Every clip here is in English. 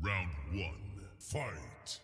Round one, fight!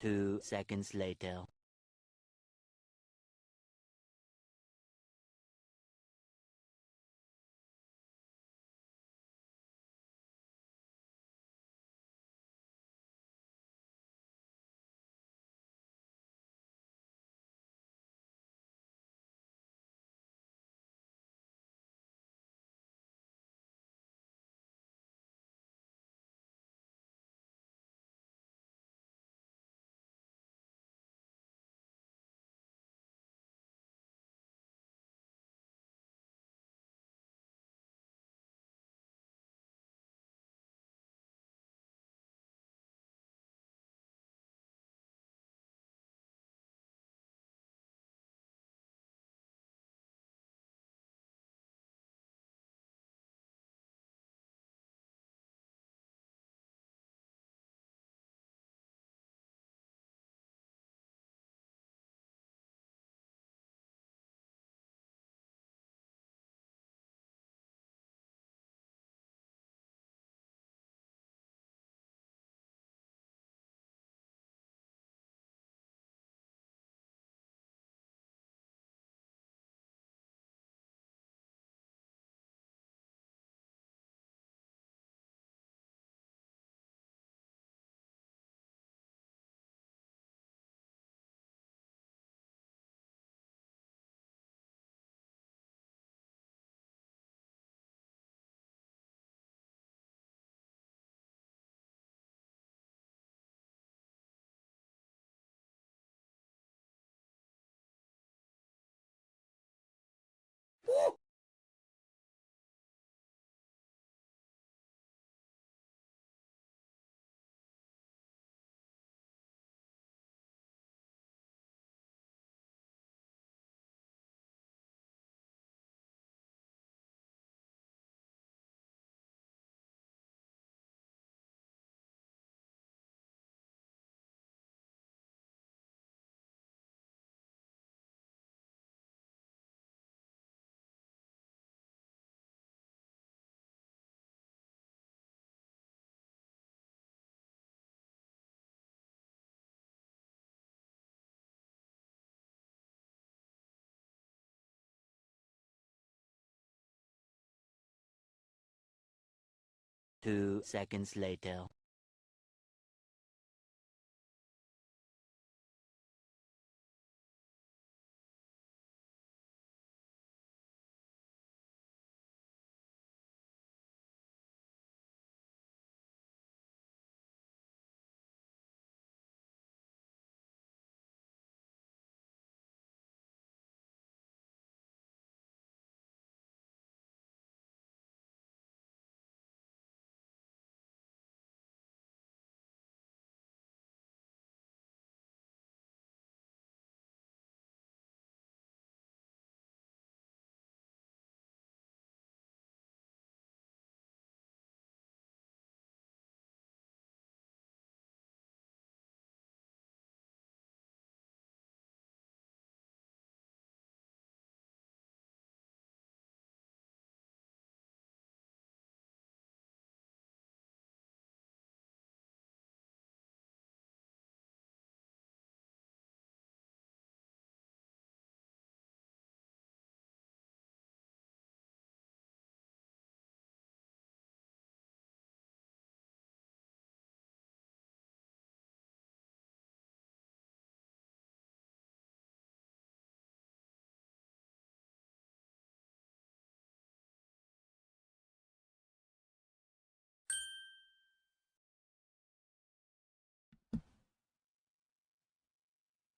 Two seconds later. 2 seconds later.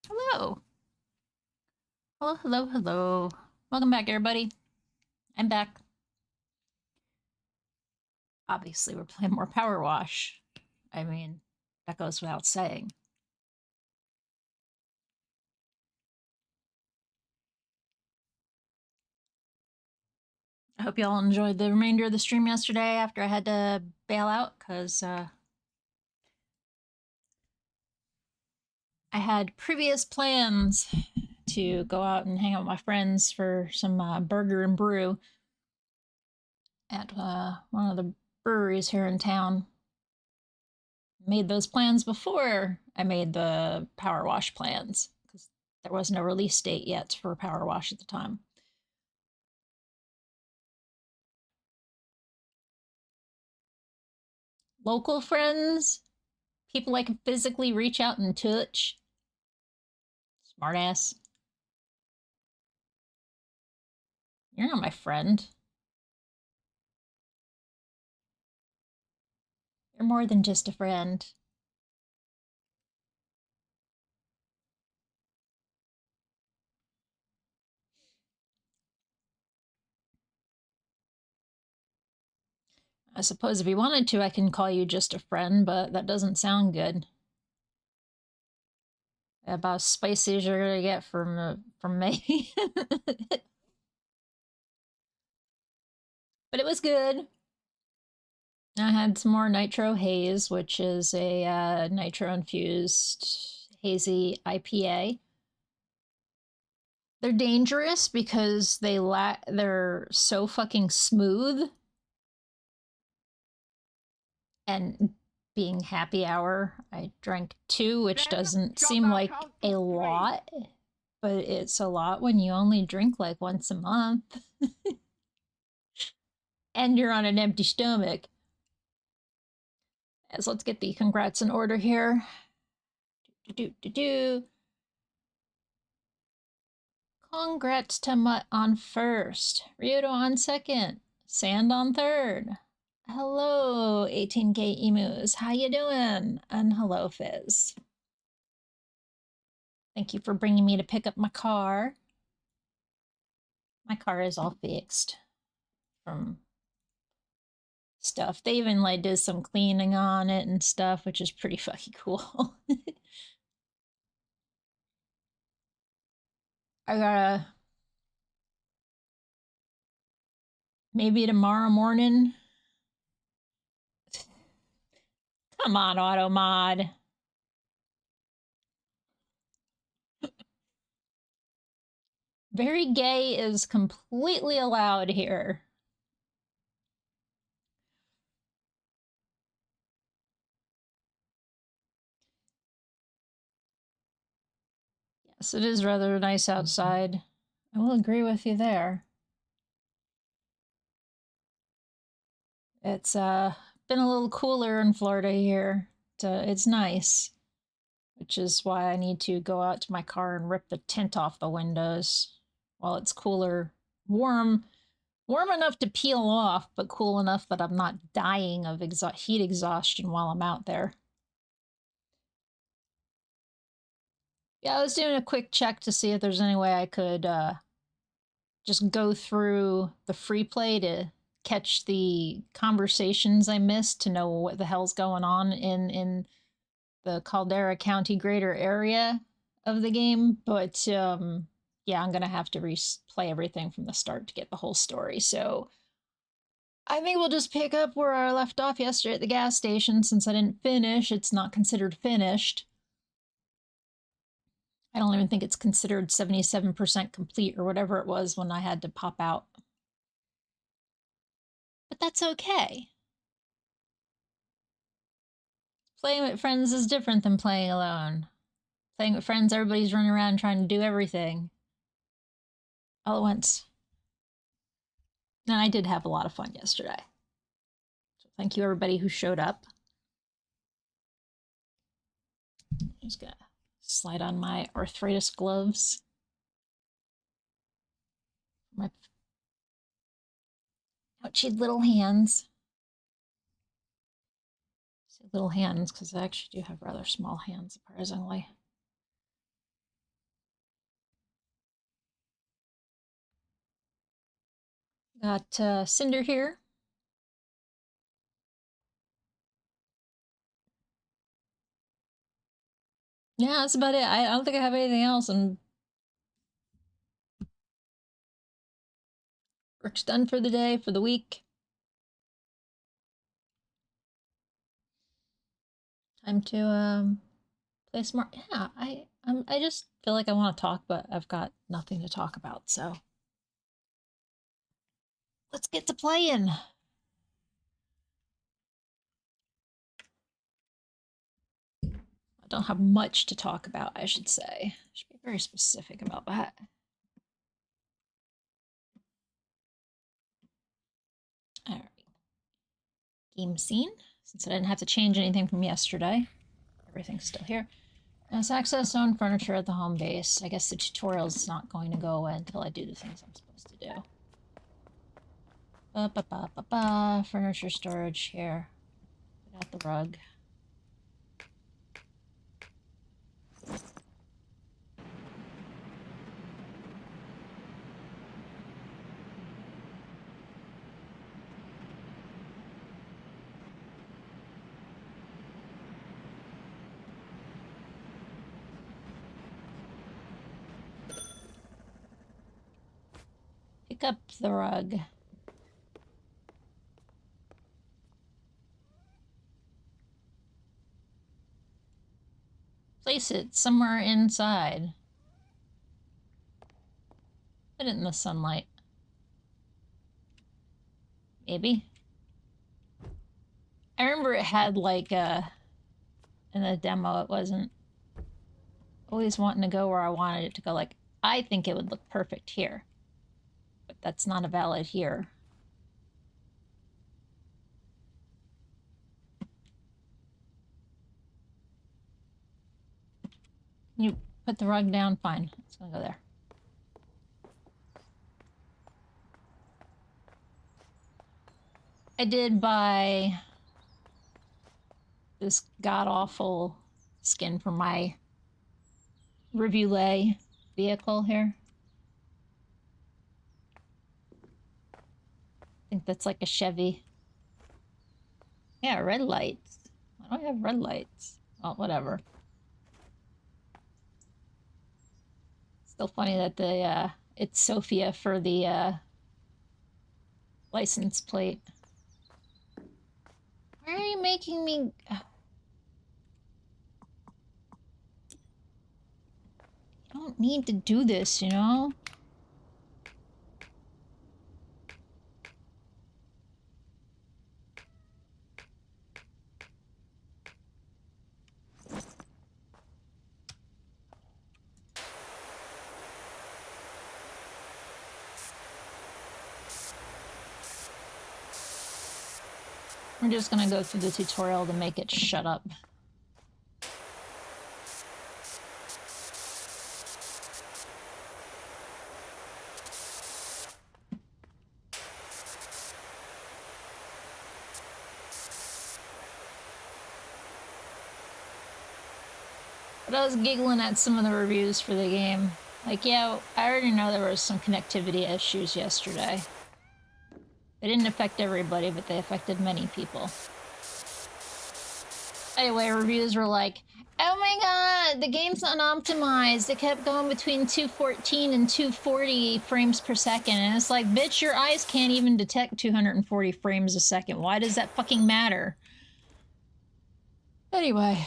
Hello. Hello, hello, hello. Welcome back, everybody. I'm back. Obviously, we're playing more Powerwash. I mean, that goes without saying. I hope y'all enjoyed the remainder of the stream yesterday after I had to bail out, because I had previous plans to go out and hang out with my friends for some burger and brew at one of the breweries here in town. Made those plans before I made the Powerwash plans, because there was no release date yet for Powerwash at the time. Local friends, people I can physically reach out and touch. Smartass. You're not my friend. You're more than just a friend. I suppose if you wanted to, I can call you just a friend, but that doesn't sound good. About as spicy as you're gonna get from me. But it was good. I had some more Nitro Haze, which is a nitro-infused hazy IPA. They're dangerous because they're so fucking smooth. And being happy hour, I drank 2, which doesn't seem like a lot, but it's a lot when you only drink like once a month. And you're on an empty stomach. So let's get the congrats in order here. Congrats to Mutt on first, Ryudo on second, Sand on third. Hello, 18K emus. How you doing? And hello, Fizz. Thank you for bringing me to pick up my car. My car is all fixed from stuff. They even like did some cleaning on it and stuff, which is pretty fucking cool. I gotta maybe tomorrow morning. Come on, auto mod. Very gay is completely allowed here. Yes, it is rather nice outside. I will agree with you there. It's been a little cooler in Florida here. It's nice, which is why I need to go out to my car and rip the tint off the windows while it's cooler. Warm enough to peel off, but cool enough that I'm not dying of heat exhaustion while I'm out there. Yeah, I was doing a quick check to see if there's any way I could just go through the free play to catch the conversations I missed to know what the hell's going on in the Caldera County greater area of the game. But yeah, I'm gonna have to replay everything from the start to get the whole story. So I think we'll just pick up where I left off yesterday at the gas station. Since I didn't finish, it's not considered finished. I don't even think it's considered 77% complete or whatever it was when I had to pop out. But that's okay. Playing with friends is different than playing alone. Playing with friends, everybody's running around trying to do everything all at once. And I did have a lot of fun yesterday. So thank you everybody who showed up. I'm just gonna slide on my arthritis gloves. My ouchy little hands. I say little hands because I actually do have rather small hands, surprisingly. Got Cinder here. Yeah, that's about it. I don't think I have anything else, and work's done for the day, for the week. Time to play smart. Yeah, I just feel like I want to talk, but I've got nothing to talk about, so let's get to playing. I don't have much to talk about, I should say. I should be very specific about that. All right. Game scene. Since I didn't have to change anything from yesterday, everything's still here. As access own furniture at the home base. I guess the tutorial's not going to go away until I do the things I'm supposed to do. Furniture storage here. Get out the rug. Pick up the rug. Place it somewhere inside. Put it in the sunlight. Maybe. I remember it had like in the demo it wasn't always wanting to go where I wanted it to go. Like, I think it would look perfect here. But that's not a valid here. You put the rug down, fine. It's gonna go there. I did buy this god-awful skin for my review lay vehicle here. I think that's like a Chevy. Yeah, red lights. Why do I have red lights? Well, whatever. Still funny that the it's Sophia for the license plate. Why are you making me... You don't need to do this, you know? We're just gonna go through the tutorial to make it shut up. But I was giggling at some of the reviews for the game. Like, yeah, I already know there was some connectivity issues yesterday. They didn't affect everybody, but they affected many people. Anyway, reviews were like, oh my god, the game's unoptimized. It kept going between 214 and 240 frames per second. And it's like, bitch, your eyes can't even detect 240 frames a second. Why does that fucking matter? Anyway.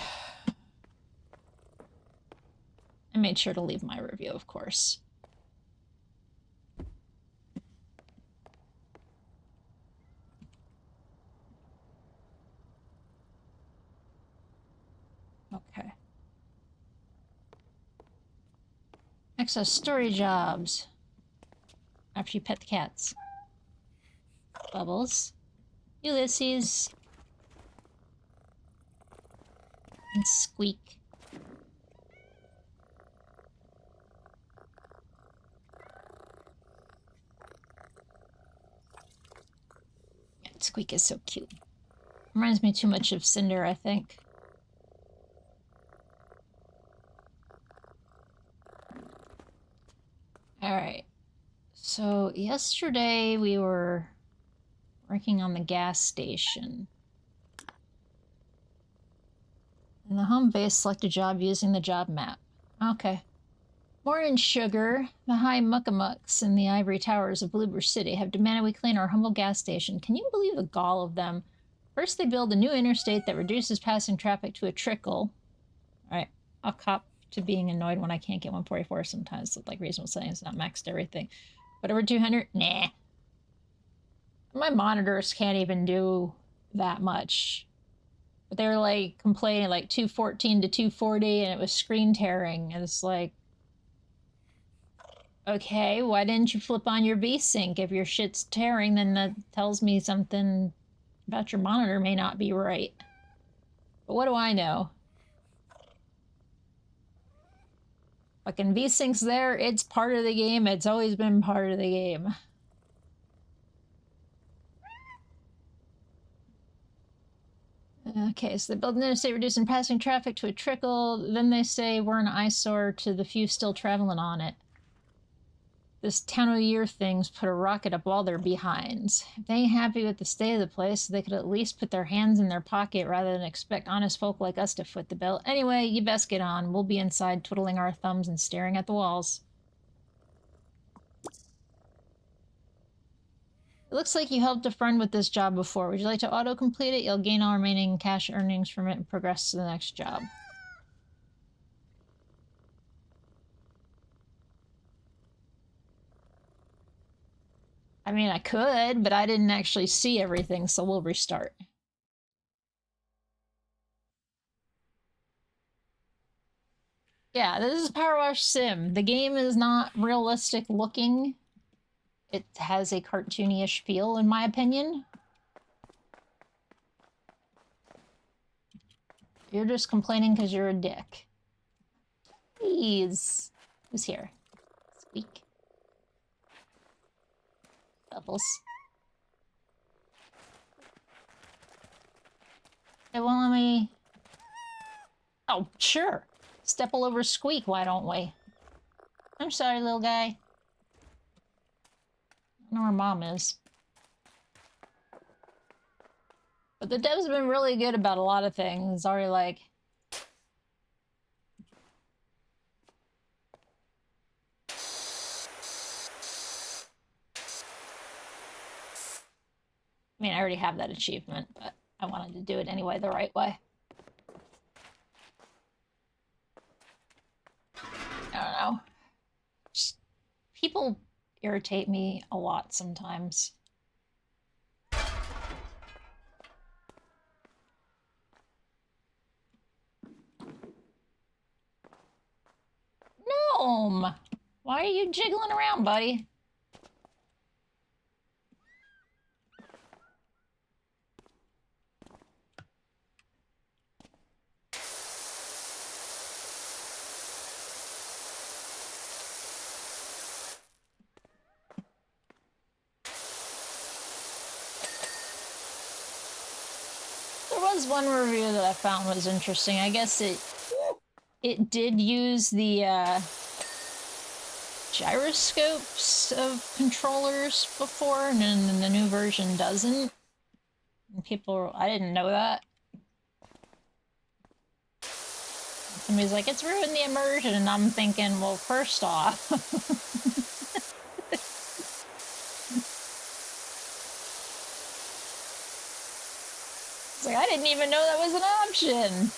I made sure to leave my review, of course. Okay. Access story jobs. After you pet the cats. Bubbles. Ulysses. And Squeak. Yeah, Squeak is so cute. Reminds me too much of Cinder, I think. Alright. So, yesterday we were working on the gas station. And the home base select a job using the job map. Okay. More in sugar, the high muckamucks in the ivory towers of Bloober City have demanded we clean our humble gas station. Can you believe the gall of them? First they build a new interstate that reduces passing traffic to a trickle. Alright, I'll cop to being annoyed when I can't get 144 sometimes. So, like, reasonable settings, not maxed everything. But over 200? Nah. My monitors can't even do that much. But they were, like, complaining, like, 214 to 240, and it was screen tearing. And it's like, okay, why didn't you flip on your VSync? If your shit's tearing, then that tells me something about your monitor may not be right. But what do I know? Fucking VSync's there, it's part of the game, it's always been part of the game. Okay, so they build an interstate reducing passing traffic to a trickle, then they say we're an eyesore to the few still traveling on it. This town of the year thing's put a rocket up all their behinds. If they ain't happy with the state of the place, they could at least put their hands in their pocket rather than expect honest folk like us to foot the bill. Anyway, you best get on. We'll be inside twiddling our thumbs and staring at the walls. It looks like you helped a friend with this job before. Would you like to auto-complete it? You'll gain all remaining cash earnings from it and progress to the next job. I mean, I could, but I didn't actually see everything, so we'll restart. Yeah, this is Powerwash Sim. The game is not realistic looking. It has a cartoony-ish feel, in my opinion. You're just complaining because you're a dick. Please. Who's here? Squeak. Bubbles. They won't let me... Oh, sure. Step all over Squeak, why don't we? I'm sorry, little guy. I don't know where Mom is. But the devs have been really good about a lot of things. It's already like... I mean, I already have that achievement, but I wanted to do it anyway the right way. I don't know. Just, people irritate me a lot sometimes. Gnome! Why are you jiggling around, buddy? There was one review that I found was interesting. I guess it did use the gyroscopes of controllers before, and then the new version doesn't. And people, I didn't know that. Somebody's like, it's ruined the immersion, and I'm thinking, well, first off, it's like, I didn't even know that was an option.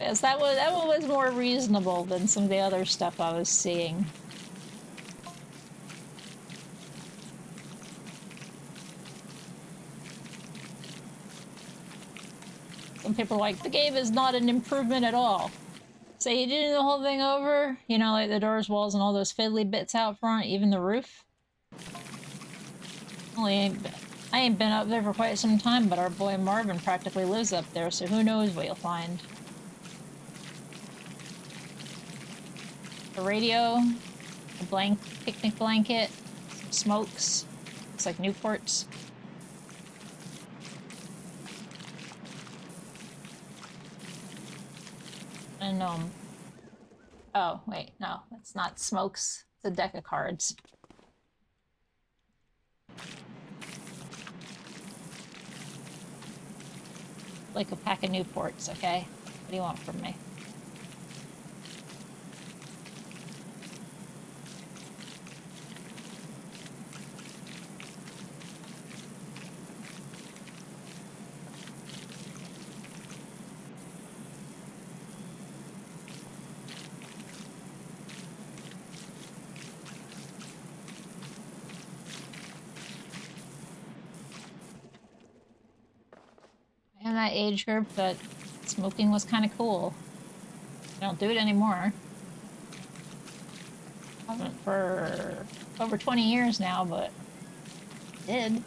Yes, that one was more reasonable than some of the other stuff I was seeing. Some people are like, the game is not an improvement at all. So you did the whole thing over? You know, like the doors, walls, and all those fiddly bits out front, even the roof? I ain't been up there for quite some time, but our boy Marvin practically lives up there, so who knows what you'll find. A radio, a picnic blanket, some smokes. Looks like Newports. And oh wait, no, that's not smokes. It's a deck of cards. Like a pack of Newports, okay? What do you want from me? In that age group that smoking was kind of cool. I don't do it anymore. I haven't for over 20 years now, but I did.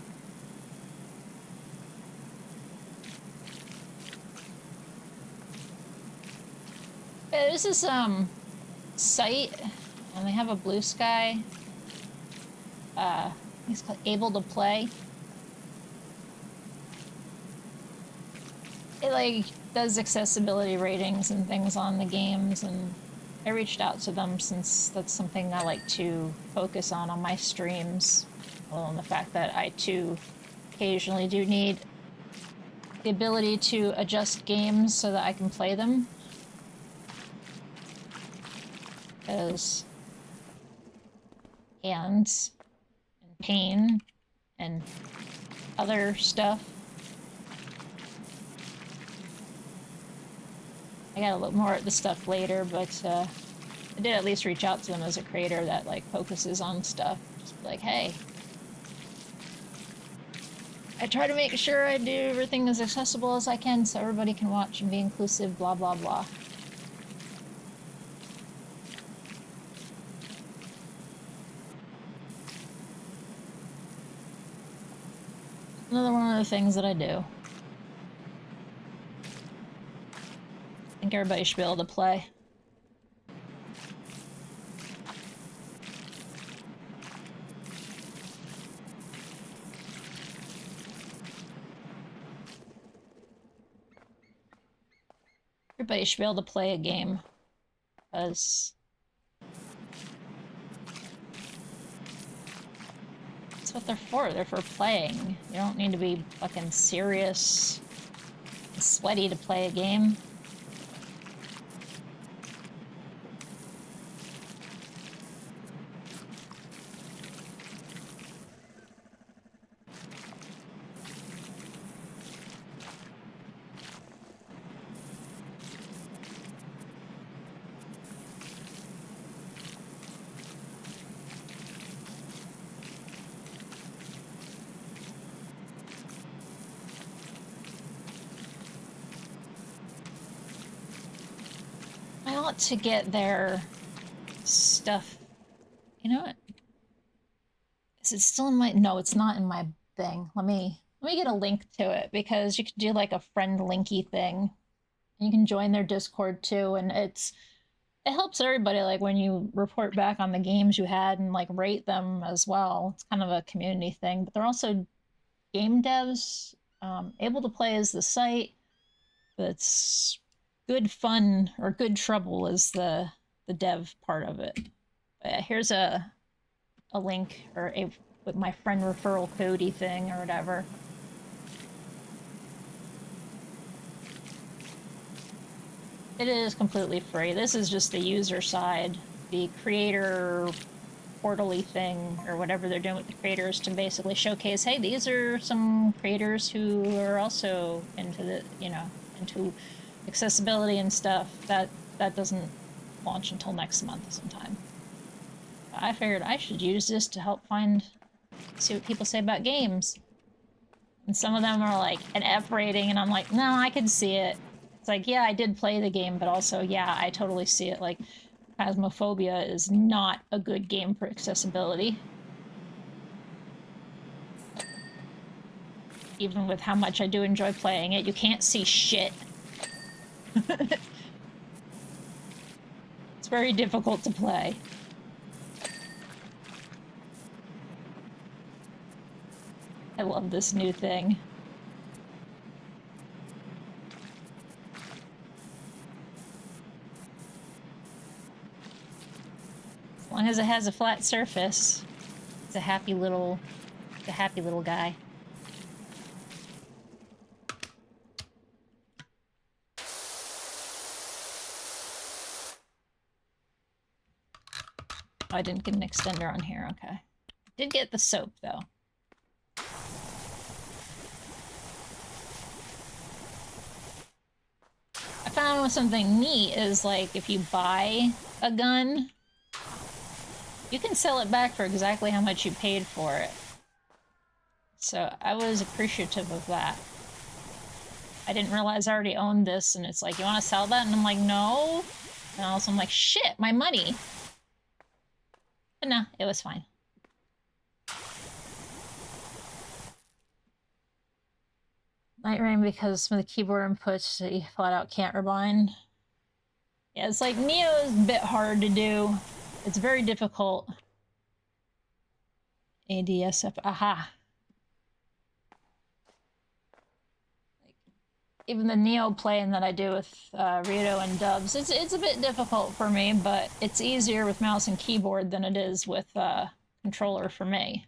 Yeah, there's this site, and they have a blue sky. It's called Able to Play. It like does accessibility ratings and things on the games, and I reached out to them since that's something I like to focus on my streams. Well, and the fact that I too occasionally do need the ability to adjust games so that I can play them. Because hands and pain and other stuff. I gotta look more at the stuff later, but I did at least reach out to them as a creator that like focuses on stuff. Just be like, hey, I try to make sure I do everything as accessible as I can so everybody can watch and be inclusive, blah, blah, blah. Another one of the things that I do. I think everybody should be able to play. Everybody should be able to play a game, because that's what they're for. They're for playing. You don't need to be fucking serious and sweaty to play a game. To get their stuff. You know what? Is it still in my... No, it's not in my thing. Let me get a link to it, because you can do like a friend linky thing. You can join their Discord too, and it helps everybody, like, when you report back on the games you had and, like, rate them as well. It's kind of a community thing, but they're also game devs. Able to Play is the site that's good fun, or good trouble is the dev part of it. But yeah, here's a link, or with my friend referral codey thing or whatever. It is completely free. This is just the user side. The creator portal-y thing, or whatever they're doing with the creators, to basically showcase, hey, these are some creators who are also into the, you know, into accessibility and stuff. That doesn't launch until next month sometime. I figured I should use this to help see what people say about games. And some of them are like an F rating, and I'm like, no, I can see it. It's like, yeah, I did play the game, but also, yeah, I totally see it. Like, Phasmophobia is not a good game for accessibility. Even with how much I do enjoy playing it, you can't see shit. It's very difficult to play. I love this new thing. As long as it has a flat surface, it's a happy little guy. Oh, I didn't get an extender on here, okay. Did get the soap, though. I found something neat is, like, if you buy a gun, you can sell it back for exactly how much you paid for it. So I was appreciative of that. I didn't realize I already owned this, and it's like, you want to sell that? And I'm like, no. And also I'm like, shit, my money. But no, it was fine. Night Rain, because some of the keyboard inputs that you flat out can't rebind. Yeah, it's like Neo is a bit hard to do. It's very difficult. ADSF, aha. Like, even the Neo playing that I do with Rito and Dubs, it's a bit difficult for me, but it's easier with mouse and keyboard than it is with controller for me.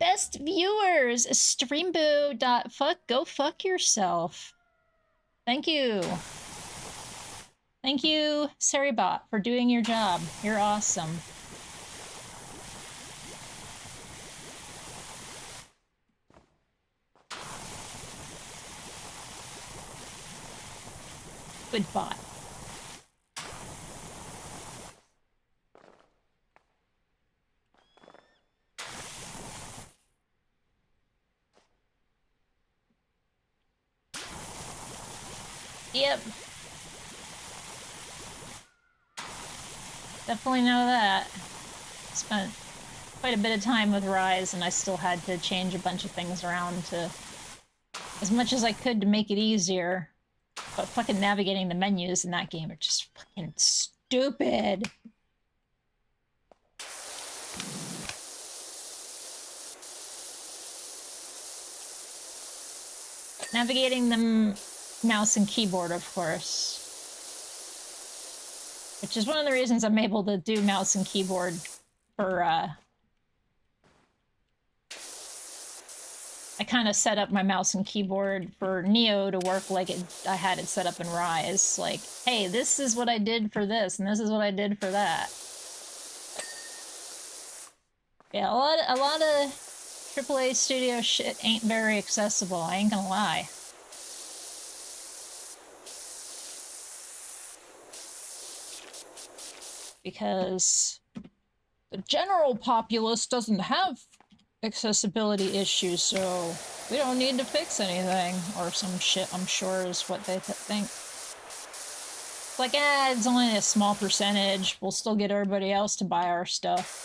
Best viewers, streamboo.fuck, go fuck yourself. Thank you. Thank you, Saribot, for doing your job. You're awesome. Good bot. Yep. Definitely know that. Spent quite a bit of time with Rise, and I still had to change a bunch of things around to as much as I could to make it easier. But fucking navigating the menus in that game are just fucking stupid. Navigating the mouse and keyboard, of course. Which is one of the reasons I'm able to do mouse and keyboard for, I kind of set up my mouse and keyboard for Neo to work like I had it set up in Rise. Like, hey, this is what I did for this, and this is what I did for that. Yeah, a lot of AAA studio shit ain't very accessible, I ain't gonna lie. Because the general populace doesn't have accessibility issues, so we don't need to fix anything, or some shit, I'm sure is what they think. It's like, it's only a small percentage, we'll still get everybody else to buy our stuff.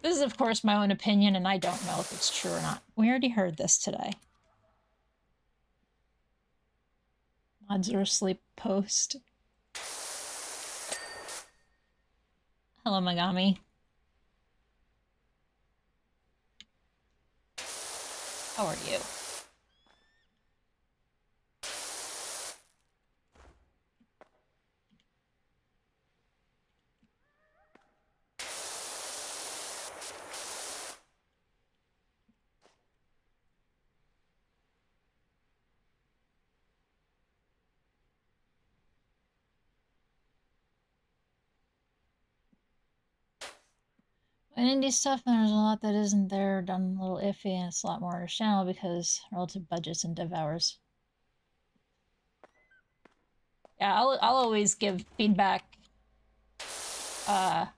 This is, of course, my own opinion, and I don't know if it's true or not. We already heard this today. Odds are asleep post. Hello, Megami. How are you? And indie stuff, and there's a lot that isn't there, done a little iffy, and it's a lot more understandable because relative budgets and dev hours. Yeah, I'll always give feedback, especially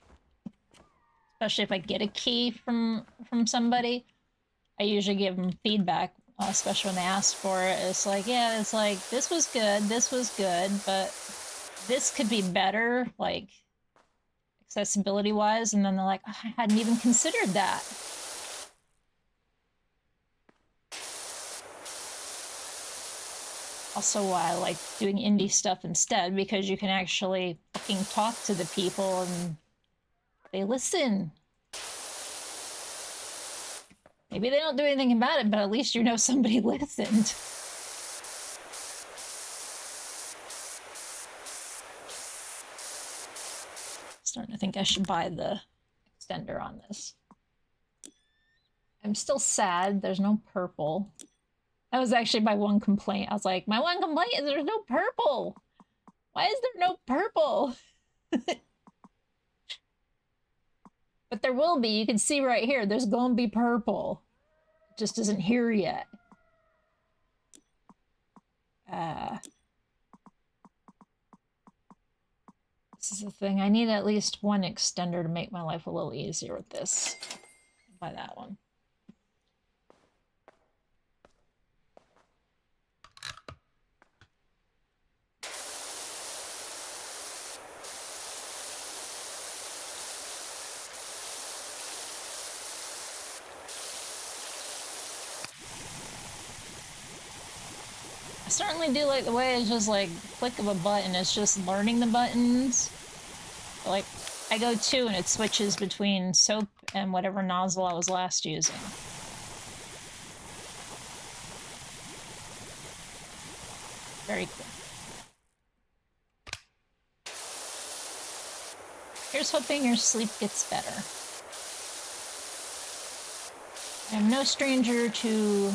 if I get a key from somebody. I usually give them feedback, especially when they ask for it. It's like, yeah, it's like, this was good, but this could be better, like, accessibility-wise, and then they're like, oh, I hadn't even considered that. Also why I like doing indie stuff instead, because you can actually fucking talk to the people and they listen. Maybe they don't do anything about it, but at least you know somebody listened. Starting to think I should buy the extender on this. I'm still sad there's no purple. That was actually my one complaint. I was like, my one complaint is there's no purple. Why is there no purple? But there will be. You can see right here, there's gonna be purple. It just isn't here yet. This is the thing. I need at least one extender to make my life a little easier with this. I'll buy that one. I certainly do like the way it's just like click of a button. It's just learning the buttons. Like, I go to and it switches between soap and whatever nozzle I was last using. Very cool. Here's hoping your sleep gets better. I'm no stranger to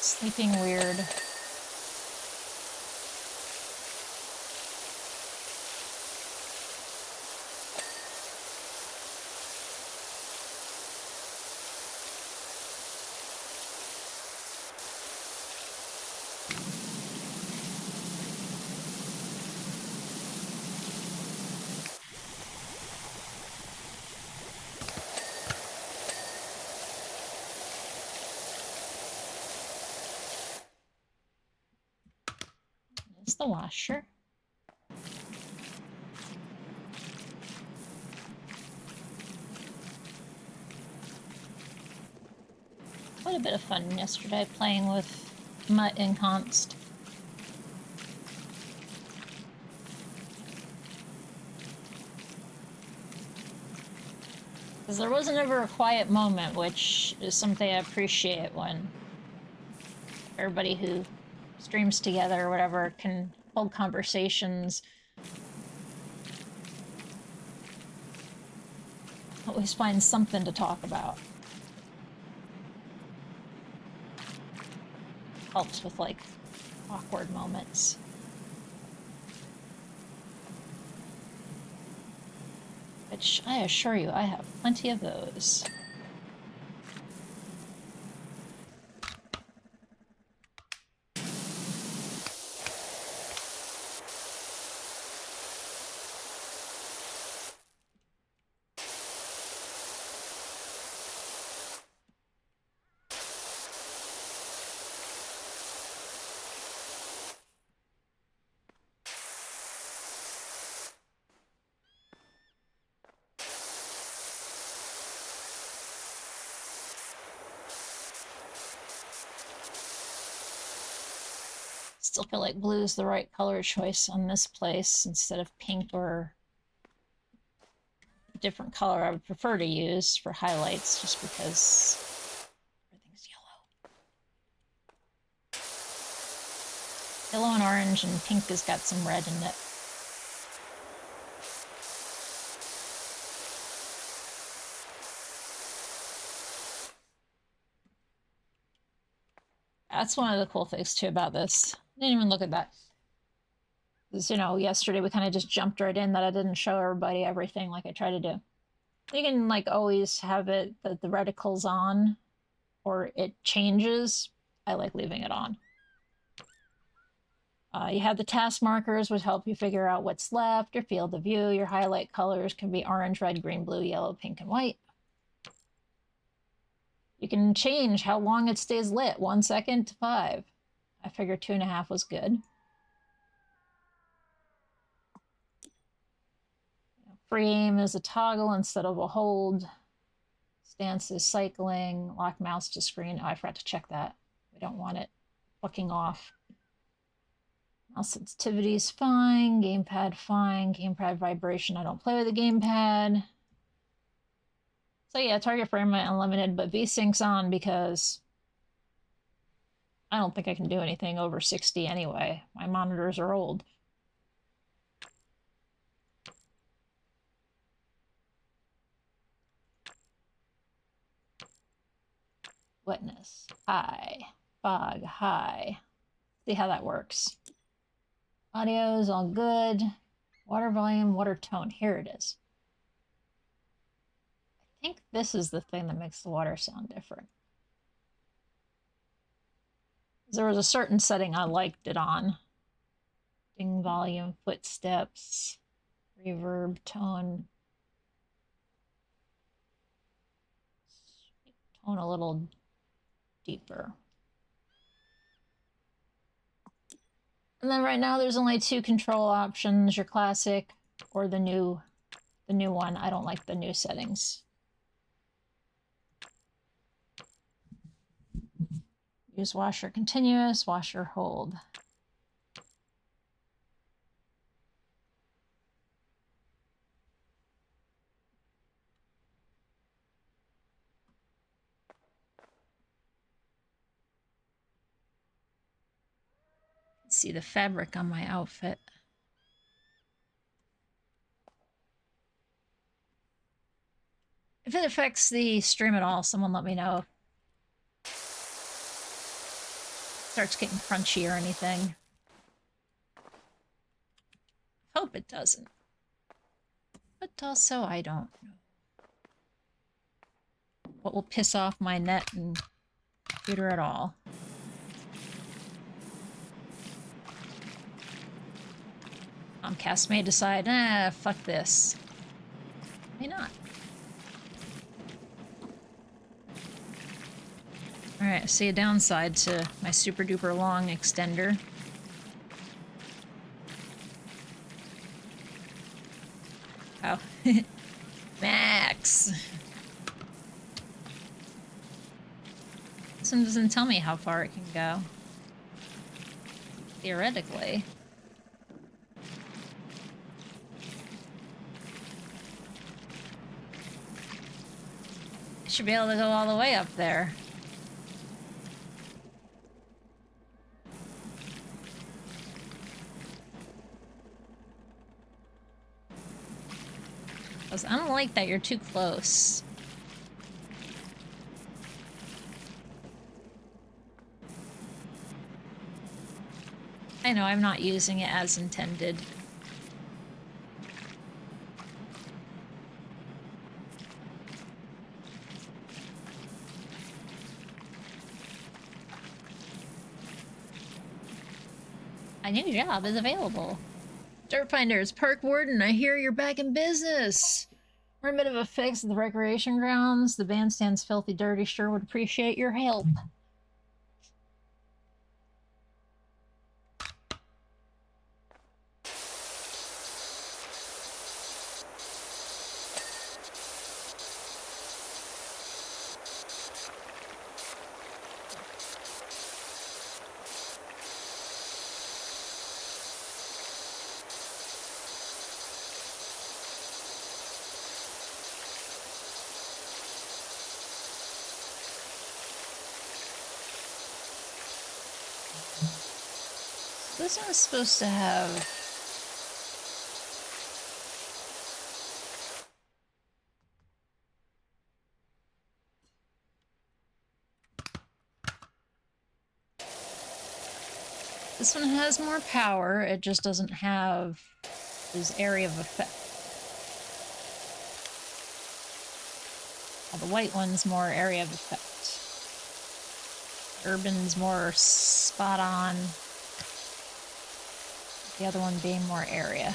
sleeping weird. It's the washer. Quite a bit of fun yesterday playing with Mutt and Const. Because there wasn't ever a quiet moment, which is something I appreciate when everybody who streams together or whatever can hold conversations. Always find something to talk about. Helps with, like, awkward moments. Which, I assure you, I have plenty of those. still feel like blue is the right color choice on this place instead of pink or a different color I would prefer to use for highlights, just because everything's yellow. Yellow and orange, and pink has got some red in it. That's one of the cool things too about this. I didn't even look at that. Because, you know, yesterday we kind of just jumped right in that I didn't show everybody everything like I try to do. You can like always have it that the reticle's on or it changes. I like leaving it on. You have the task markers, which help you figure out what's left, your field of view. Your highlight colors can be orange, red, green, blue, yellow, pink, and white. You can change how long it stays lit, 1 second to 5. I figured 2.5 was good. Free aim is a toggle instead of a hold. Stance is cycling. Lock mouse to screen. Oh, I forgot to check that. We don't want it fucking off. Mouse sensitivity is fine. Gamepad fine. Gamepad vibration. I don't play with the gamepad. So yeah, target frame rate unlimited, but V-Sync's on because I don't think I can do anything over 60 anyway. My monitors are old. Wetness, high. Fog, high. See how that works. Audio is all good. Water volume, water tone. Here it is. I think this is the thing that makes the water sound different. There was a certain setting I liked it on. Ding volume, footsteps, reverb, tone. Tone a little deeper. And then right now there's only 2 control options, your classic or the new one. I don't like the new settings. Use washer continuous, washer hold. See the fabric on my outfit. If it affects the stream at all, someone let me know. Starts getting crunchy or anything. Hope it doesn't. But also, I don't know. What will piss off my net and computer at all. Comcast may decide, fuck this. May not. Alright, I see a downside to my super duper long extender. Oh. Max! This one doesn't tell me how far it can go. Theoretically. It should be able to go all the way up there. I don't like that you're too close. I know I'm not using it as intended. A new job is available. Dirt Finders, Park Warden, I hear you're back in business. We're in a bit of a fix at the recreation grounds. The bandstand's filthy dirty. Sure would appreciate your help. This one's supposed to have... This one has more power, it just doesn't have this area of effect. Well, the white one's more area of effect. Urban's more spot on. The other one being more area.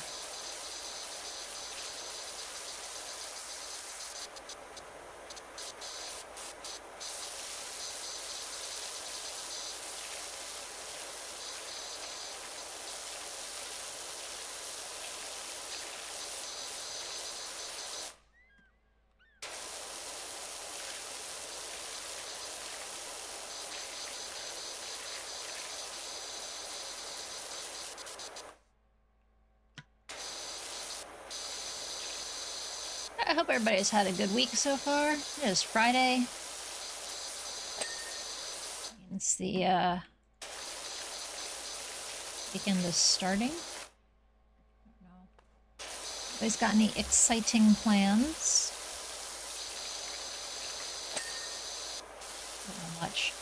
I hope everybody's had a good week so far. It is Friday. It's the weekend is starting. I don't know. Everybody's got any exciting plans? Not much.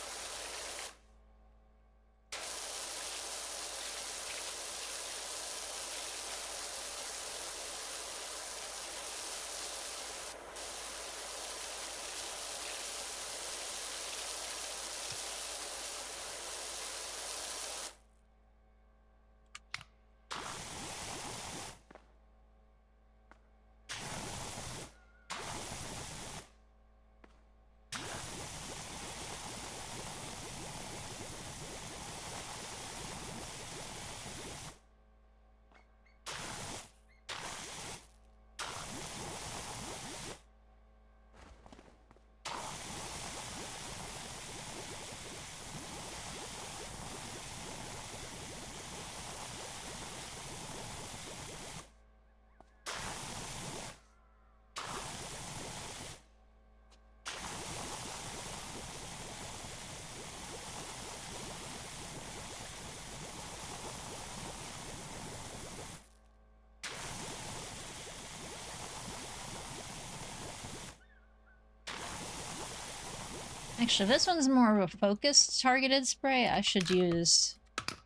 Actually, this one's more of a focused targeted spray. I should use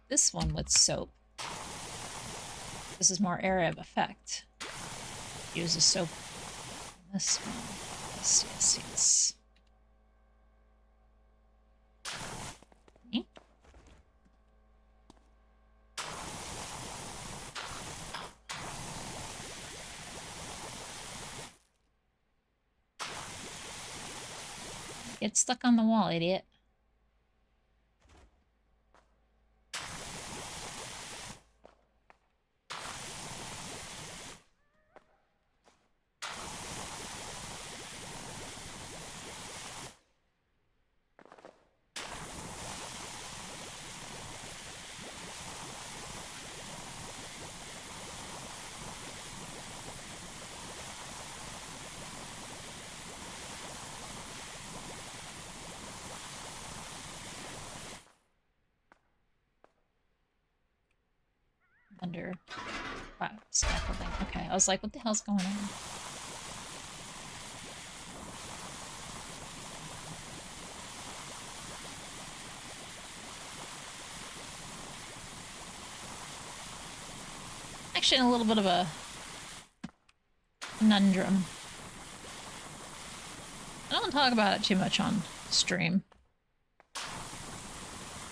this one with soap. This is more area of effect. Use the soap on this one. Yes, yes, yes. Okay. Get stuck on the wall, idiot. Under scaffolding. Okay, I was like, what the hell's going on? Actually, in a little bit of a conundrum. I don't talk about it too much on stream.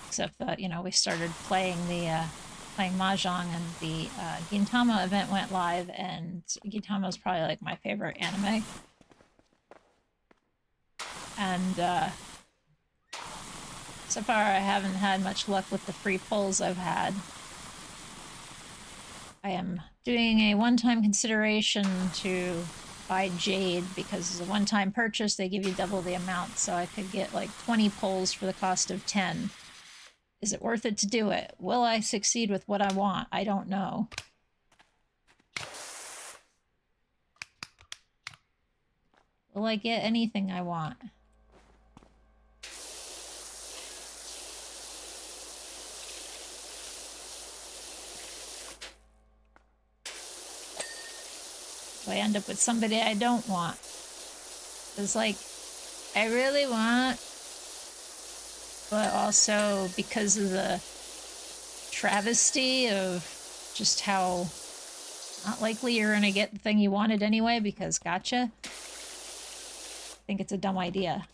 Except that, you know, we started playing the playing Mahjong, and the Gintama event went live, and Gintama is probably like my favorite anime. And so far I haven't had much luck with the free pulls I've had. I am doing a one-time consideration to buy Jade, because as a one-time purchase they give you double the amount, so I could get like 20 pulls for the cost of 10. Is it worth it to do it? Will I succeed with what I want? I don't know. Will I get anything I want? I end up with somebody I don't want. It's like, I really want, but also because of the travesty of just how not likely you're gonna get the thing you wanted anyway, because gotcha. I think it's a dumb idea.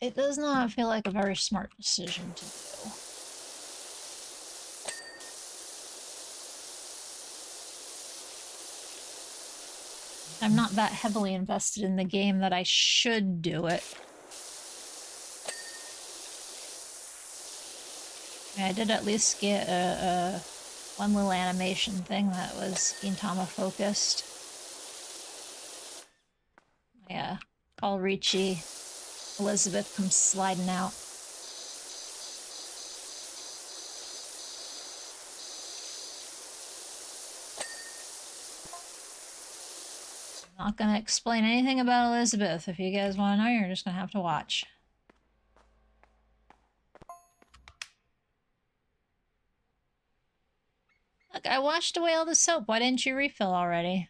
It does not feel like a very smart decision to do. I'm not that heavily invested in the game that I should do it. I did at least get one little animation thing that was Gintama focused. Yeah, Paul Ricci, Elizabeth comes sliding out. I'm not gonna explain anything about Elizabeth. If you guys want to know, you're just gonna have to watch. Look, I washed away all the soap. Why didn't you refill already?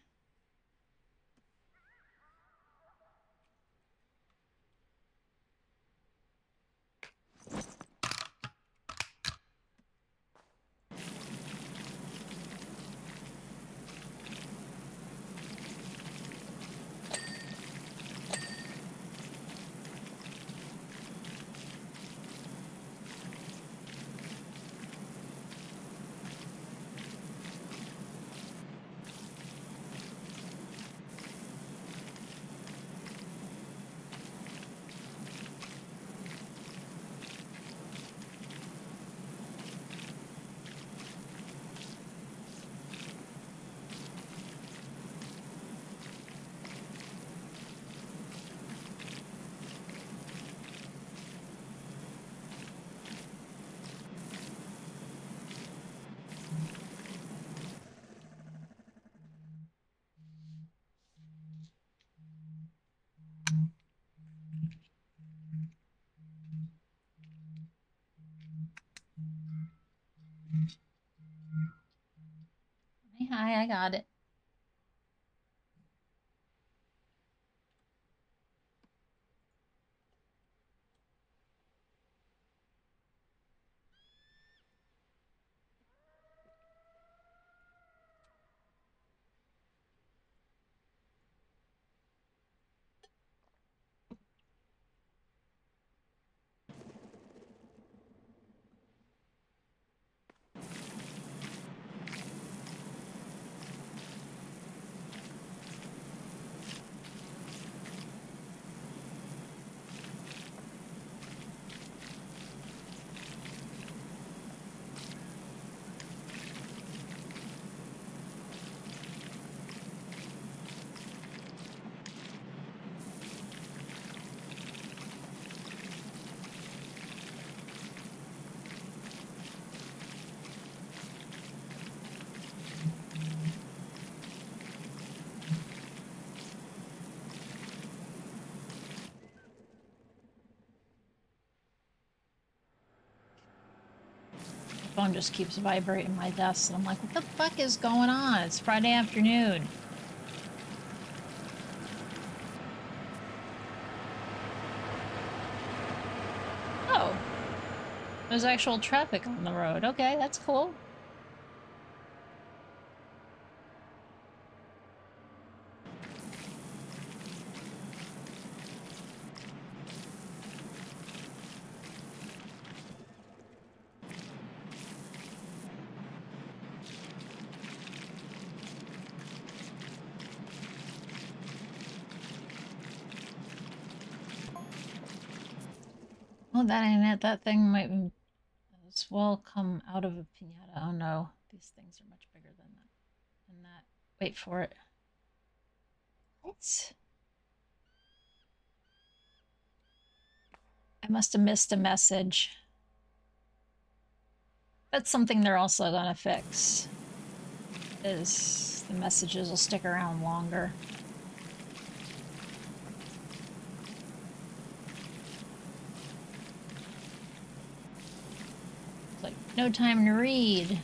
Hi, I got it. Phone just keeps vibrating my desk, and I'm like, what the fuck is going on? It's Friday afternoon. Oh, there's actual traffic on the road. Okay, that's cool. Well, that ain't it. That thing might be... will come out of a piñata. Oh no, these things are much bigger than that. Wait for it. What? I must have missed a message. That's something they're also gonna fix. Is the messages will stick around longer. It's like, no time to read.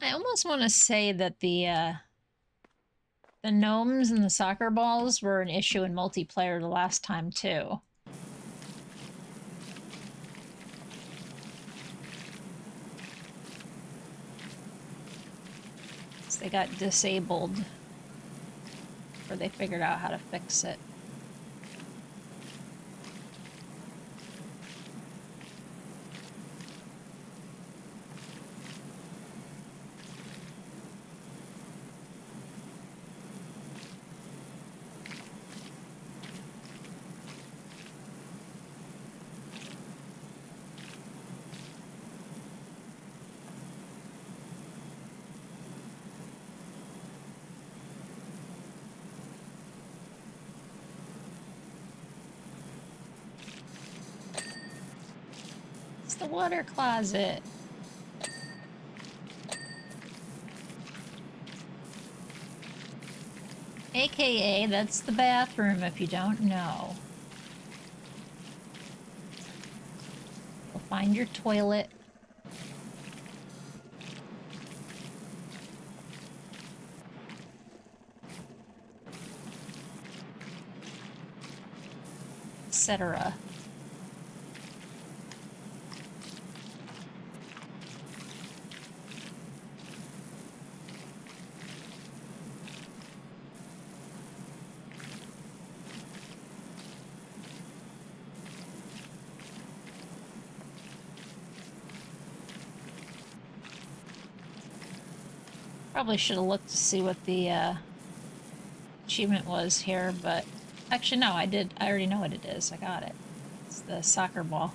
I almost want to say that the gnomes and the soccer balls were an issue in multiplayer the last time too. So they got disabled, or they figured out how to fix it. The water closet. AKA, that's the bathroom if you don't know. Go find your toilet. Etc. Probably should have looked to see what the achievement was here, but actually no, I did. I already know what it is. I got it. It's the soccer ball.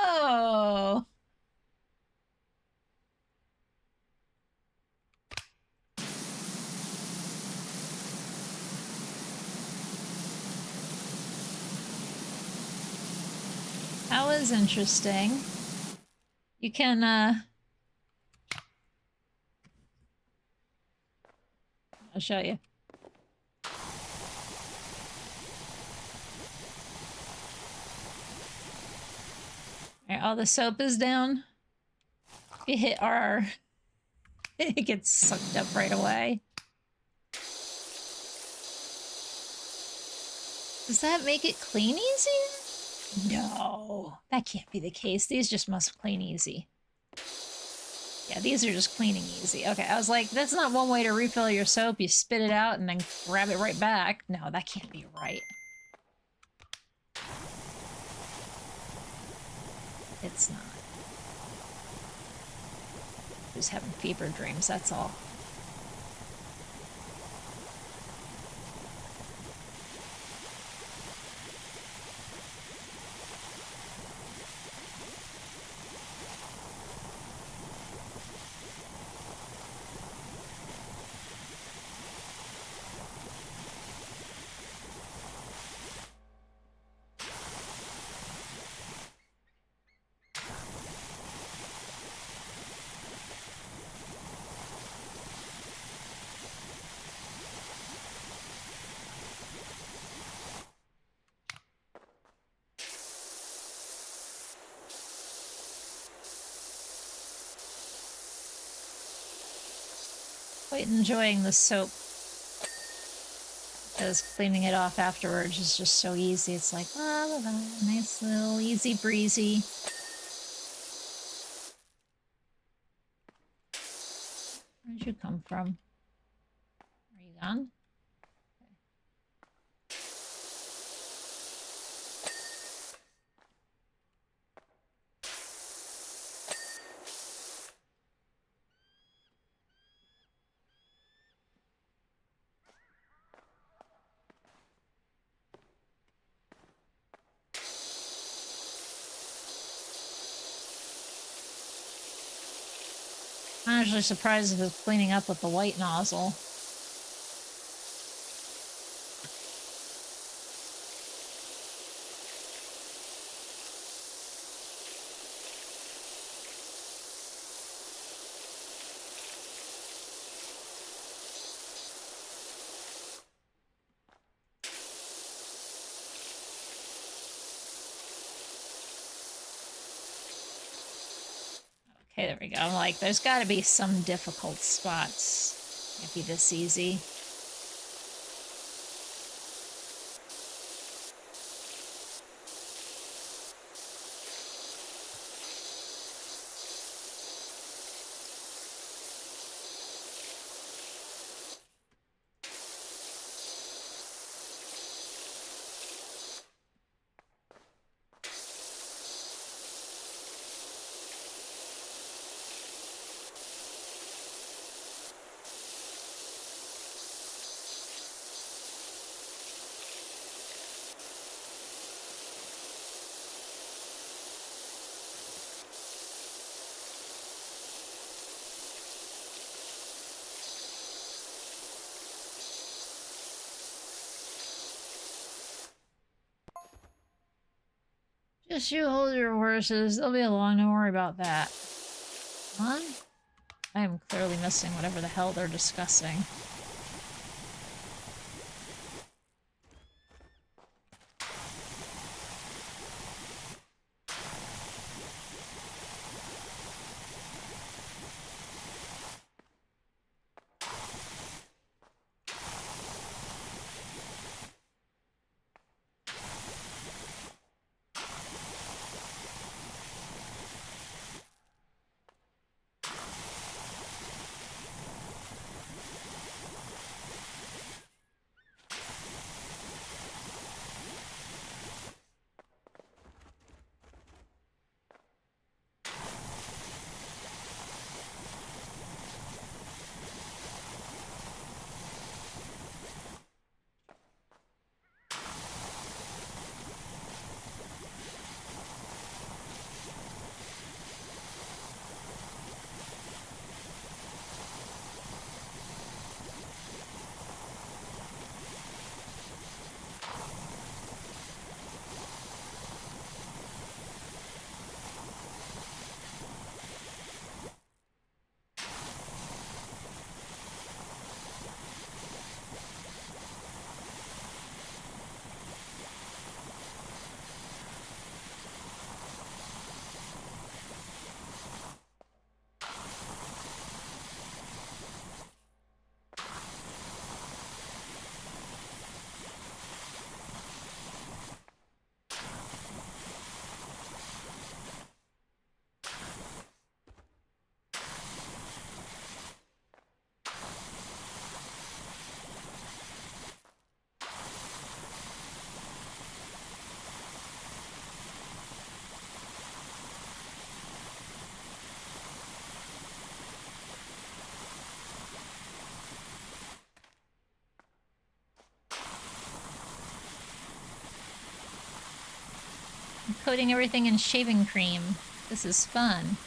Oh. That was interesting. You can, I'll show you. Alright, all the soap is down. If you hit R, it gets sucked up right away. Does that make it clean easier? No, that can't be the case. These just must clean easy. Yeah, these are just cleaning easy. Okay, I was like, that's not one way to refill your soap. You spit it out and then grab it right back. No, that can't be right. It's not. Just having fever dreams, that's all. quite enjoying the soap. Because cleaning it off afterwards is just so easy. It's like, la la la, nice little easy breezy. Where'd you come from? Are you gone? I'm actually surprised if it's cleaning up with the white nozzle. Okay, there we go. I'm like, there's got to be some difficult spots. Can't be this easy. Just you hold your horses. They'll be along. Don't worry about that. Come on. I am clearly missing whatever the hell they're discussing. I'm coating everything in shaving cream. This is fun.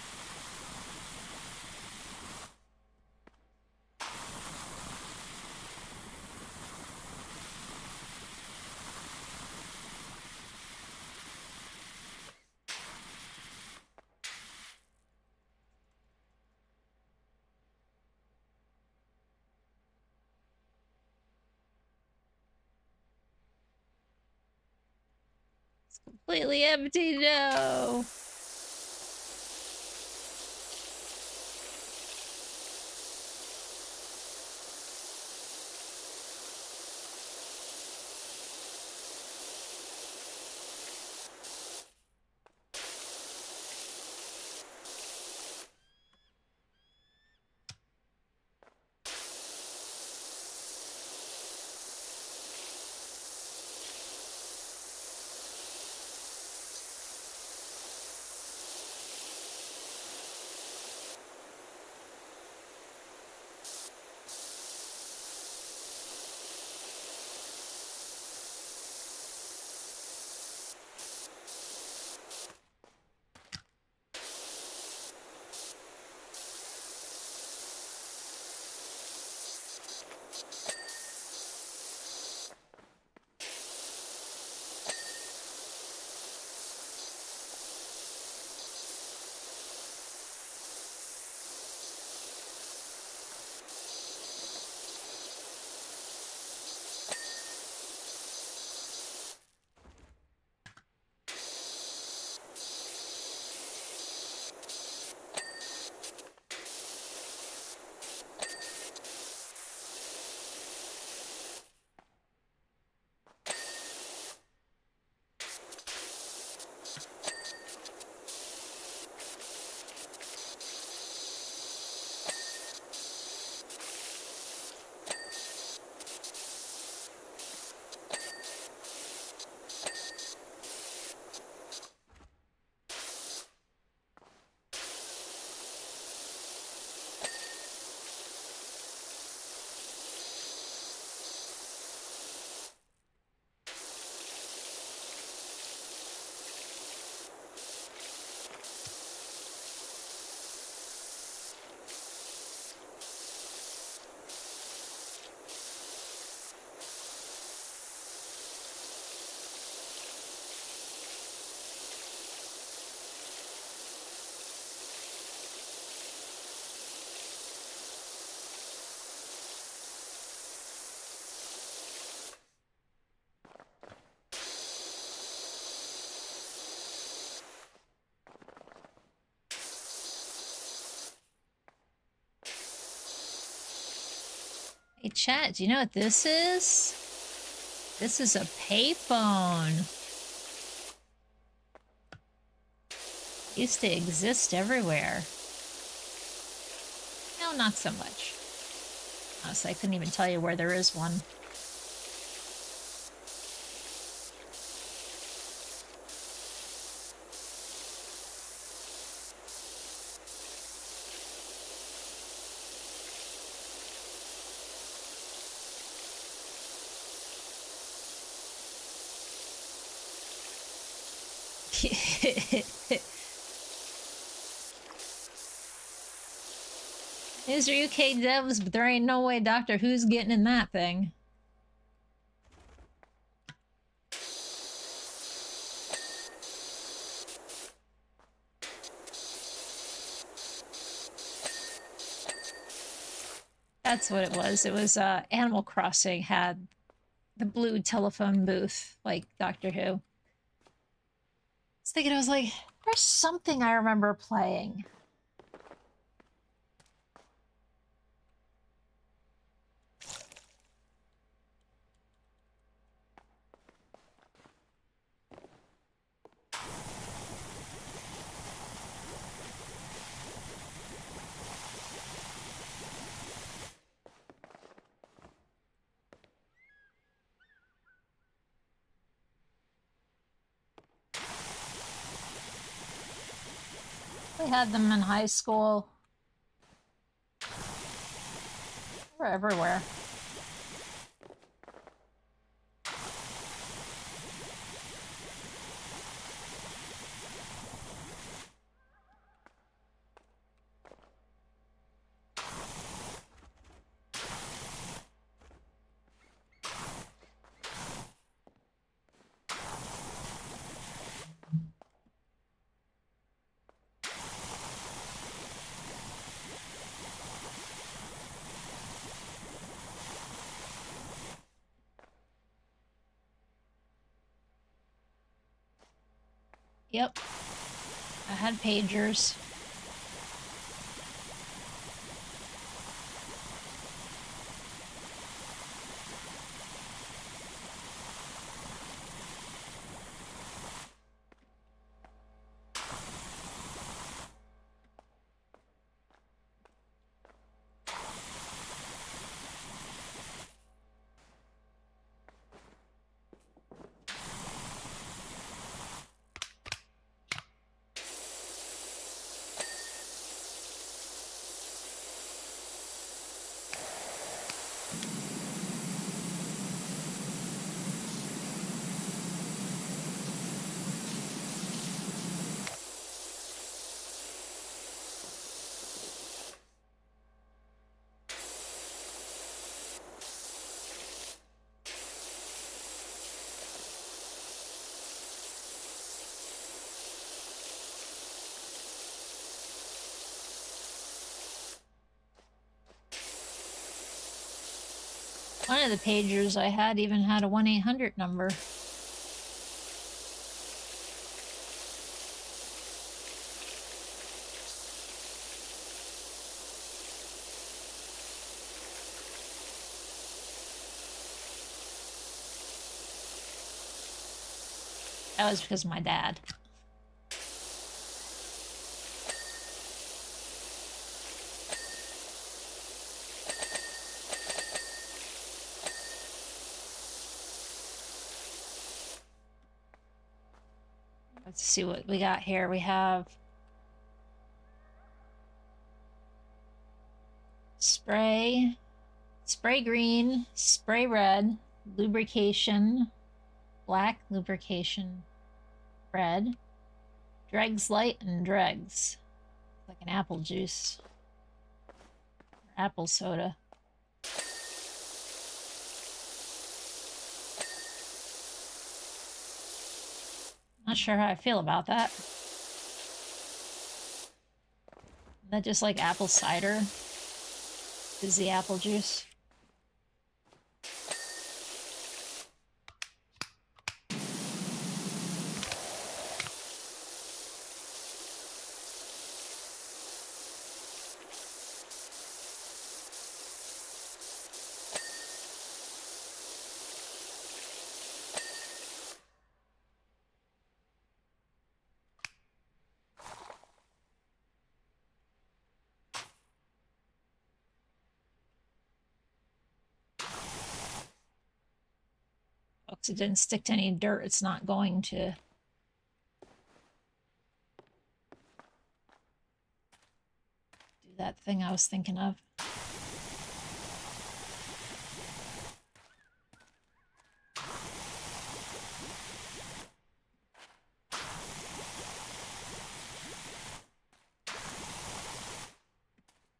It's completely empty, no! Hey, chat, do you know what this is? This is a payphone. It used to exist everywhere. No, not so much. Honestly, I couldn't even tell you where there is one. These are UK devs, but there ain't no way Doctor Who's getting in that thing. That's what it was. It was Animal Crossing had the blue telephone booth, like Doctor Who. I was thinking, I was like, there's something I remember playing. We had them in high school. They were everywhere. Yep. I had pagers. One of the pagers I had even had a 1-800 number. That was because of my dad. Let's see what we got here. We have spray green, spray red, lubrication, black lubrication, red, dregs light, and dregs. Like an apple juice. Or apple soda. Not sure how I feel about that. Is that just like apple cider? Is the apple juice? because it didn't stick to any dirt. It's not going to. Do that thing I was thinking of.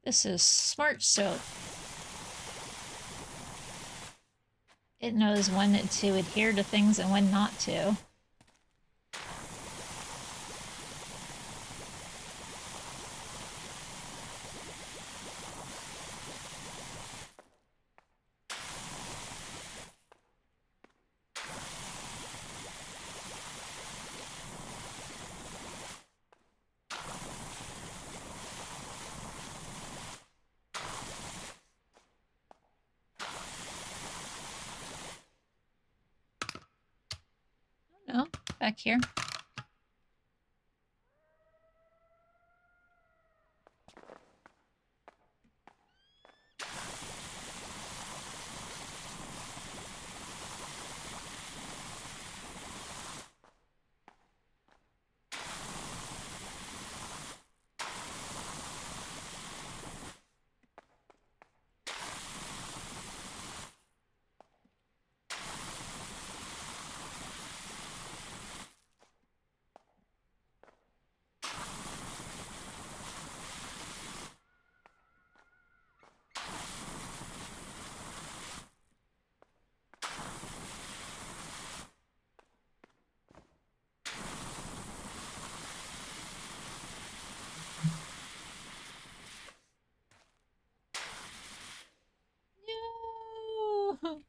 This is smart soap. It knows when to adhere to things and when not to. No, back here. No.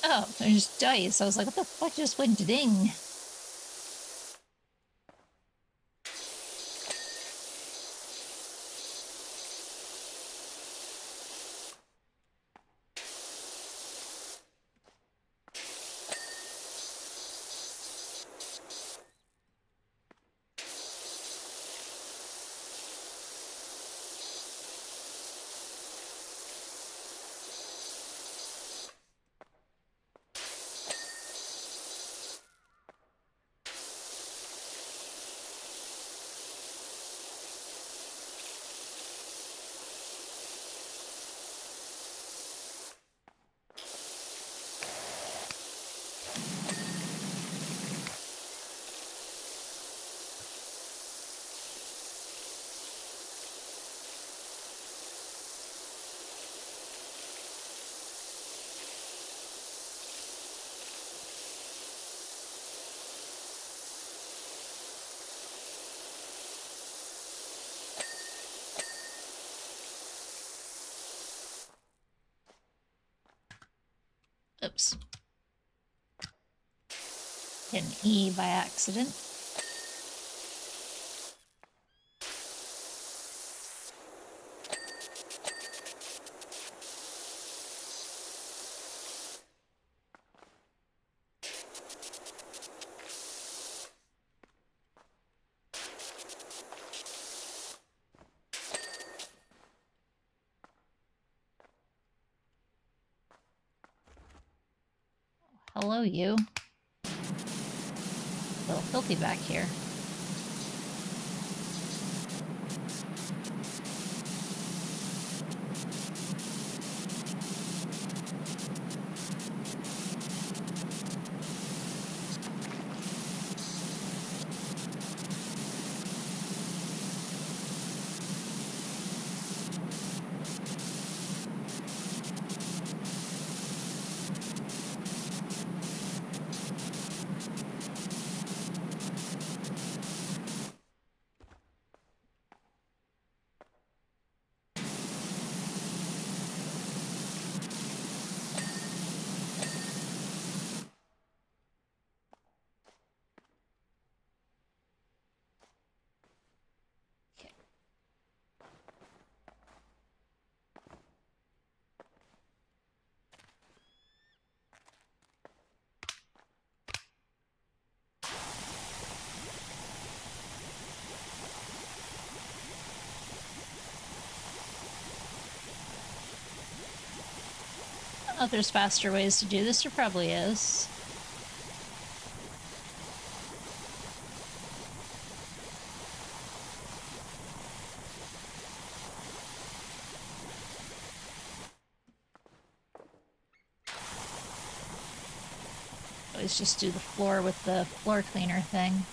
Oh, there's dice. I was like, what the fuck just went ding? Oops. Hit an E by accident. Hello, you. A little filthy back here. I don't know if there's faster ways to do this. There probably is. Always just do the floor with the floor cleaner thing.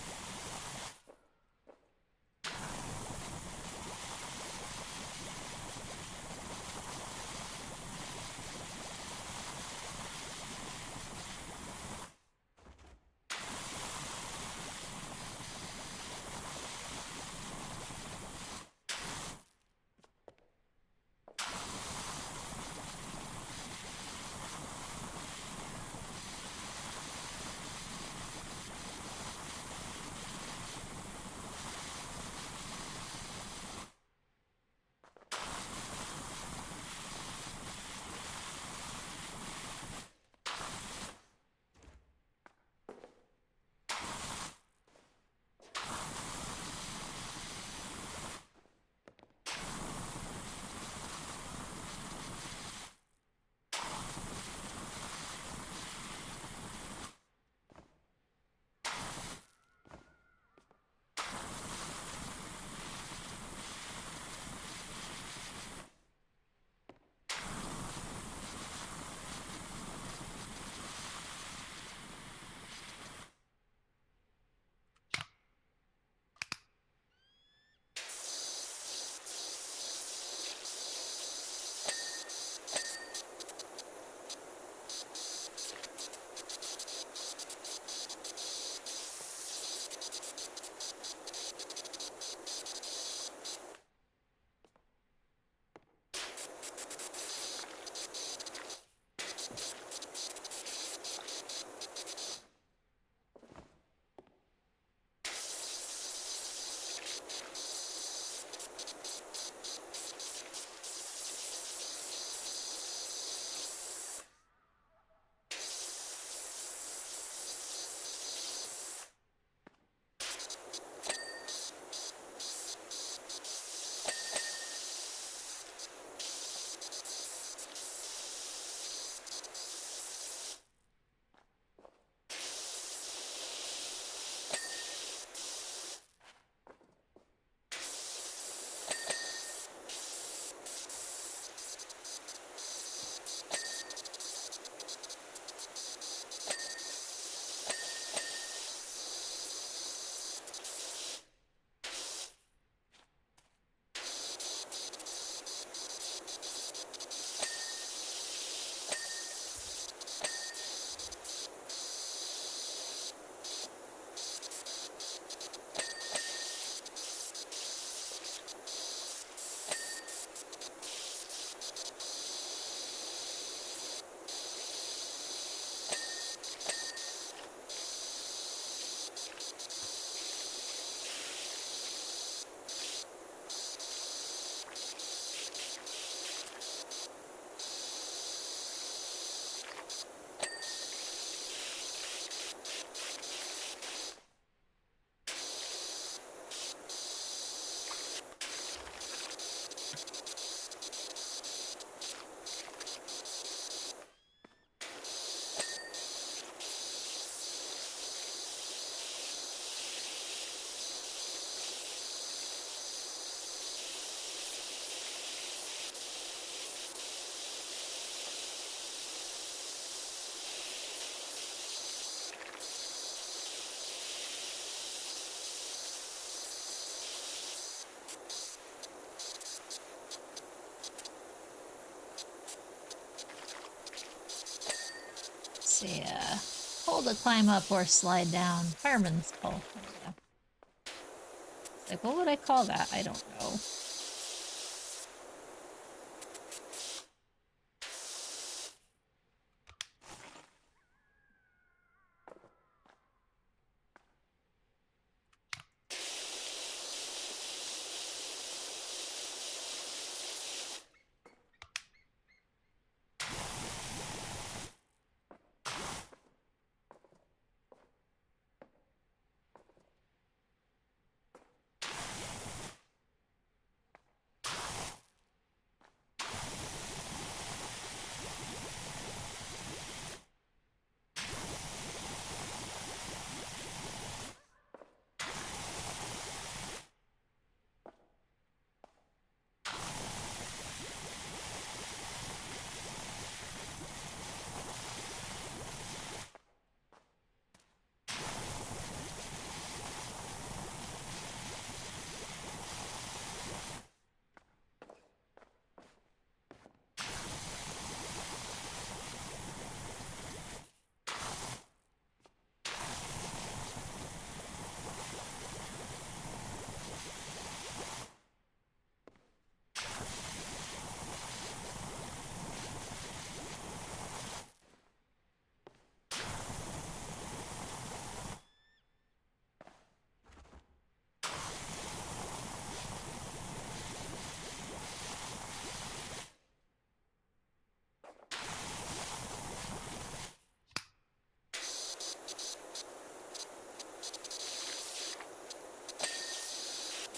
see. Hold to climb up or slide down. Fireman's pole. There we go. It's like, what would I call that? I don't know.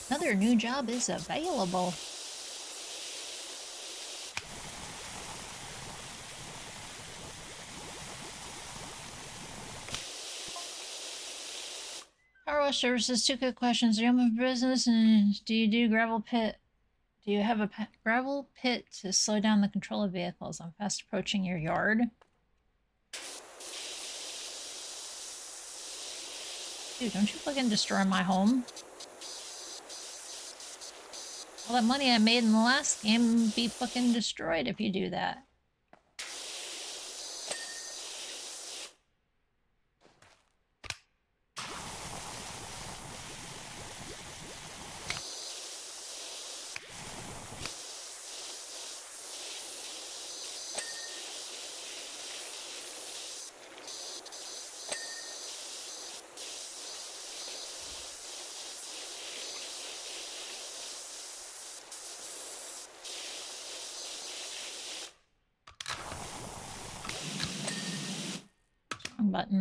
Another new job is available. Powerwash services, two quick questions. Do you have a business and do you do gravel pit? Do you have a gravel pit to slow down the control of vehicles? I'm fast approaching your yard. Dude, don't you fucking destroy my home. All that money I made in the last game would be fucking destroyed if you do that. Wrong button.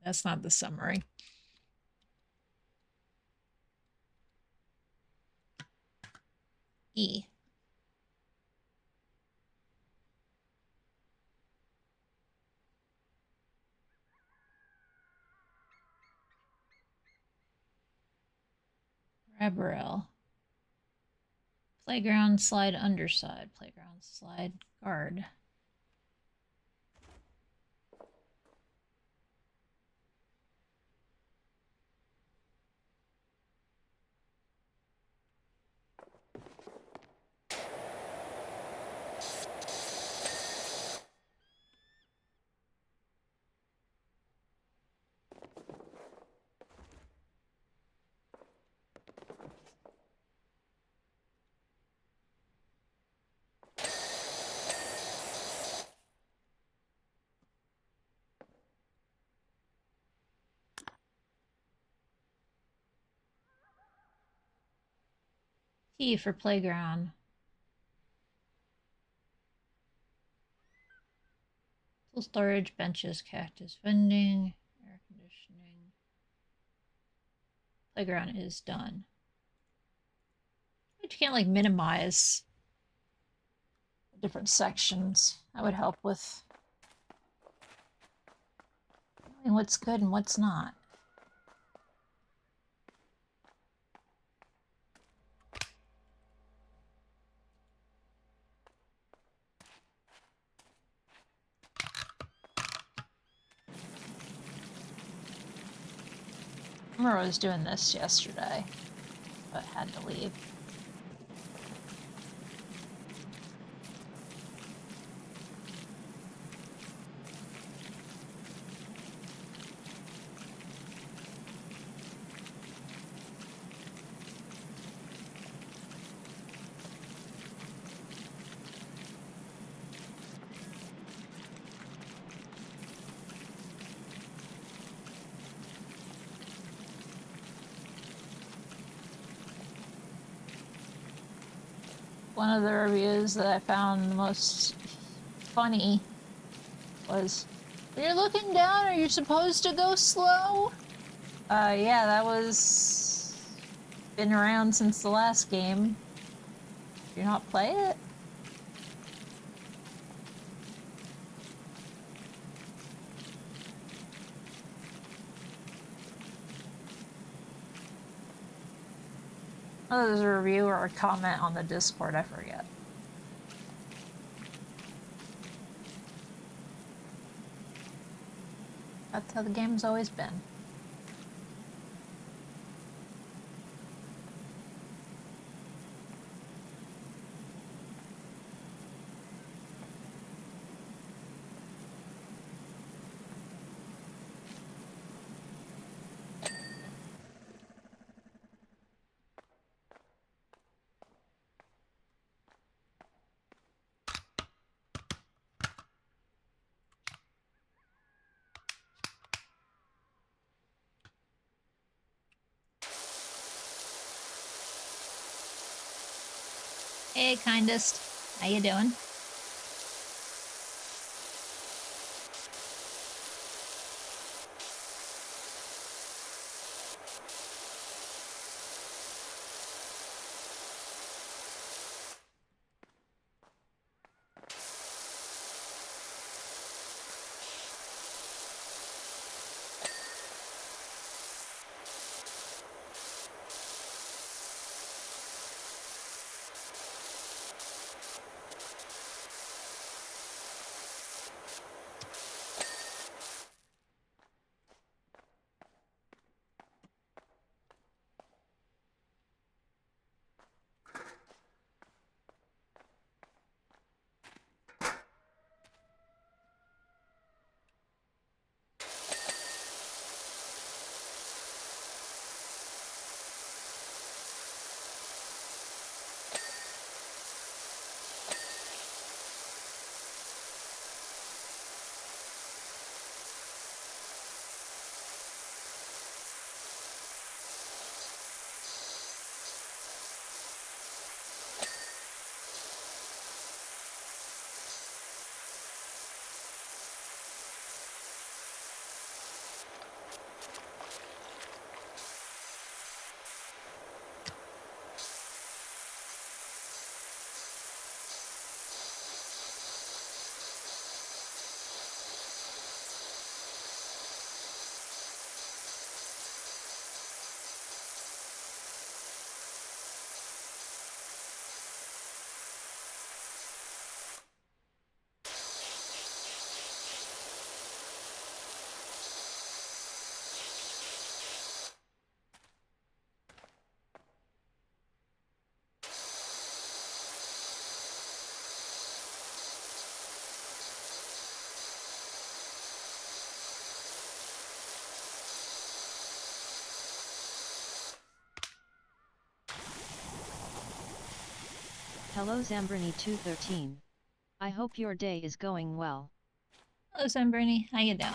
That's not the summary. E. Rabarel. Playground slide underside. Playground slide guard. T for playground. Tool storage, benches, cactus, vending, air conditioning. Playground is done. But you can't like minimize the different sections. That would help with knowing what's good and what's not. I remember I was doing this yesterday, but had to leave. One of the reviews that I found the most funny was, when you're looking down, are you supposed to go slow? Yeah, that was... been around since the last game. Did you not play it? Oh, there's a review or a comment on the Discord, I forget. That's how the game's always been. Hey, kindest. How you doing? Hello Zambrini213. I hope your day is going well. Hello, Sunbernie. How you doing?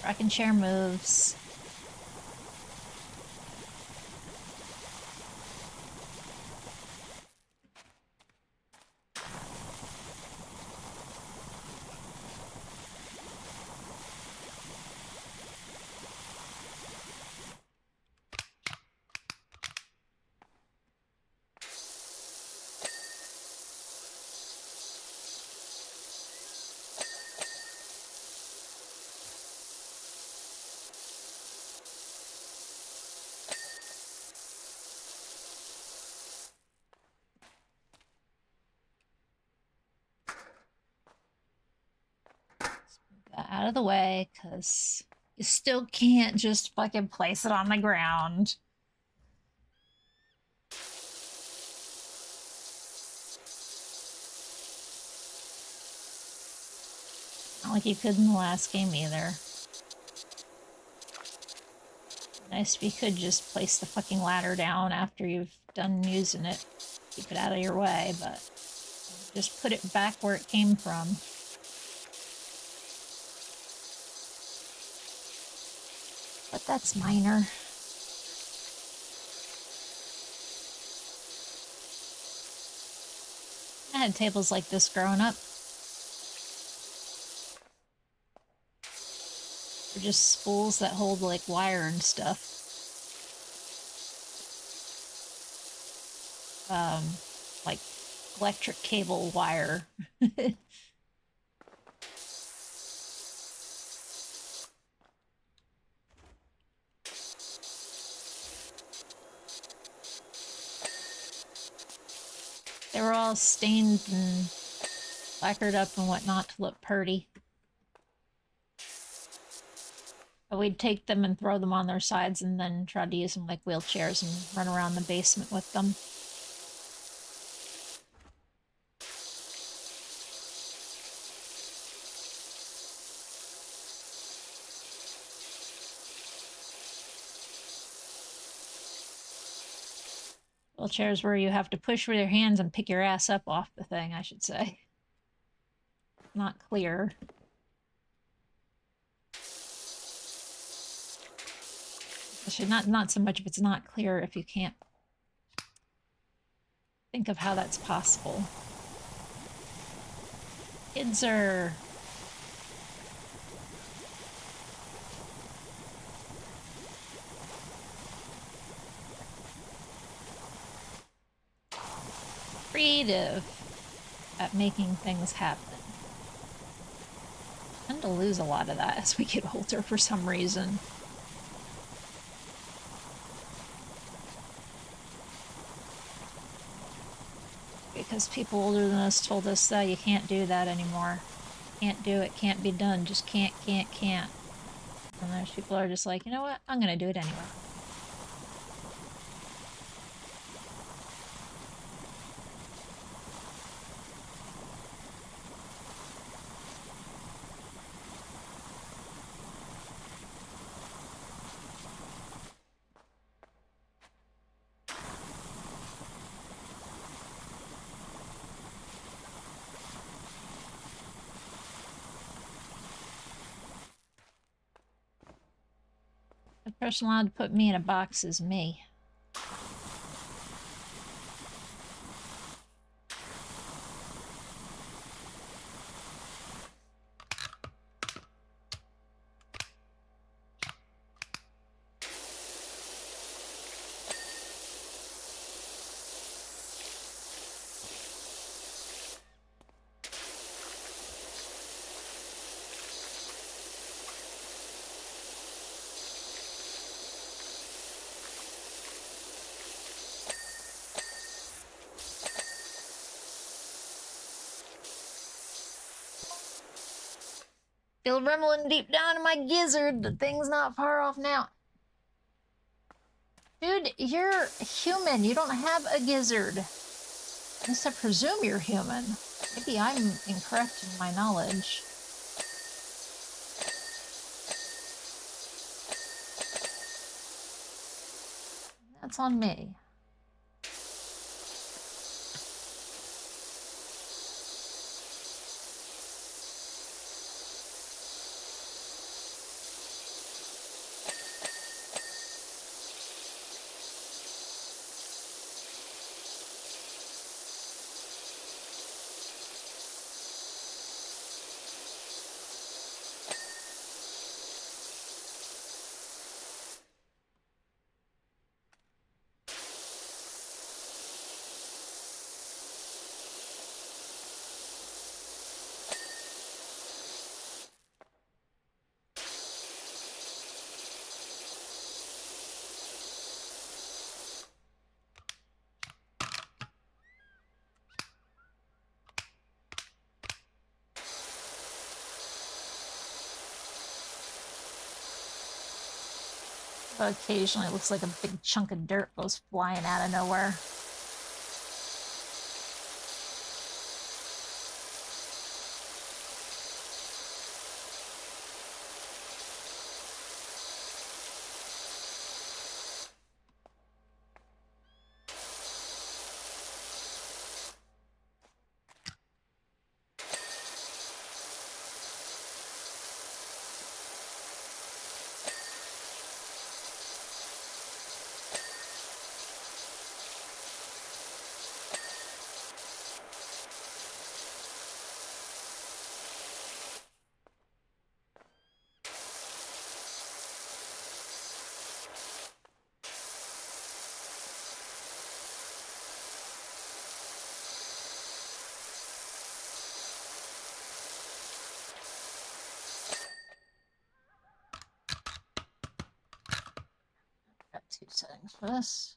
Rocking chair moves. Out of the way, because you still can't just fucking place it on the ground. Not like you could in the last game either. Nice if you could just place the fucking ladder down after you've done using it. Keep it out of your way, but just put it back where it came from. But that's minor. I had tables like this growing up. They're just spools that hold like wire and stuff. Like electric cable wire. They were all stained and lacquered up and whatnot to look pretty. But we'd take them and throw them on their sides and then try to use them like wheelchairs and run around the basement with them. Wheelchairs where you have to push with your hands and pick your ass up off the thing, I should say. Not clear. Actually, not so much if it's not clear, if you can't think of how that's possible. Kids are... creative at making things happen. I tend to lose a lot of that as we get older for some reason. Because people older than us told us that you can't do that anymore. Can't do it, can't be done, just can't. And there's people who are just like, you know what, I'm gonna do it anyway. The person allowed to put me in a box is me. Feel rumbling deep down in my gizzard. The thing's not far off now. Dude, you're human. You don't have a gizzard. At least I presume you're human. Maybe I'm incorrect in my knowledge. That's on me. Occasionally it looks like a big chunk of dirt goes flying out of nowhere. Got 2 settings for this.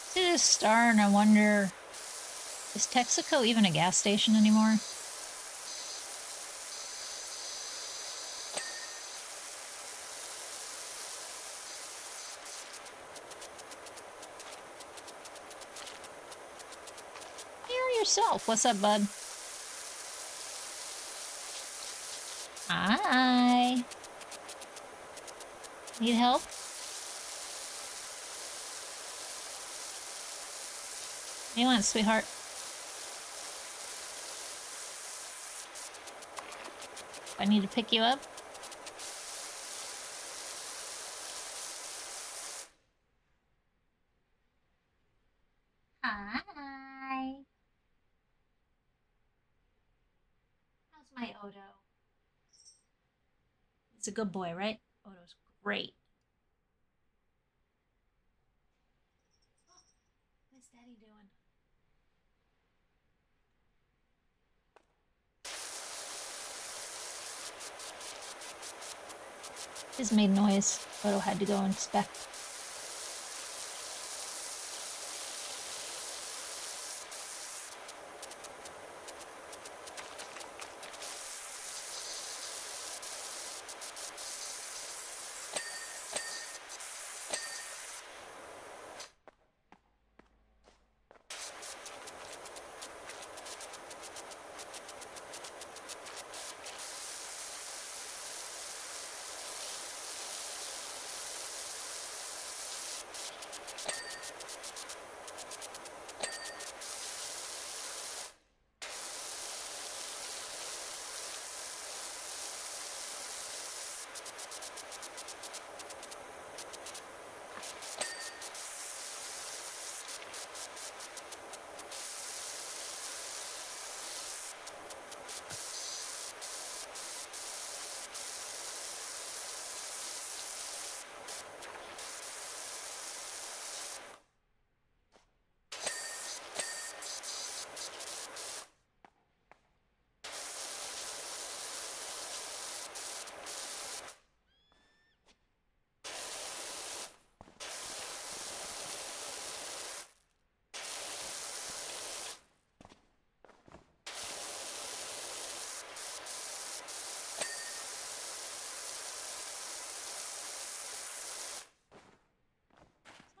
See this star and I wonder, is Texaco even a gas station anymore? Hear yourself. What's up, bud? Hi. Need help? What do you want, sweetheart? I need to pick you up? Hi. How's my Odo? It's a good boy, right? Odo's great. What's Daddy doing? His made noise. Odo had to go inspect.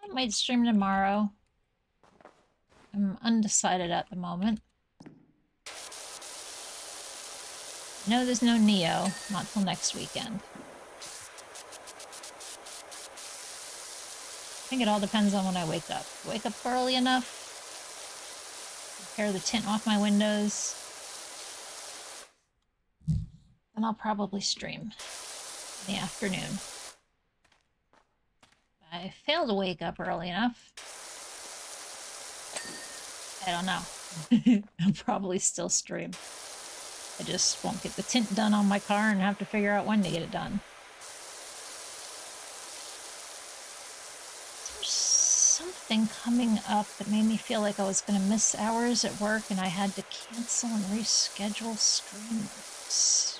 I might stream tomorrow. I'm undecided at the moment. No, there's no Neo. Not till next weekend. I think it all depends on when I wake up. Wake up early enough, tear the tint off my windows. Then I'll probably stream in the afternoon. I failed to wake up early enough. I don't know. I'll probably still stream. I just won't get the tint done on my car and have to figure out when to get it done. There's something coming up that made me feel like I was going to miss hours at work and I had to cancel and reschedule streams.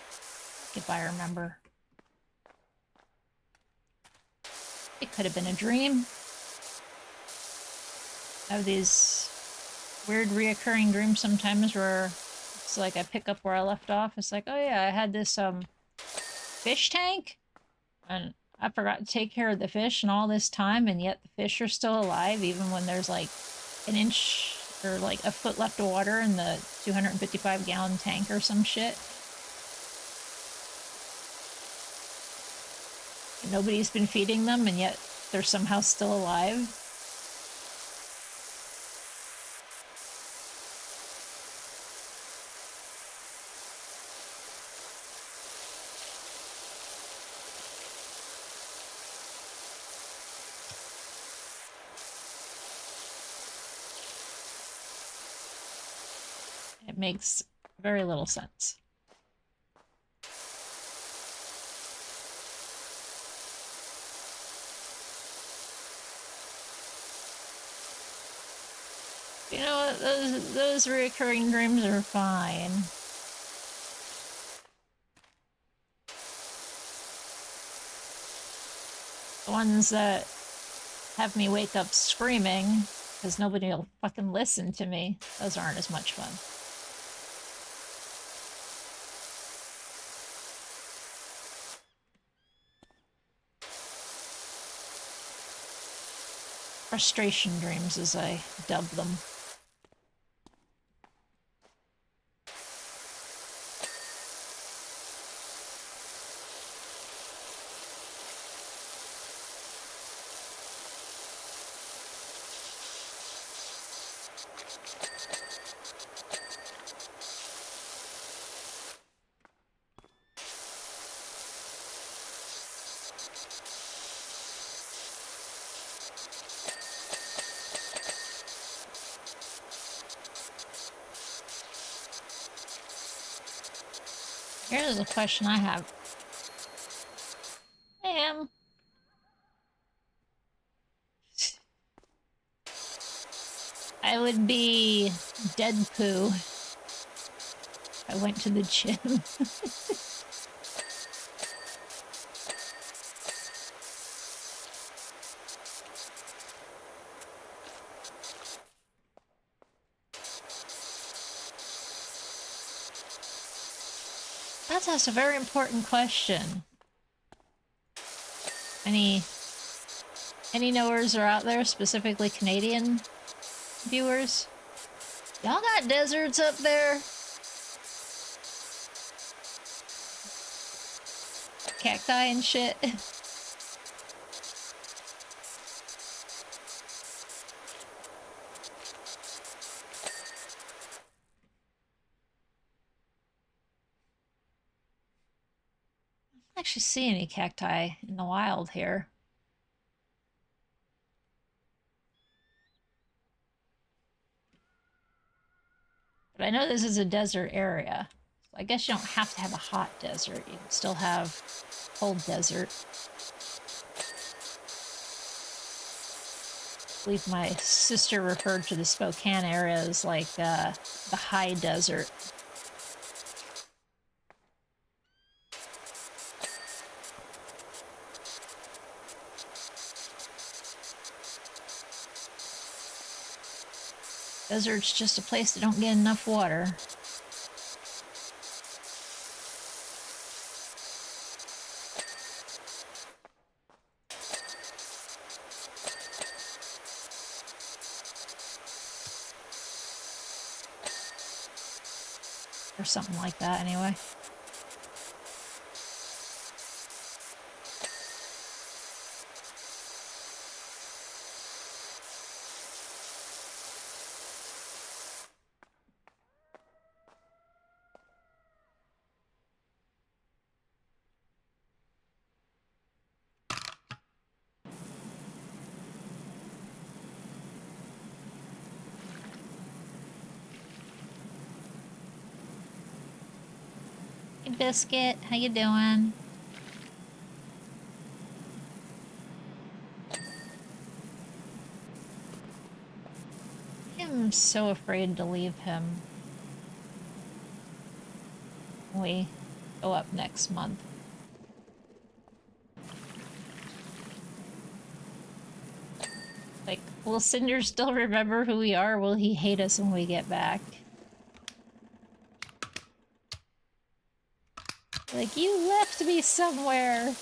If I remember. It could have been a dream. I have these weird reoccurring dreams sometimes where it's like I pick up where I left off. It's like, oh yeah, I had this fish tank and I forgot to take care of the fish and all this time, and yet the fish are still alive even when there's like an inch or like a foot left of water in the 255-gallon tank or some shit. Nobody's been feeding them, and yet they're somehow still alive. It makes very little sense. You know what? Those recurring dreams are fine. The ones that have me wake up screaming because nobody will fucking listen to me, those aren't as much fun. Frustration dreams, as I dub them. Here's a question I have. Ma'am. I would be dead poo if I went to the gym. That's a very important question. Any knowers are out there, specifically Canadian viewers? Y'all got deserts up there? Cacti and shit? I don't actually see any cacti in the wild here. But I know this is a desert area. So I guess you don't have to have a hot desert. You can still have cold desert. I believe my sister referred to the Spokane area as like the high desert. Desert's just a place that don't get enough water. Or something like that, anyway. Hey, Biscuit, how you doing? I'm so afraid to leave him when we go up next month. Like, will Cinder still remember who we are? Will he hate us when we get back? Like, you left me somewhere!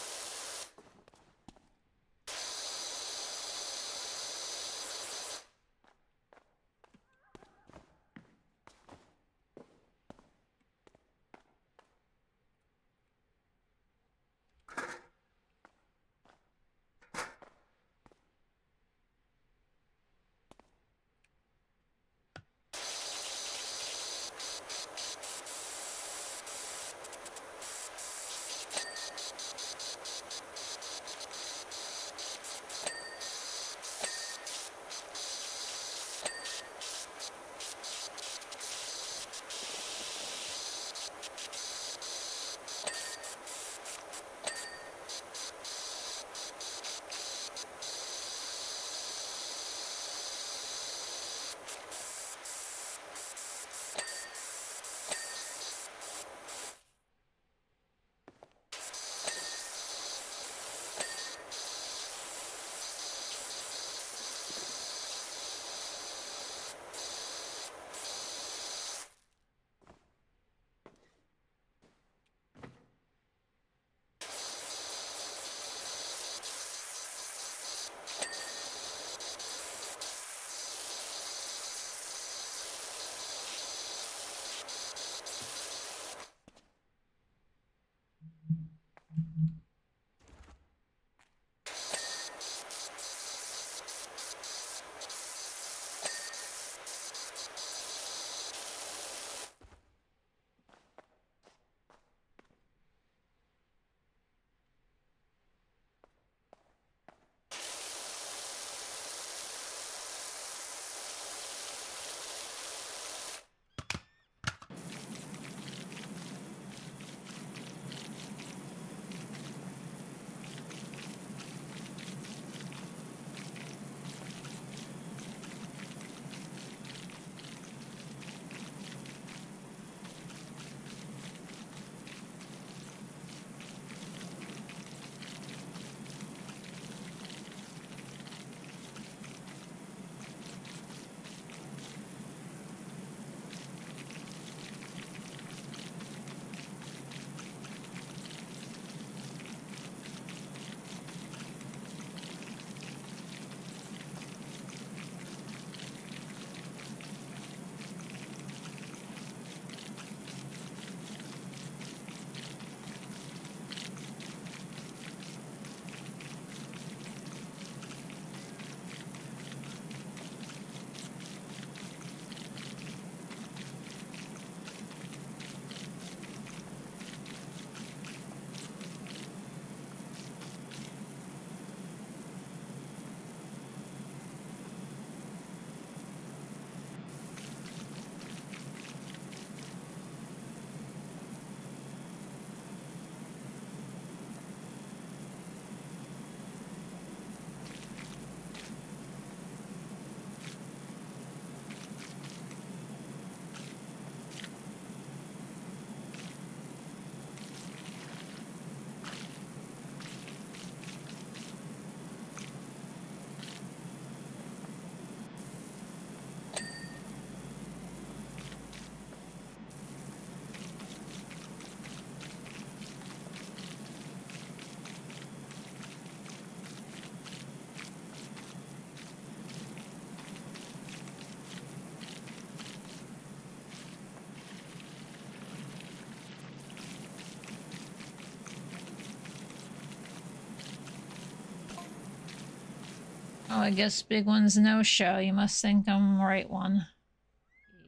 Oh, I guess big one's no show. You must think I'm the right one.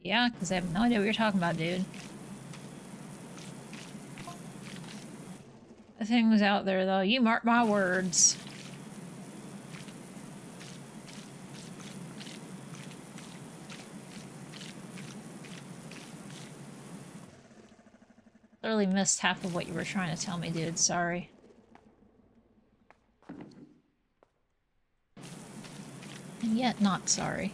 Yeah, because I have no idea what you're talking about, dude. The thing was out there, though. You mark my words. Clearly missed half of what you were trying to tell me, dude. Sorry. And yet not sorry.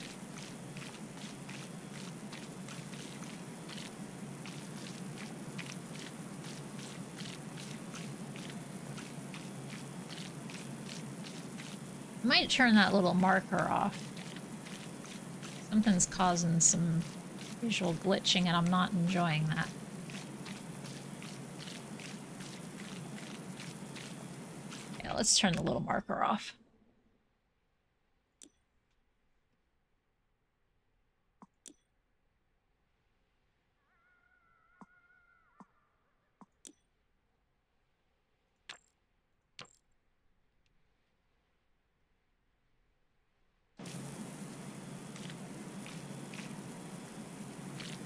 I might turn that little marker off. Something's causing some visual glitching and I'm not enjoying that. Yeah, let's turn the little marker off.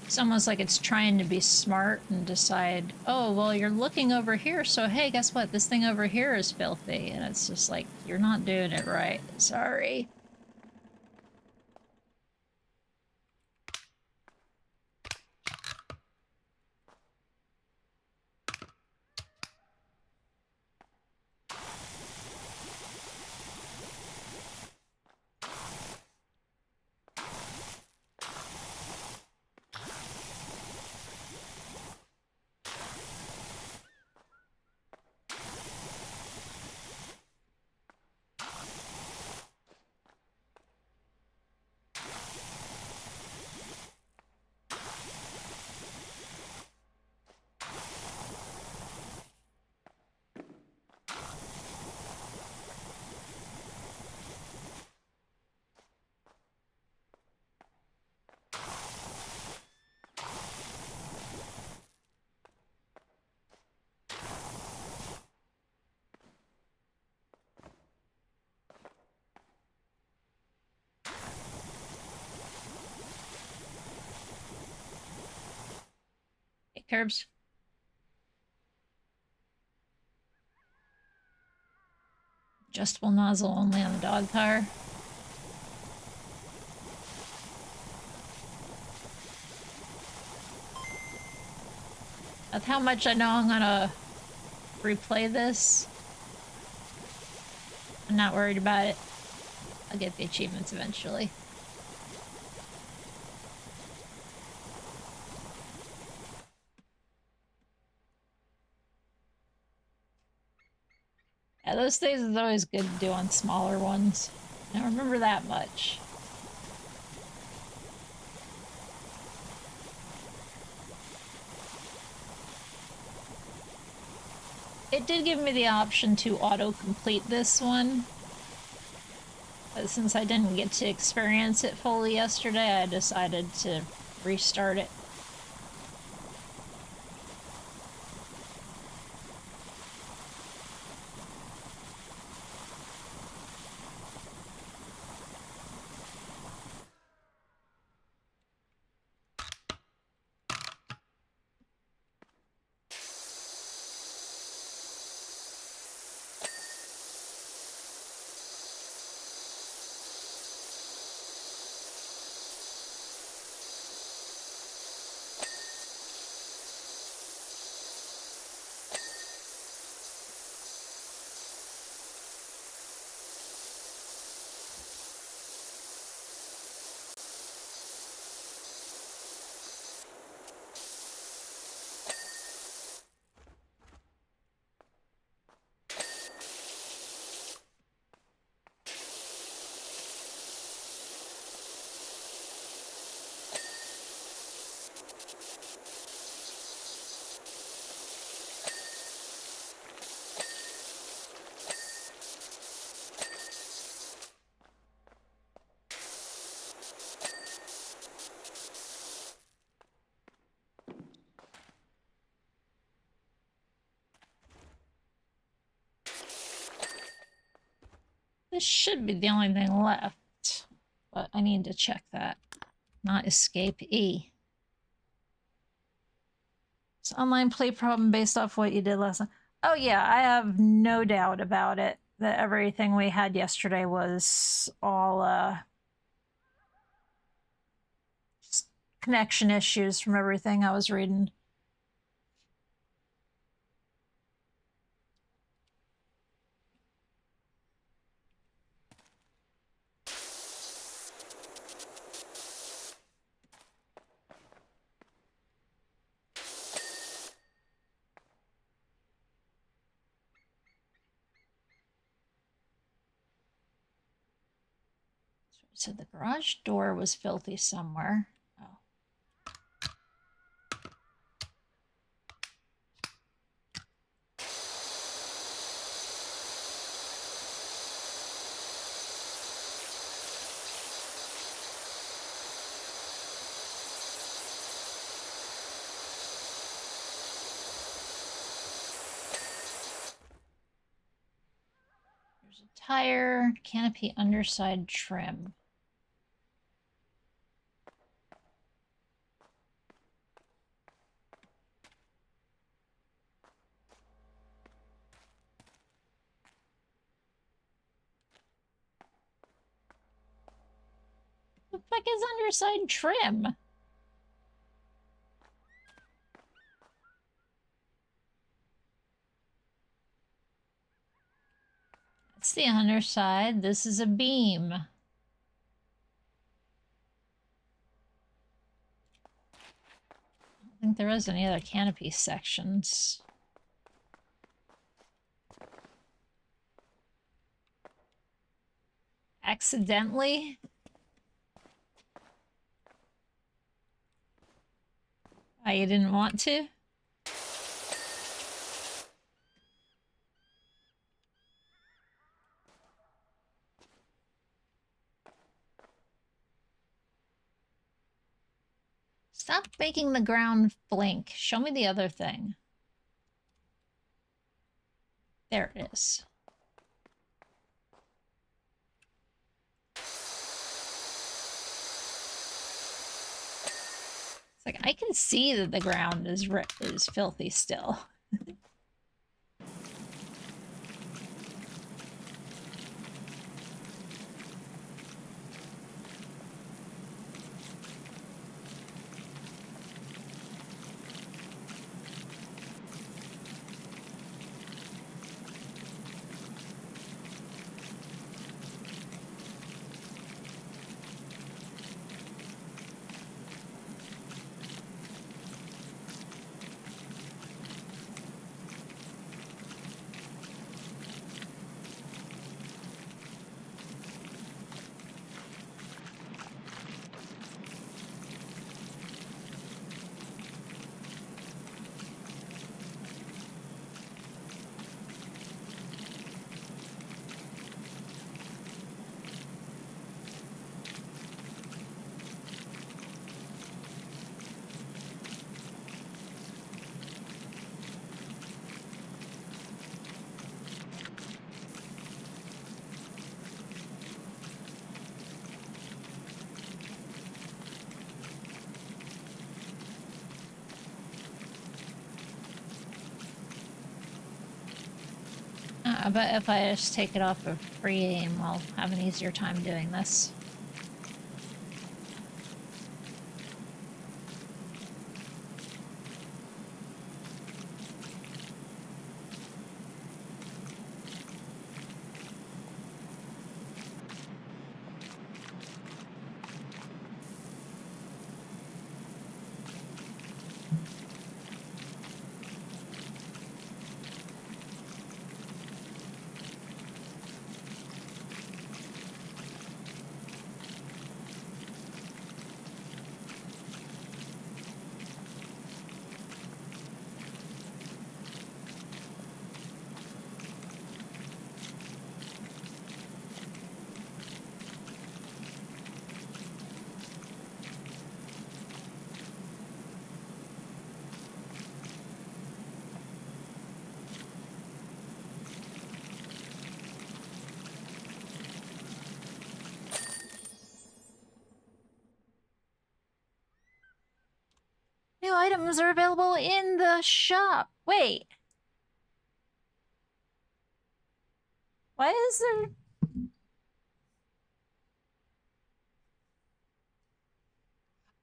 It's almost like it's trying to be smart and decide, oh, well, you're looking over here, so hey, guess what? This thing over here is filthy. And it's just like, you're not doing it right. Sorry. Hey, Curbs. Adjustable nozzle only on the dog tire. That's how much I know I'm gonna replay this. I'm not worried about it. I'll get the achievements eventually. Yeah, those things is always good to do on smaller ones. Now remember that much. It did give me the option to auto-complete this one. But since I didn't get to experience it fully yesterday, I decided to restart it. This should be the only thing left, but I need to check that. Not escape E. It's online play problem based off what you did last time. Oh yeah, I have no doubt about it that everything we had yesterday was all just connection issues from everything I was reading. So the garage door was filthy somewhere. Oh. There's a tire, canopy underside trim. The fuck is underside trim? That's the underside. This is a beam. I don't think there is any other canopy sections. Accidentally? Oh, you didn't want to? Stop making the ground blink. Show me the other thing. There it is. It's like I can see that the ground is filthy still. I bet if I just take it off of free aim, I'll have an easier time doing this. New items are available in the shop. Wait. Why is there...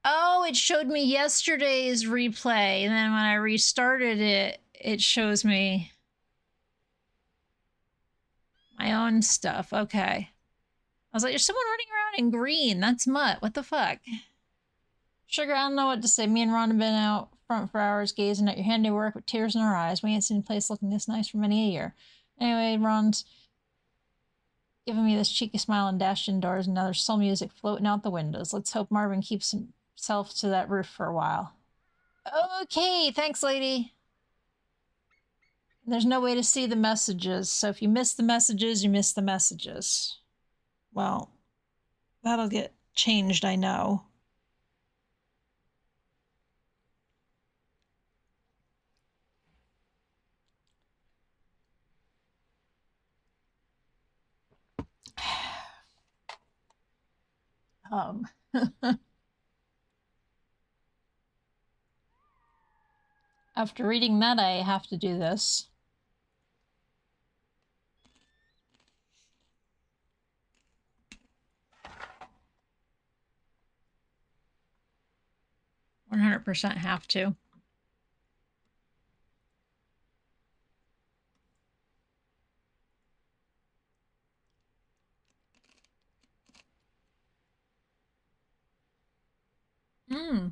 Oh, it showed me yesterday's replay, and then when I restarted it, it shows me my own stuff. Okay. I was like, there's someone running around in green. That's Mutt. What the fuck? Sugar, I don't know what to say. Me and Ron have been out front for hours gazing at your handiwork with tears in our eyes. We ain't seen a place looking this nice for many a year. Anyway, Ron's giving me this cheeky smile and dashed indoors, and now there's soul music floating out the windows. Let's hope Marvin keeps himself to that roof for a while. Okay, thanks, lady. There's no way to see the messages, so if you miss the messages, you miss the messages. Well, that'll get changed, I know. After reading that, I have to do this. %100% have to. Hmm.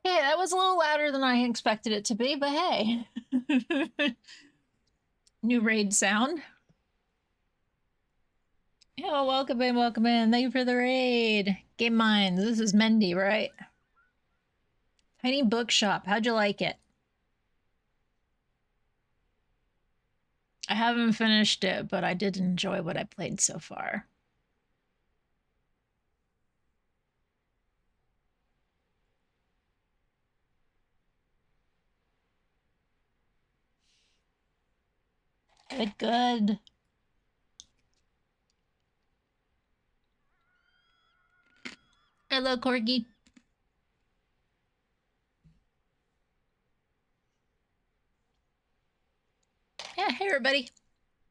Okay, that was a little louder than I expected it to be, but hey. New raid sound. Oh, welcome in, welcome in. Thank you for the raid. Game Minds, this is Mendy, right? Tiny Bookshop, how'd you like it? I haven't finished it, but I did enjoy what I played so far. Good, good. Hello, Corgi. Yeah, hey everybody.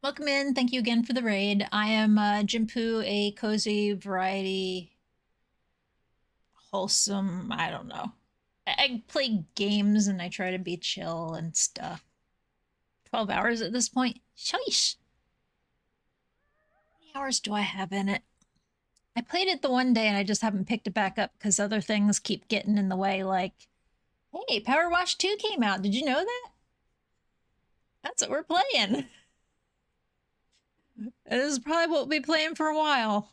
Welcome in. Thank you again for the raid. I am Ginpu, a cozy variety, wholesome, I don't know. I play games and I try to be chill and stuff. 12 hours at this point? Sheesh. How many hours do I have in it? I played it the one day and I just haven't picked it back up because other things keep getting in the way, like, hey, Powerwash 2 came out. Did you know that? That's what we're playing. This is probably what we'll be playing for a while.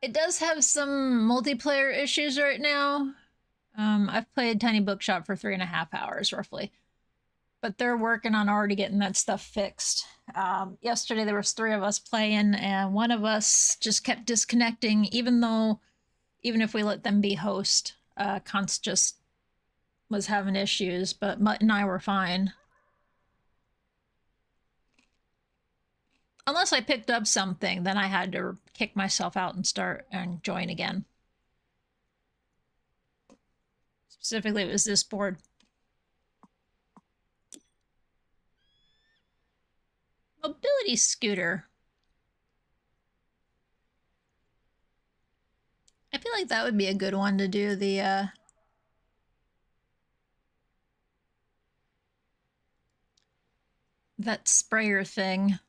It does have some multiplayer issues right now. I've played Tiny Bookshop for 3.5 hours, roughly. But they're working on already getting that stuff fixed. Yesterday there was 3 of us playing, and one of us just kept disconnecting, even if we let them be host. Const just was having issues, but Mutt and I were fine. Unless I picked up something, then I had to kick myself out and start and join again. Specifically, it was this board. Mobility scooter. I feel like that would be a good one to do the that sprayer thing.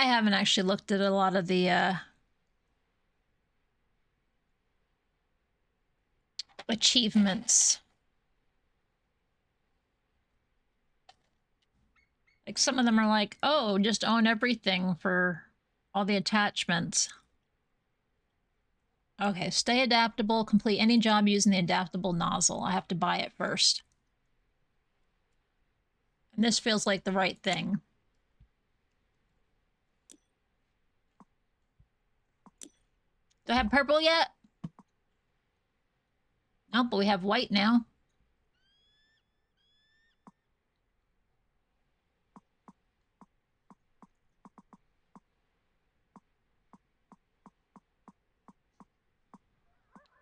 I haven't actually looked at a lot of the achievements. Like some of them are like, oh, just own everything for all the attachments. Okay, stay adaptable, complete any job using the adaptable nozzle. I have to buy it first. And this feels like the right thing. Do I have purple yet? Oh, but we have white now.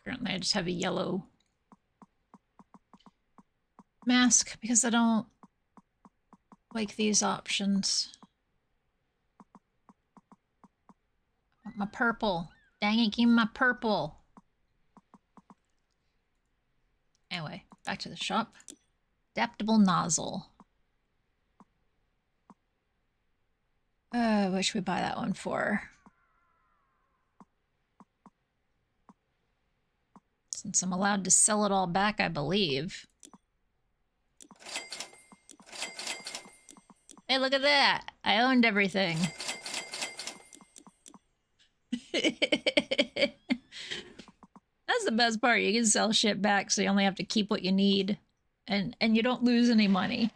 Currently, I just have a yellow mask because I don't like these options. I want my purple. Dang it, give me my purple. Anyway, back to the shop. Adaptable nozzle. What should we buy that one for? Since I'm allowed to sell it all back, I believe. Hey, look at that! I owned everything. That's the best part. You can sell shit back, so you only have to keep what you need. And you don't lose any money.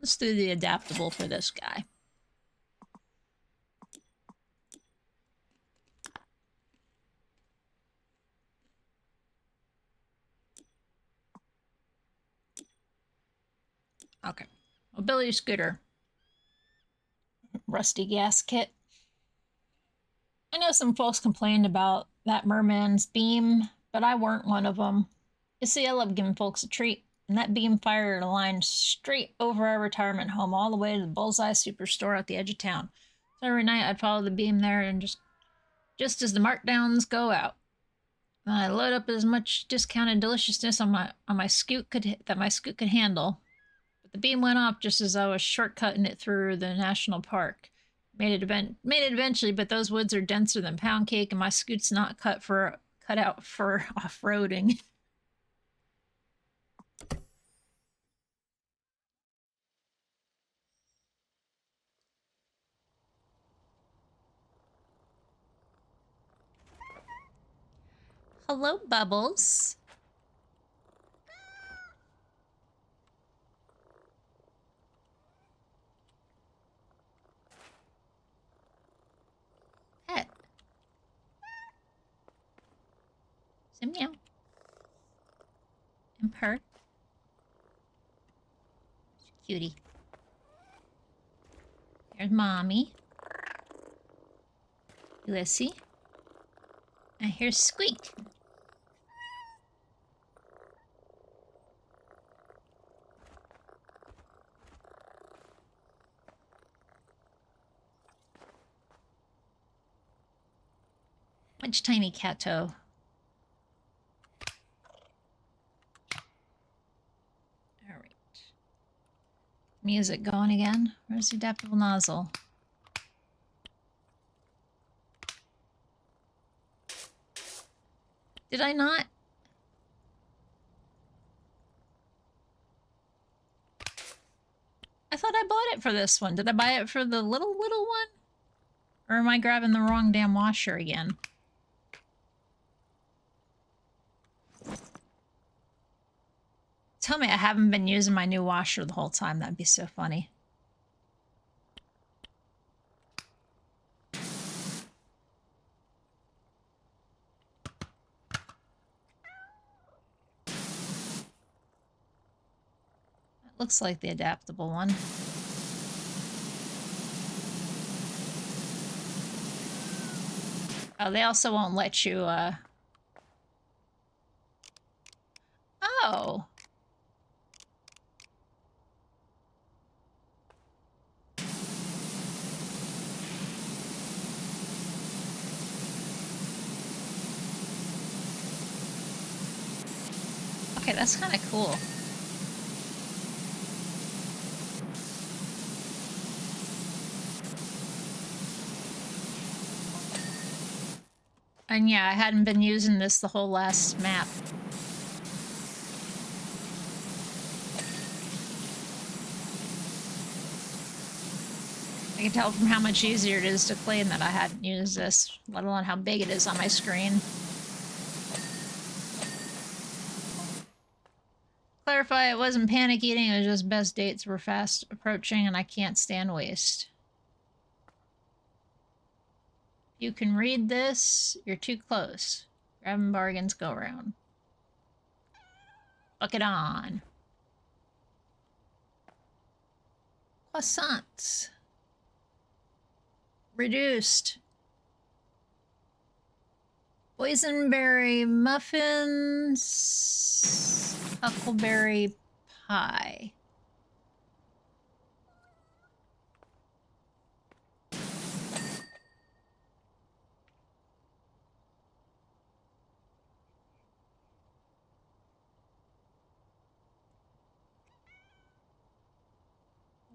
Let's do the adaptable for this guy. Okay. Mobility scooter. Rusty gas kit. I know some folks complained about that merman's beam, but I weren't one of them. You see, I love giving folks a treat, and that beam fired a line straight over our retirement home all the way to the Bullseye Superstore at the edge of town. So every night I'd follow the beam there and just as the markdowns go out. Then I load up as much discounted deliciousness on my scoot that my scoot could handle. But the beam went off just as I was shortcutting it through the national park. Made it eventually, but those woods are denser than pound cake, and my scoot's not cut out for off-roading. Hello, Bubbles. Pet. Say meow. And purr. Cutie. Here's Mommy. Lissy. And here's Squeak. Which tiny catto? All right. Music going again. Where's the adaptable nozzle? Did I not? I thought I bought it for this one. Did I buy it for the little one? Or am I grabbing the wrong damn washer again? Tell me I haven't been using my new washer the whole time. That'd be so funny. That looks like the adaptable one. Oh, they also won't let you, Oh. Okay, that's kind of cool. And yeah, I hadn't been using this the whole last map. I can tell from how much easier it is to clean that I hadn't used this, let alone how big it is on my screen. Clarify, it wasn't panic eating, it was just best dates were fast approaching and I can't stand waste. You can read this, you're too close. Grabbing bargains go around. Fuck it on. Croissants. Reduced. Boysenberry muffins. Huckleberry pie.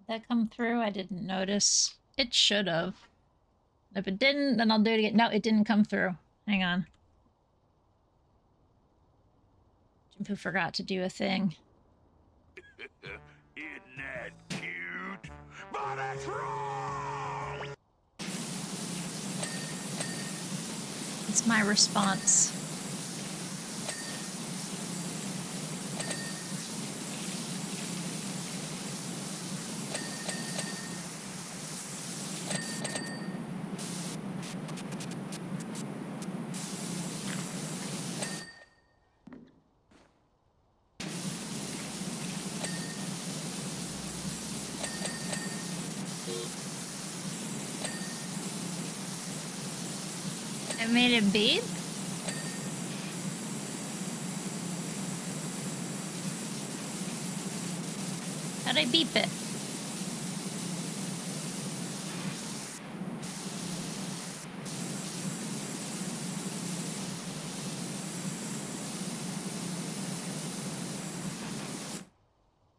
Did that come through? I didn't notice. It should have. If it didn't, then I'll do it again. No, it didn't come through. Hang on. Ginpu forgot to do a thing. Isn't that cute? But it's wrong! It's my response. It made it beep? How'd I beep it?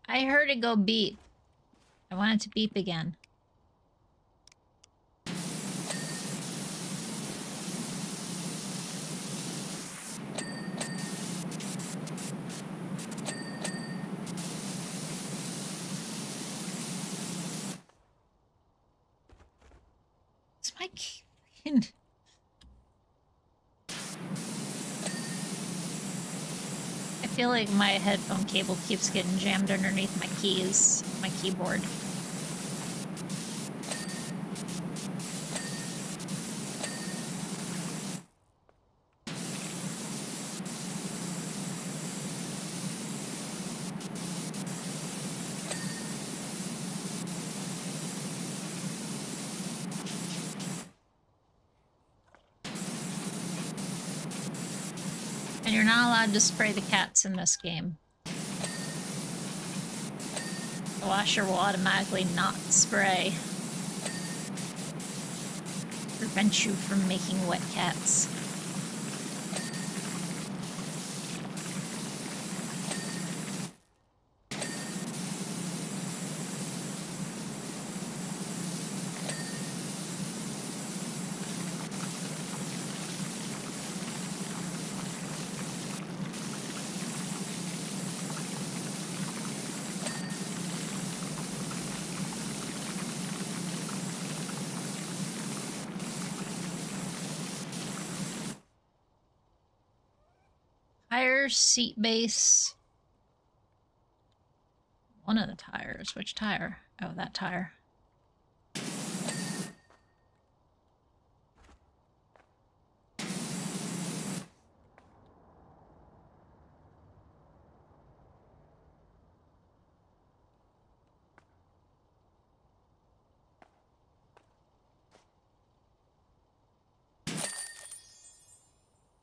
I heard it go beep. I want it to beep again. It's my key. I feel like my headphone cable keeps getting jammed underneath my keys, my keyboard. And you're not allowed to spray the cats in this game. The washer will automatically not spray. Prevent you from making wet cats. Tire, seat base. One of the tires. Which tire? Oh, that tire.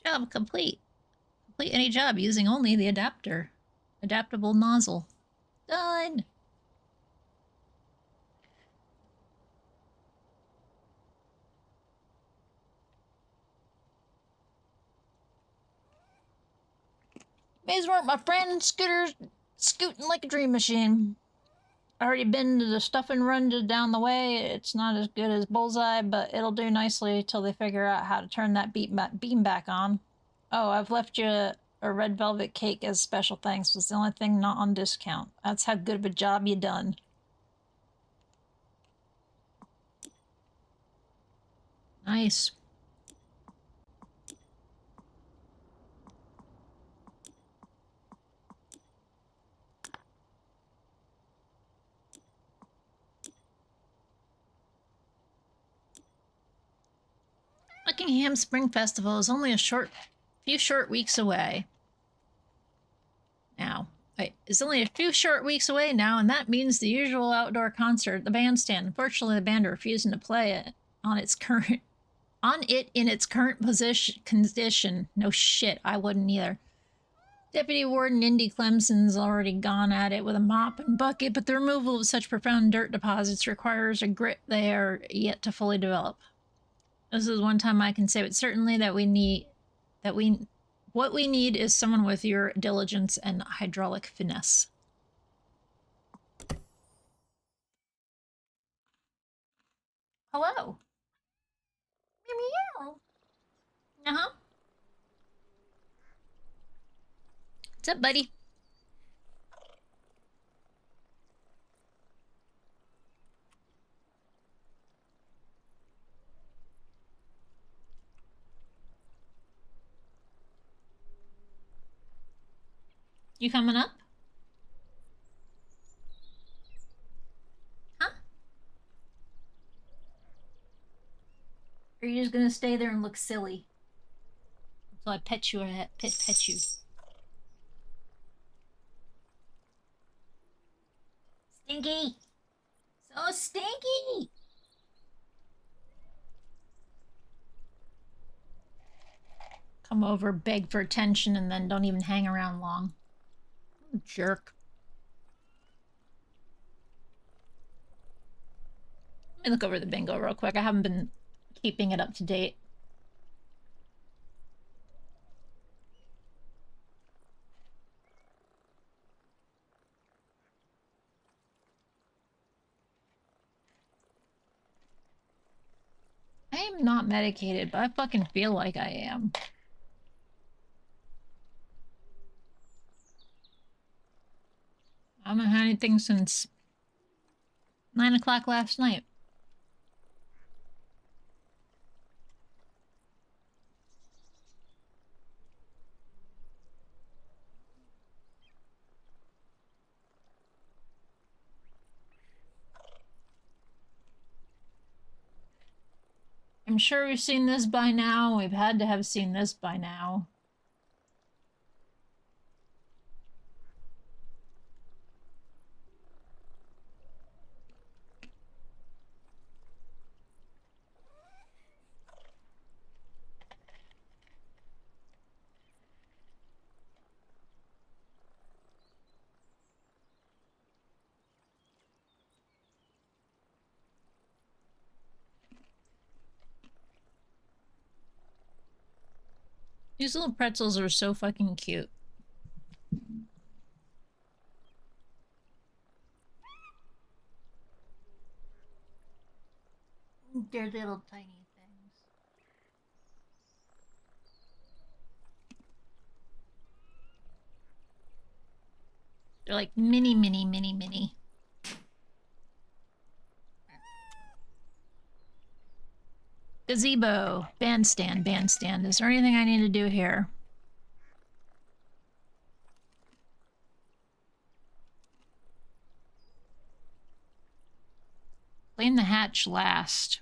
Job complete. Complete any job using only the adapter. Adaptable nozzle. Done! Maze weren't my friend. Scooter's scooting like a dream machine. already been to the stuff and run just down the way. It's not as good as Bullseye, but it'll do nicely till they figure out how to turn that beam back on. Oh, I've left you a red velvet cake as special thanks. It's the only thing not on discount. That's how good of a job you done. Nice. Buckingham Spring Festival is only a few short weeks away. Now, it's only a few short weeks away now, and that means the usual outdoor concert, the bandstand. Unfortunately, the band are refusing to play it in its current condition. No shit, I wouldn't either. Deputy Warden Indy Clemson's already gone at it with a mop and bucket, but the removal of such profound dirt deposits requires a grit they are yet to fully develop. This is one time I can say with certainly what we need is someone with your diligence and hydraulic finesse. Hello. Meow. Uh-huh. What's up, buddy? You coming up? Huh? Or are you just gonna stay there and look silly? So I pet you or pet you. Stinky! So stinky! Come over, beg for attention, and then don't even hang around long. Jerk. Let me look over the bingo real quick. I haven't been keeping it up to date. I am not medicated, but I fucking feel like I am. I haven't had anything since 9 o'clock last night. I'm sure we've seen this by now. We've had to have seen this by now. These little pretzels are so fucking cute. They're little tiny things. They're like mini. Gazebo. Bandstand. Is there anything I need to do here? Clean the hatch last.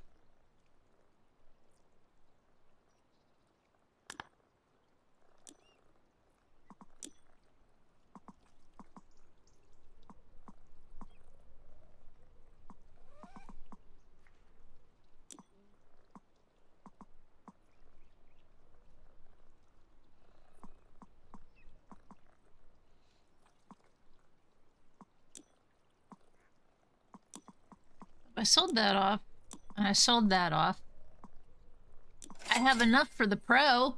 I sold that off, and I sold that off. I have enough for the pro.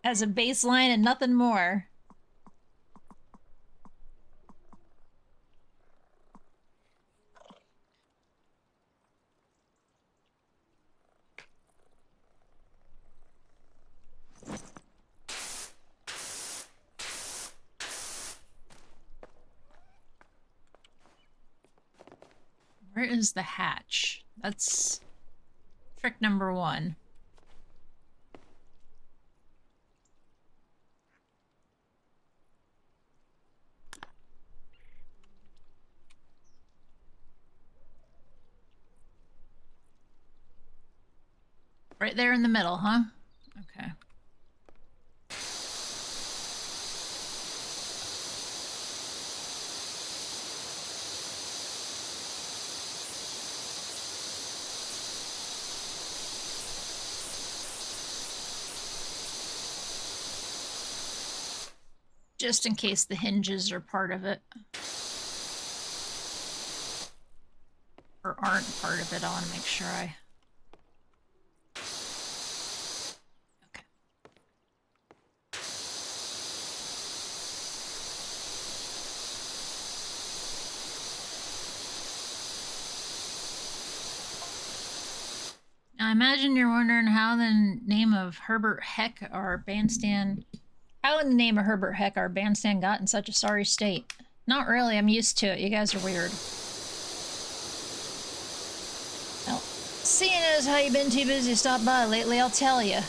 As a baseline and nothing more. Where is the hatch? That's trick number 1. Right there in the middle, huh? Okay. Just in case the hinges are part of it. Or aren't part of it, I want to make sure I... Okay. Now I imagine you're wondering how the name of Herbert Heck, our bandstand... How in the name of Herbert Heck our bandstand got in such a sorry state? Not really, I'm used to it. You guys are weird. Well, seeing as how you've been too busy to stop by lately, I'll tell you.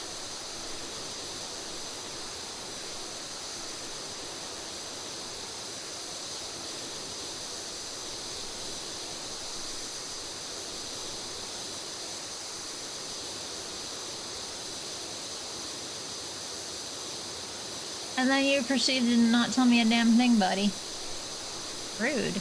And then you proceeded to not tell me a damn thing, buddy. Rude.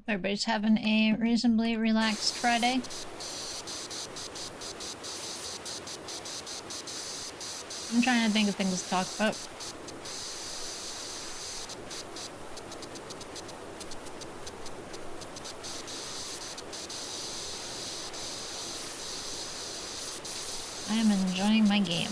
Everybody's having a reasonably relaxed Friday. I'm trying to think of things to talk about. I am enjoying my game.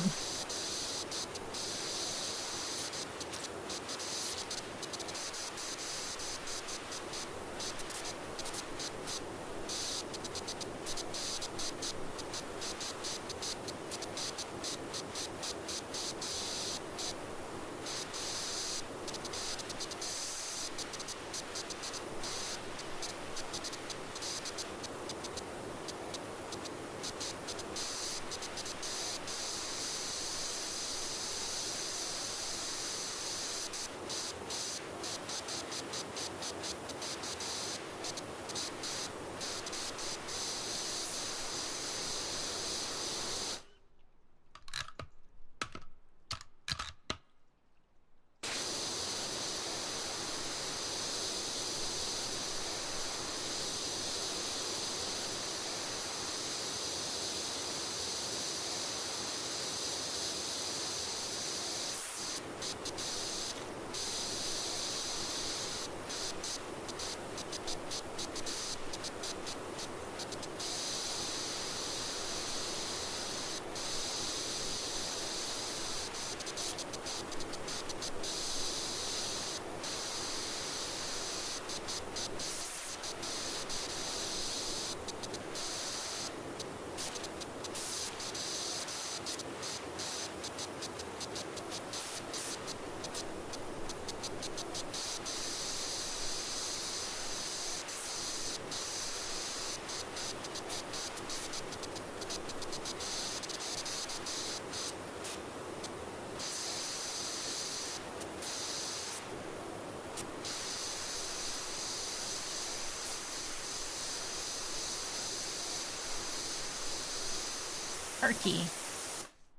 Parky.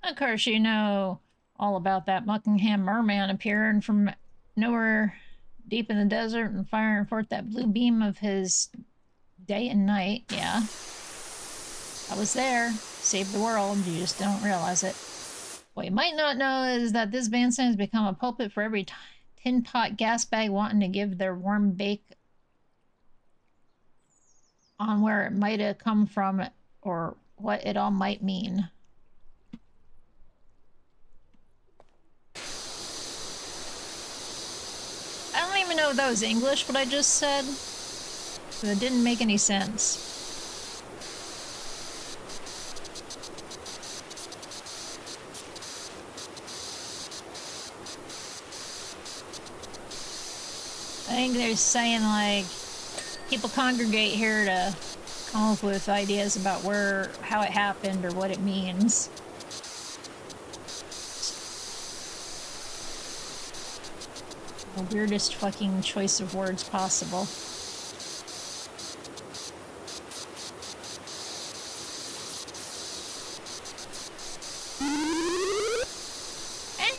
Of course you know all about that Buckingham merman appearing from nowhere deep in the desert and firing forth that blue beam of his day and night. Yeah. I was there. Saved the world. You just don't realize it. What you might not know is that this bandstand has become a pulpit for every tin pot gas bag wanting to give their warm bake on where it might have come from or what it all might mean. I don't even know if that was English, what I just said. So it didn't make any sense. I think they're saying, like, people congregate here to come up with ideas about how it happened or what it means. The weirdest fucking choice of words possible.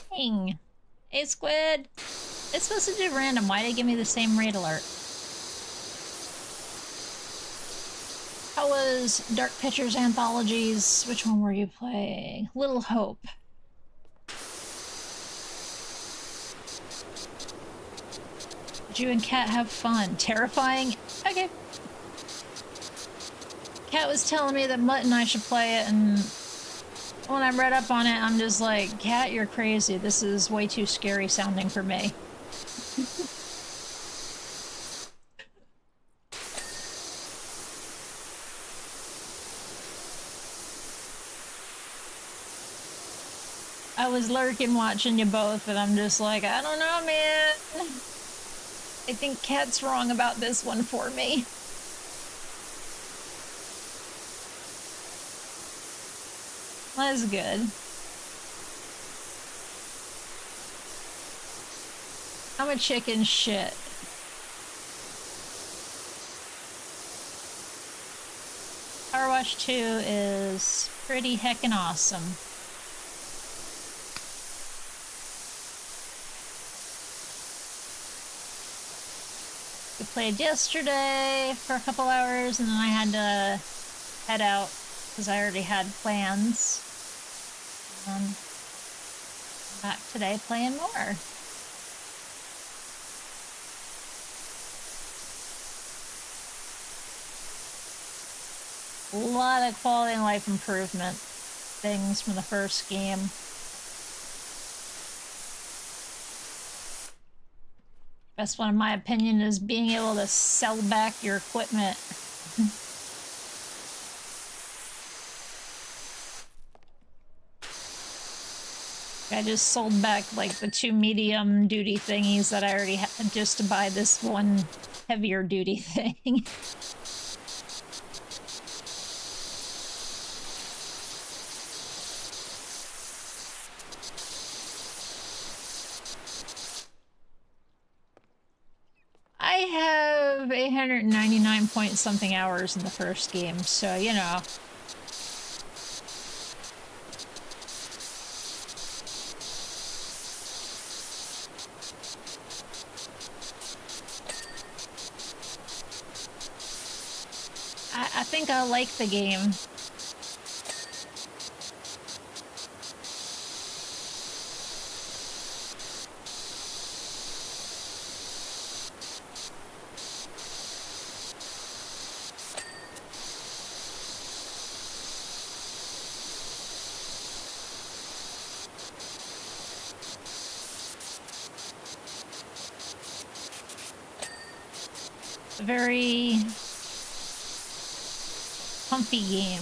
Dang! Hey, Squid! It's supposed to do random. Why did it give me the same raid alert? How was Dark Pictures Anthologies? Which one were you playing? Little Hope. Did you and Kat have fun? Terrifying? Okay. Kat was telling me that Mutt and I should play it, and when I read up on it, I'm just like, Kat, you're crazy. This is way too scary sounding for me. I was lurking watching you both, and I'm just like, I don't know, man. I think Kat's wrong about this one for me. That's good. I'm a chicken shit. Powerwash 2 is pretty heckin' awesome. We played yesterday for a couple hours, and then I had to head out because I already had plans. I'm back today playing more. A lot of quality of life improvement things from the first game. Best one, in my opinion, is being able to sell back your equipment. I just sold back, like, the 2 medium duty thingies that I already had just to buy this one heavier duty thing. I have 899 point something hours in the first game, so, you know. I think I like the game. A very comfy game.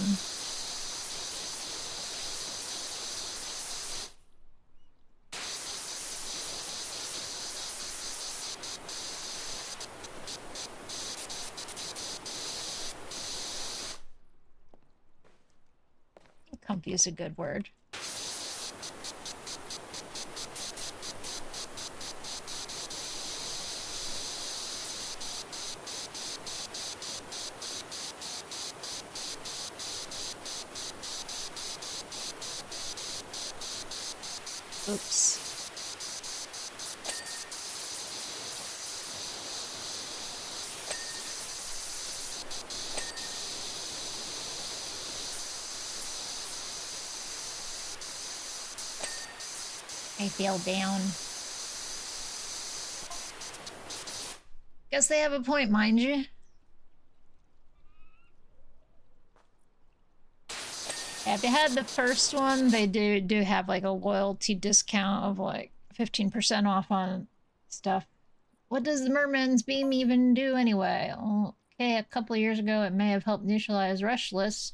Comfy is a good word. Oops. I feel down. Guess they have a point, mind you. Yeah, if you had the first one, they do have like a loyalty discount of like 15% off on stuff. What does the Merman's Beam even do anyway? Okay, a couple of years ago, it may have helped neutralize rush lists.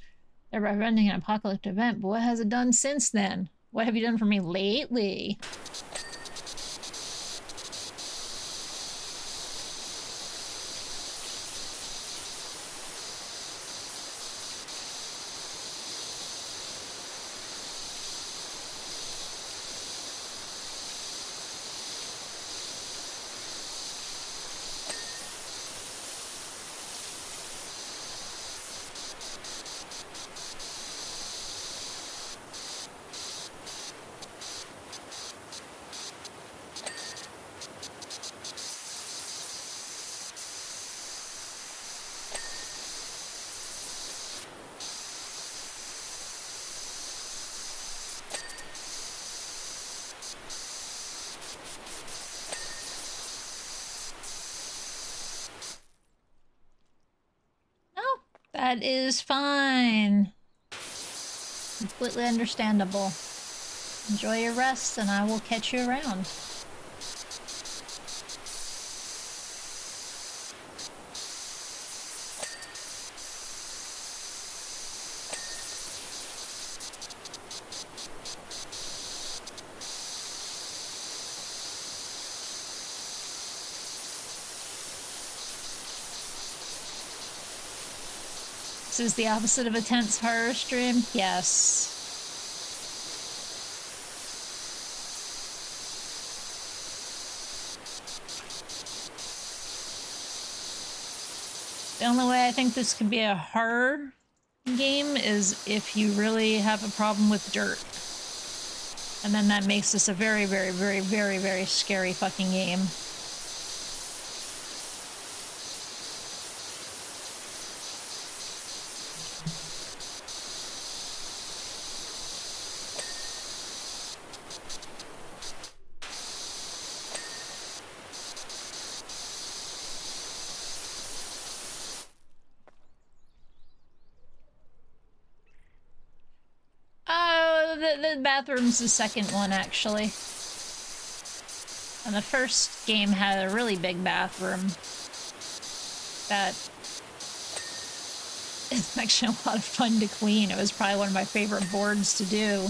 They're preventing an apocalyptic event, but what has it done since then? What have you done for me lately? That is fine. Completely understandable. Enjoy your rest, and I will catch you around. This is the opposite of a tense horror stream? Yes. The only way I think this could be a horror game is if you really have a problem with dirt. And then that makes this a very, very, very, very, very scary fucking game. The bathroom's the second one, actually. And the first game had a really big bathroom. That is actually a lot of fun to clean. It was probably one of my favorite boards to do.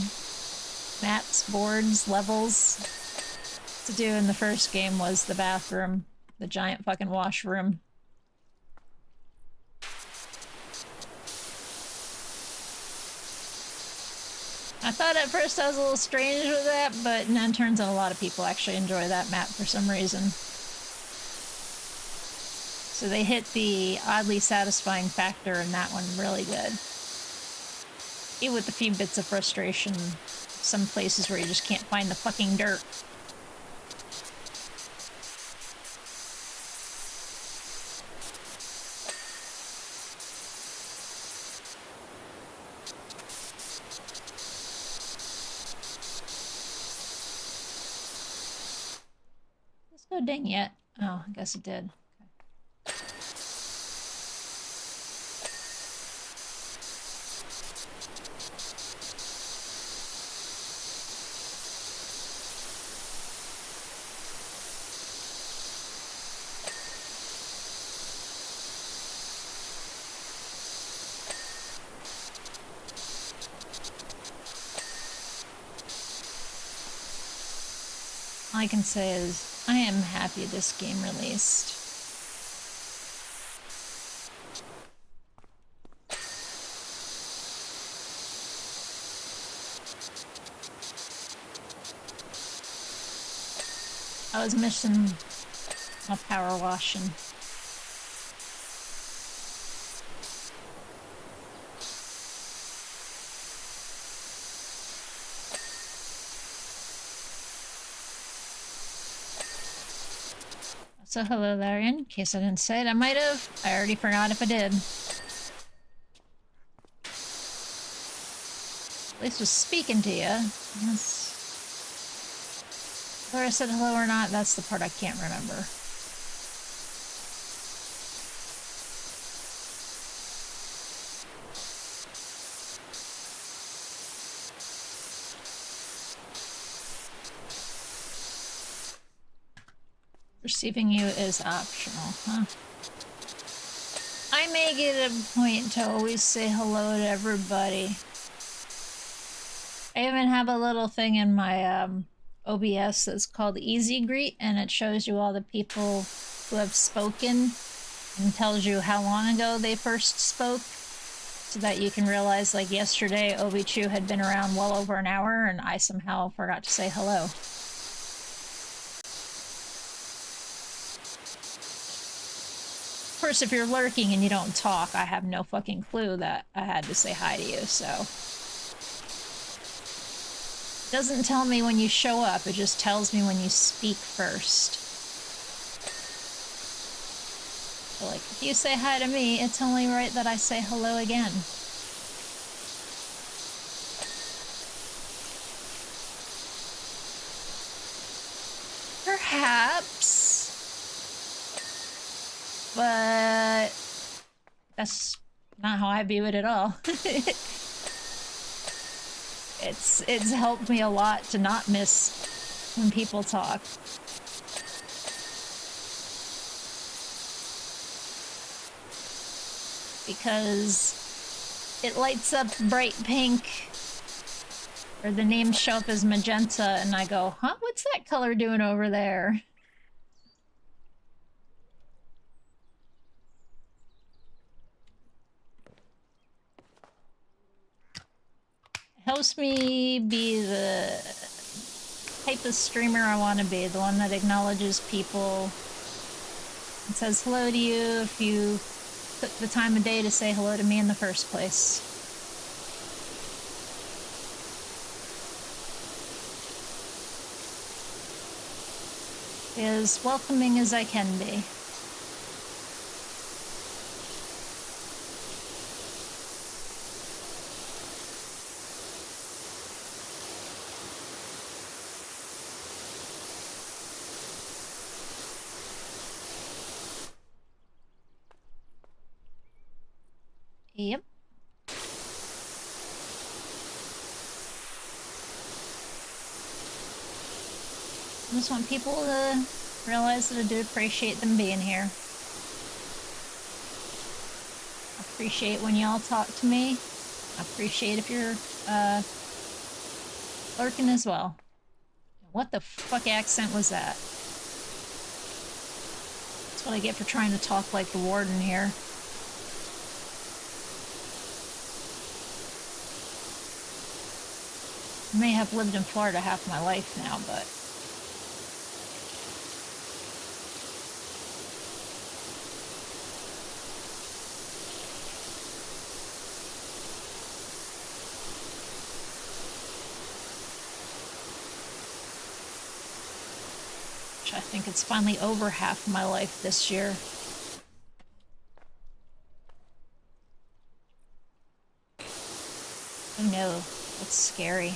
Maps, boards, levels to do in the first game was the bathroom. The giant fucking washroom. I thought at first I was a little strange with that, but then it turns out a lot of people actually enjoy that map for some reason. So they hit the oddly satisfying factor in that one really good. Even with a few bits of frustration, some places where you just can't find the fucking dirt. Go ding yet. Oh, I guess it did. Okay. All I can say is I am happy this game released. I was missing a power washing. So hello, Larian. In case I didn't say it, I might have. I already forgot if I did. At least was speaking to you. Yes. Whether I said hello or not, that's the part I can't remember. Receiving you is optional, huh? I make it a point to always say hello to everybody. I even have a little thing in my OBS that's called Easy Greet, and it shows you all the people who have spoken and tells you how long ago they first spoke, so that you can realize, like yesterday, Obi-Chu had been around well over an hour, and I somehow forgot to say hello. Of course, if you're lurking and you don't talk, I have no fucking clue that I had to say hi to you, so... It doesn't tell me when you show up, it just tells me when you speak first. So, like, if you say hi to me, it's only right that I say hello again. Perhaps. But that's not how I view it at all. It's helped me a lot to not miss when people talk. Because it lights up bright pink, or the names show up as magenta, and I go, huh, what's that color doing over there? Helps me be the type of streamer I want to be, the one that acknowledges people and says hello to you if you took the time of day to say hello to me in the first place. Be as welcoming as I can be. Yep. I just want people to realize that I do appreciate them being here. I appreciate when y'all talk to me. I appreciate if you're lurking as well. What the fuck accent was that? That's what I get for trying to talk like the warden here. I may have lived in Florida half my life now, but... I think it's finally over half my life this year. Oh no, that's scary.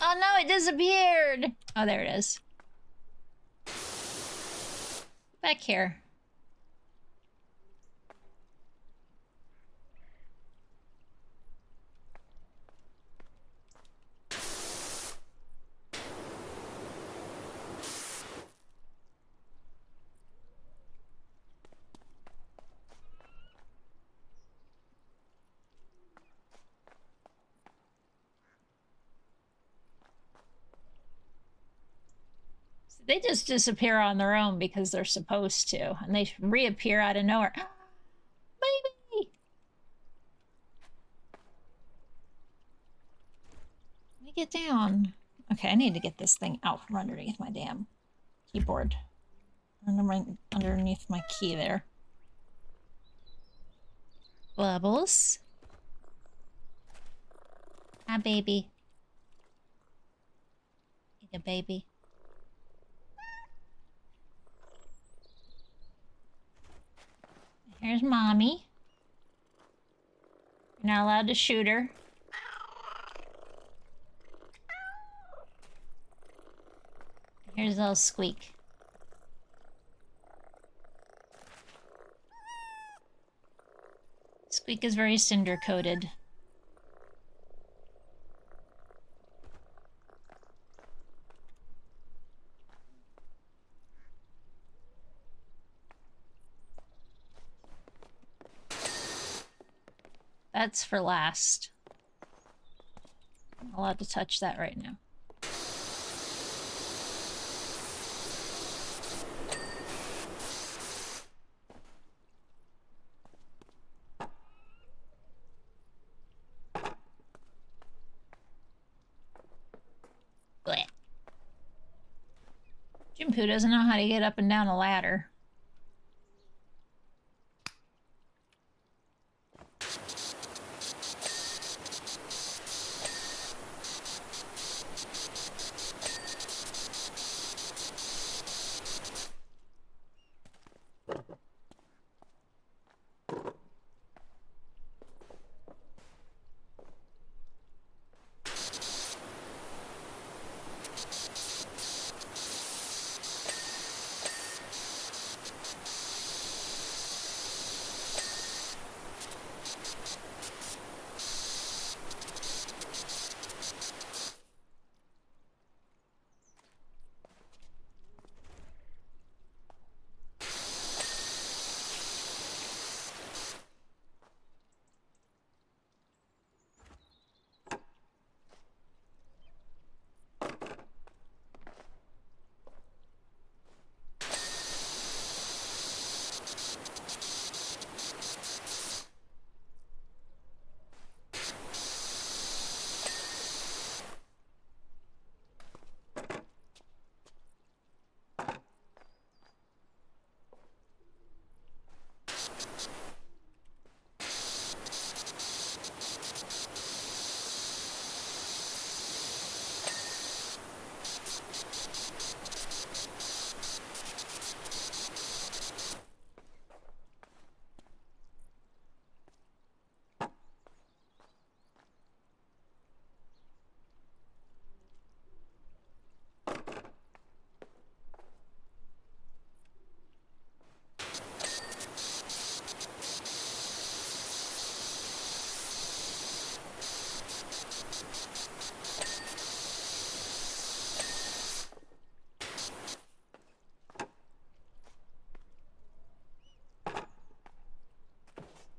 Oh no, it disappeared! Oh, there it is. Back here. They just disappear on their own because they're supposed to, and they reappear out of nowhere. Baby! Let me get down. Okay, I need to get this thing out from underneath my damn keyboard. Underneath my key there. Bubbles. Hi, baby. Eat a baby. Here's mommy. You're not allowed to shoot her. Here's little Squeak. Squeak is very cinder-coated. That's for last. I'm not allowed to touch that right now. Blech. Ginpu doesn't know how to get up and down a ladder.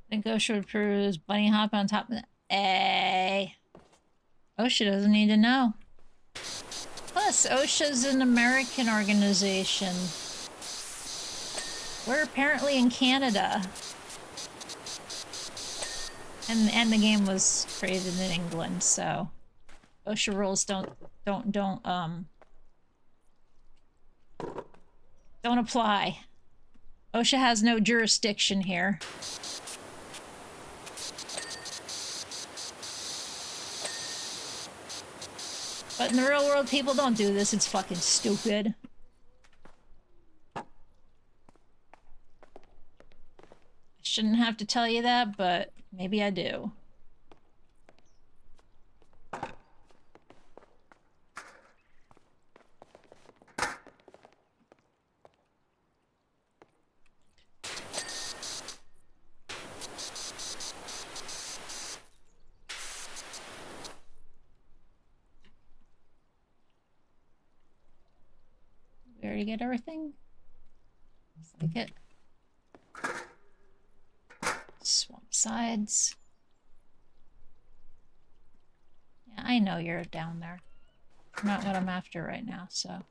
I think OSHA would peruse bunny hop on top of that. OSHA doesn't need to know. Plus, OSHA's an American organization. We're apparently in Canada. And the game was created in England, so OSHA rules don't apply. OSHA has no jurisdiction here. But in the real world, people don't do this. It's fucking stupid. I shouldn't have to tell you that, but maybe I do. We already get everything? Looks like it. Swamp sides. Yeah, I know you're down there. Not what I'm after right now, so.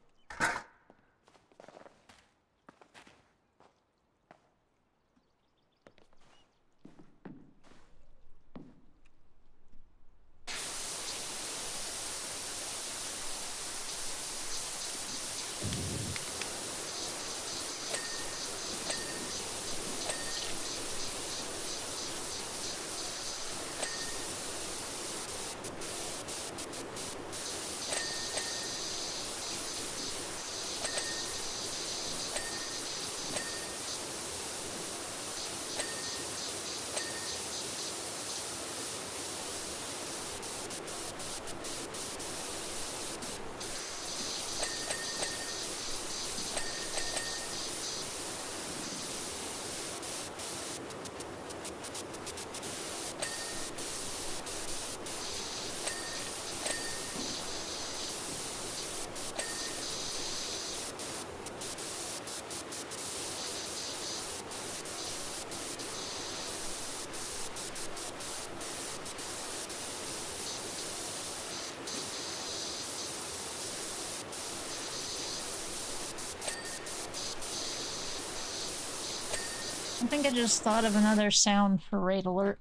I think I just thought of another sound for raid alert.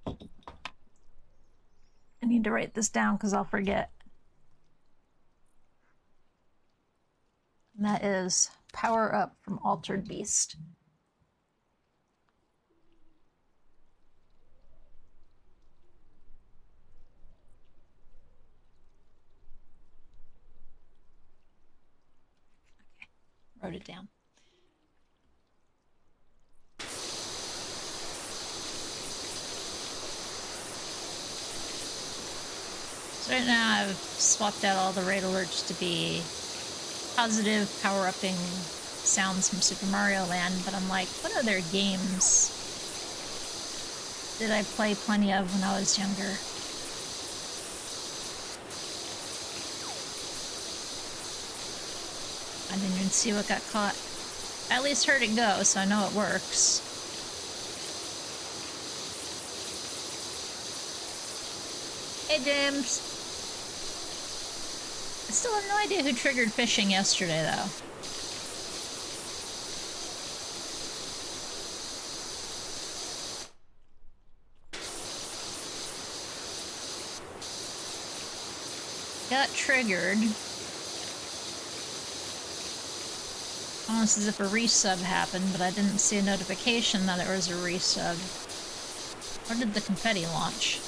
I need to write this down because I'll forget. And that is Power Up from Altered Beast. Okay, wrote it down. So right now I've swapped out all the raid alerts to be positive power-upping sounds from Super Mario Land, but I'm like, what other games did I play plenty of when I was younger? I didn't even see what got caught. I at least heard it go, so I know it works. Hey, James. I still have no idea who triggered phishing yesterday, though. Got triggered. Almost as if a resub happened, but I didn't see a notification that it was a resub. Where did the confetti launch?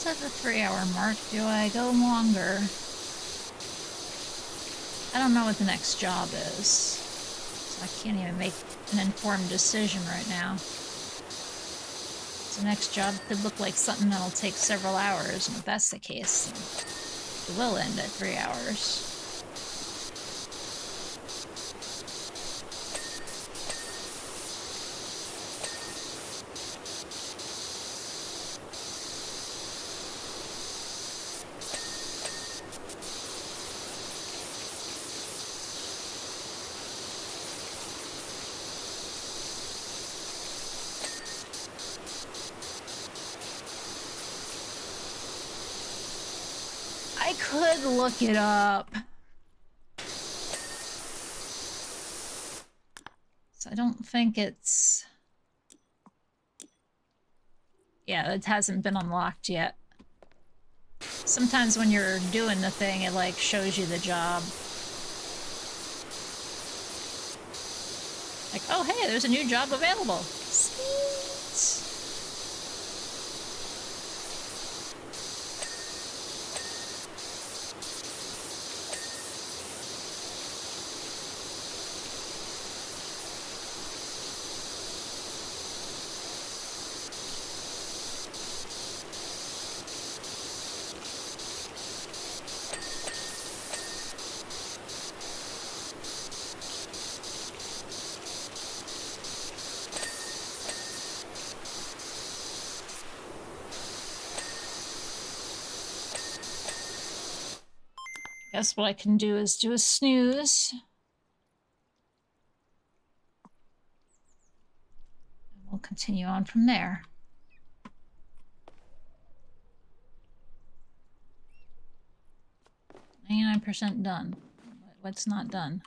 It's at the 3-hour mark. Do I go longer? I don't know what the next job is, so I can't even make an informed decision right now. The next job could look like something that'll take several hours, and if that's the case, then it will end at 3 hours. I could look it up. So I don't think it's... Yeah, it hasn't been unlocked yet. Sometimes when you're doing the thing, it like shows you the job. Like, oh hey, there's a new job available. Sweet. Guess what I can do is do a snooze. And we'll continue on from there. 99% done. What's not done?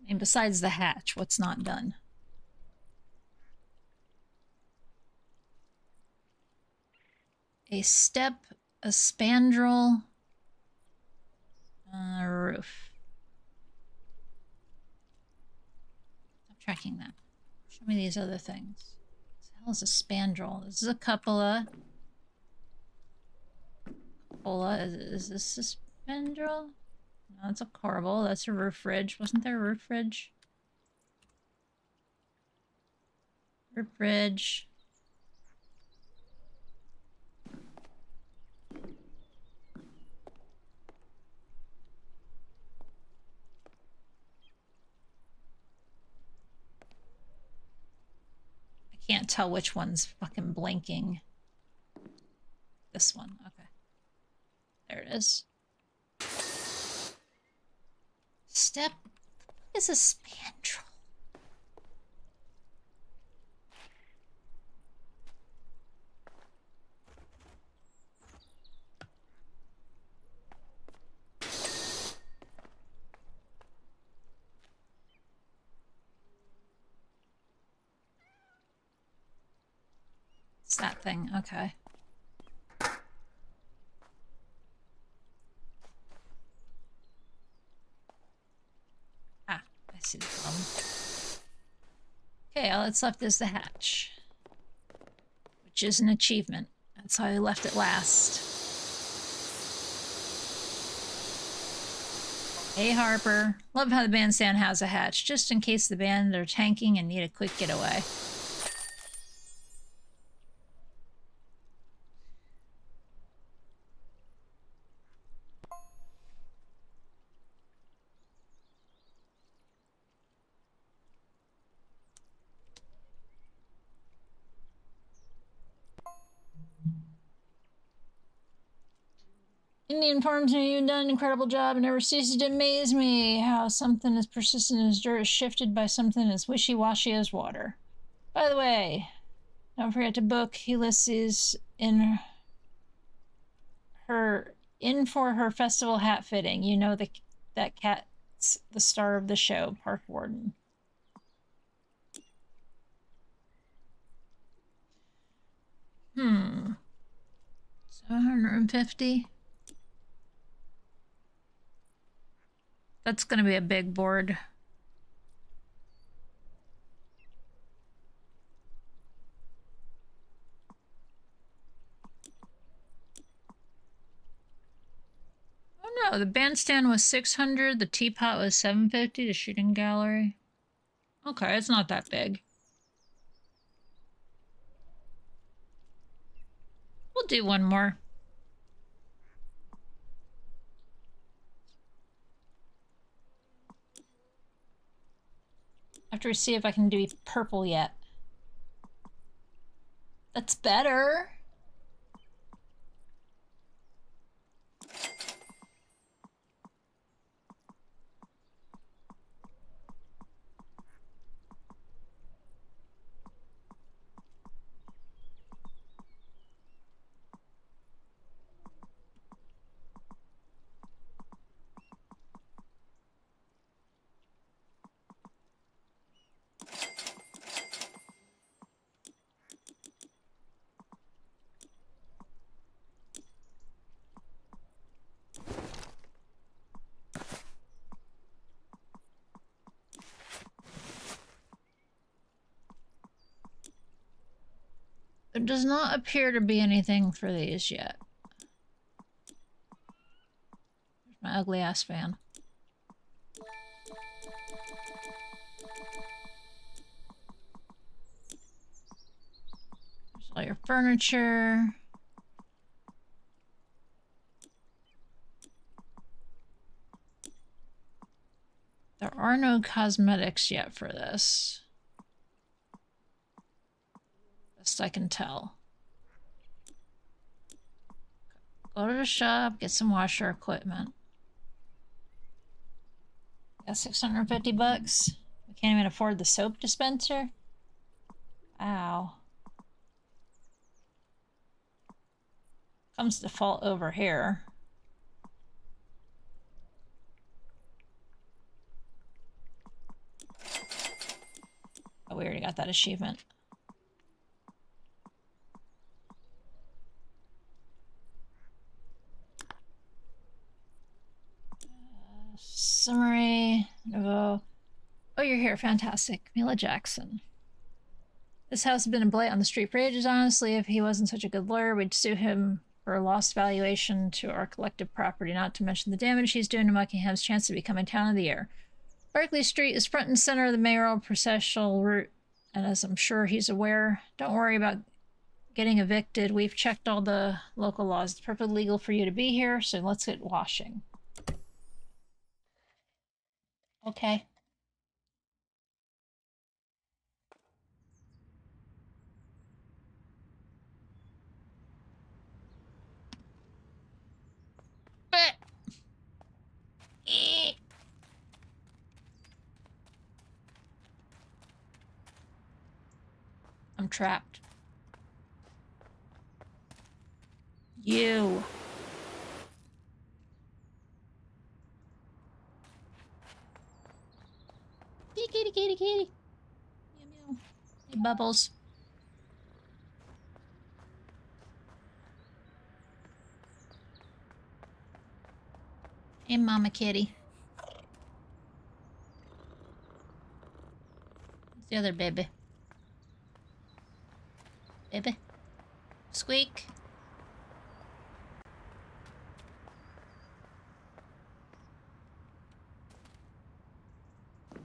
And besides the hatch, what's not done? A step, a spandrel, a roof. Stop tracking that. Show me these other things. What the hell is a spandrel? This is a cupola. Cupola. Is this a spandrel? No, it's a corbel. That's a roof ridge. Wasn't there a roof ridge? Roof ridge. I can't tell which one's fucking blinking. This one. Okay. There it is. Step is a spandrel. It's that thing. Okay. Ah, I see the problem. Okay, all that's left is the hatch, which is an achievement. That's how I left it last. Hey, Harper. Love how the bandstand has a hatch, just in case the band are tanking and need a quick getaway. Indy informs me you've done an incredible job and never ceases to amaze me how something as persistent as dirt is shifted by something as wishy-washy as water. By the way, don't forget to book Ulysses in for her festival hat fitting. You know that cat's the star of the show, Park Warden. Hmm. 750. That's gonna be a big board. Oh no, the bandstand was 600, the teapot was 750, the shooting gallery. Okay, it's not that big. We'll do one more. After we see if I can do purple yet. That's better. There does not appear to be anything for these yet. There's my ugly ass fan. There's all your furniture. There are no cosmetics yet for this. Best I can tell. Go to the shop, get some washer equipment. Got 650 bucks. We can't even afford the soap dispenser. Ow. Comes to fault over here. Oh, we already got that achievement. Summary. Oh, you're here. Fantastic. Mila Jackson. This house has been a blight on the street for ages. Honestly, if he wasn't such a good lawyer, we'd sue him for a lost valuation to our collective property, not to mention the damage he's doing to Buckingham's chance of becoming town of the year. Berkeley Street is front and center of the mayoral processional route, and as I'm sure he's aware, don't worry about getting evicted. We've checked all the local laws. It's perfectly legal for you to be here, so let's get washing. Okay. I'm trapped. You. Kitty, kitty, kitty, kitty. Meow, meow. Hey, Bubbles. Hey, Mama Kitty. Where's the other baby? Baby? Squeak. No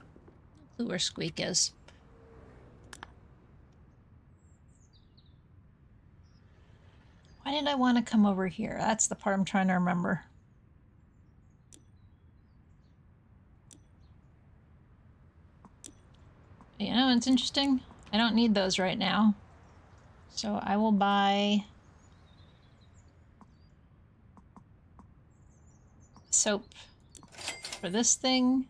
clue where Squeak is. Why did I want to come over here? That's the part I'm trying to remember. You know, it's interesting. I don't need those right now. So I will buy soap for this thing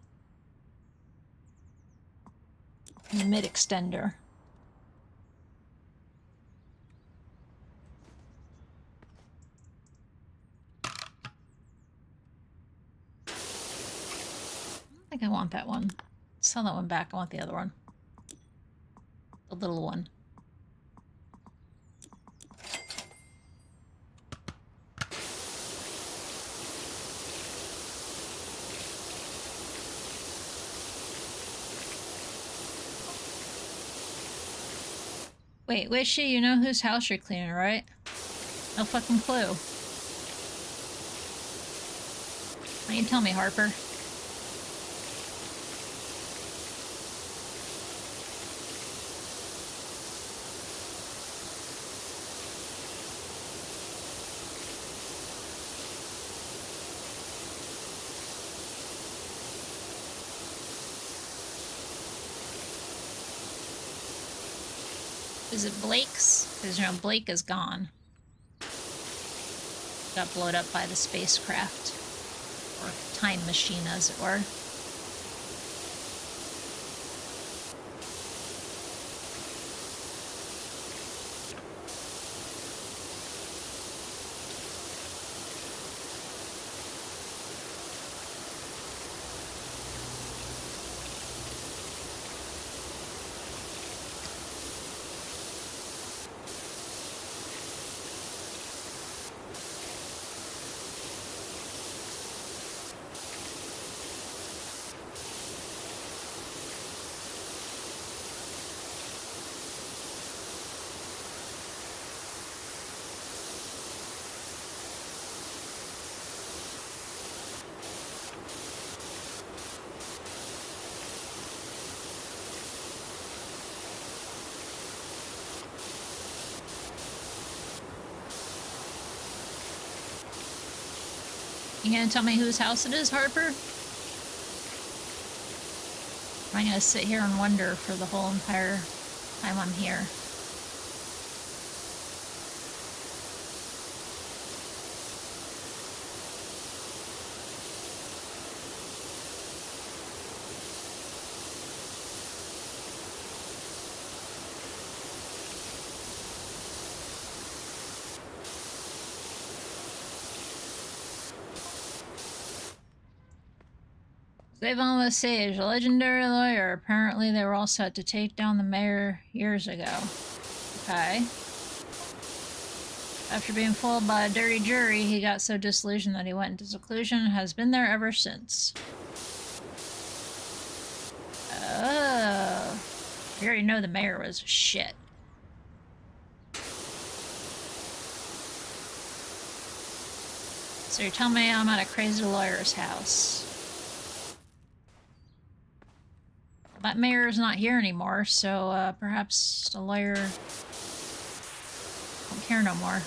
and the mid extender. I don't think I want that one. Sell that one back. I want the other one. The little one. Wait, Wishy, you know whose house you're cleaning, right? No fucking clue. Why don't you tell me, Harper? Is it Blake's? Because, you know, Blake is gone. Got blown up by the spacecraft. Or time machine, as it were. You gonna tell me whose house it is, Harper? Or am I gonna sit here and wonder for the whole entire time I'm here? Zayvon Lesage, a legendary lawyer. Apparently they were all set to take down the mayor years ago. Okay. After being fooled by a dirty jury, he got so disillusioned that he went into seclusion and has been there ever since. Oh. We already know the mayor was shit. So you're telling me I'm at a crazy lawyer's house. That mayor is not here anymore, so perhaps the lawyer won't care no more.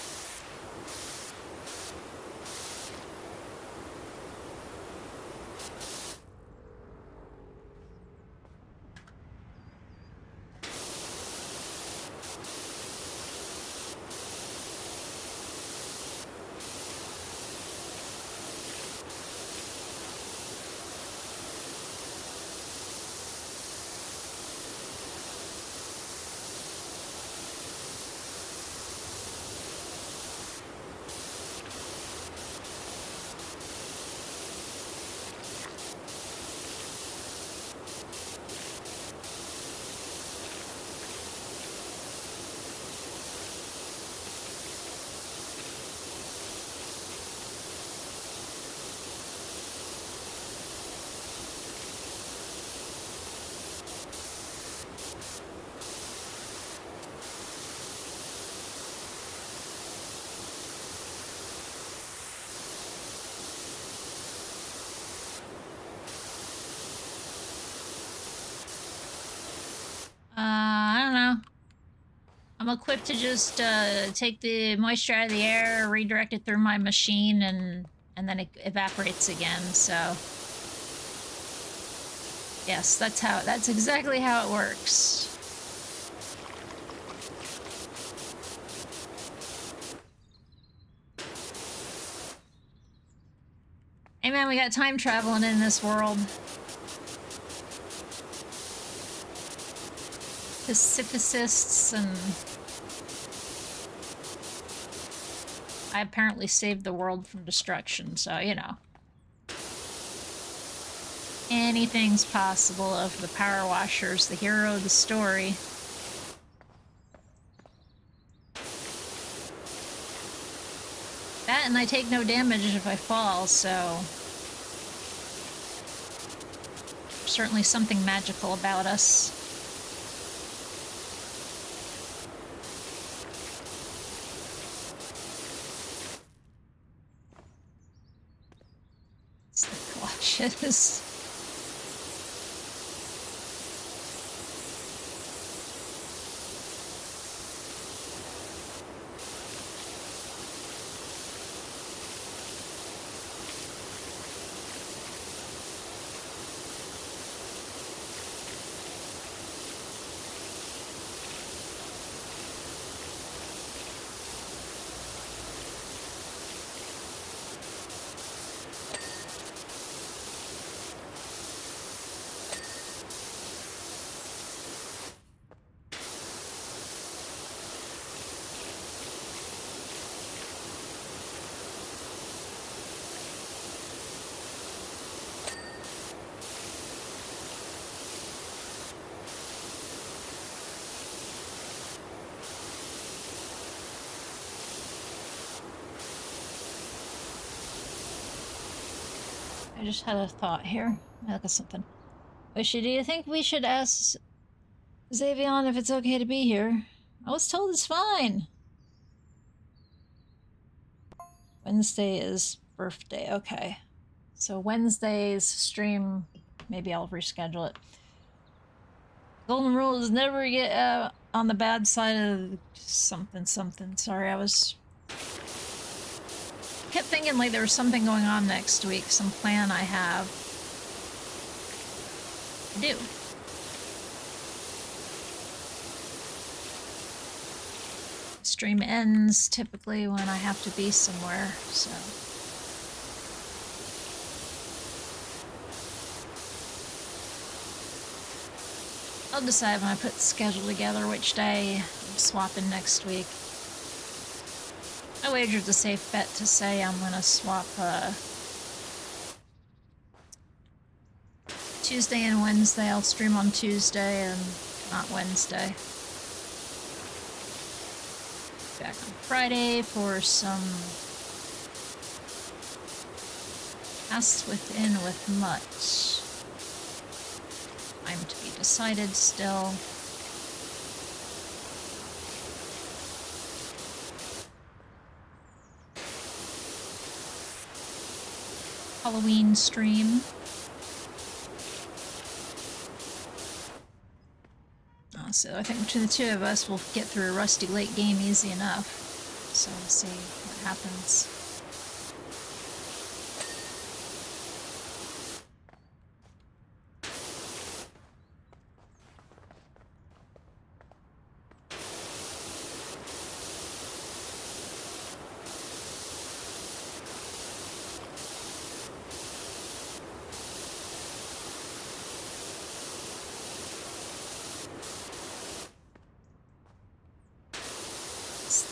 I don't know. I'm equipped to just take the moisture out of the air, redirect it through my machine, and then it evaporates again. So yes, that's exactly how it works. Hey man, we got time traveling in this world. Pacificists and... I apparently saved the world from destruction, so, you know. Anything's possible of the Power Washers, the hero of the story. That, and I take no damage if I fall, so... certainly something magical about us. It's the clutches. I just had a thought here. Look at something. Wishy, do you think we should ask Xavion if it's okay to be here? I was told it's fine. Wednesday is birthday. Okay. So Wednesday's stream, maybe I'll reschedule it. Golden rule is never get on the bad side of something. Sorry, I was... kept thinking like there was something going on next week, some plan I have. I do. Stream ends typically when I have to be somewhere, so... I'll decide when I put the schedule together which day I'm swapping next week. I wagered a safe bet to say I'm gonna swap Tuesday and Wednesday. I'll stream on Tuesday and not Wednesday. Back on Friday for some Ask Within with Mutt. I'm to be decided still. Halloween stream. So I think between the two of us, we'll get through a Rusty Lake game easy enough. So we'll see what happens.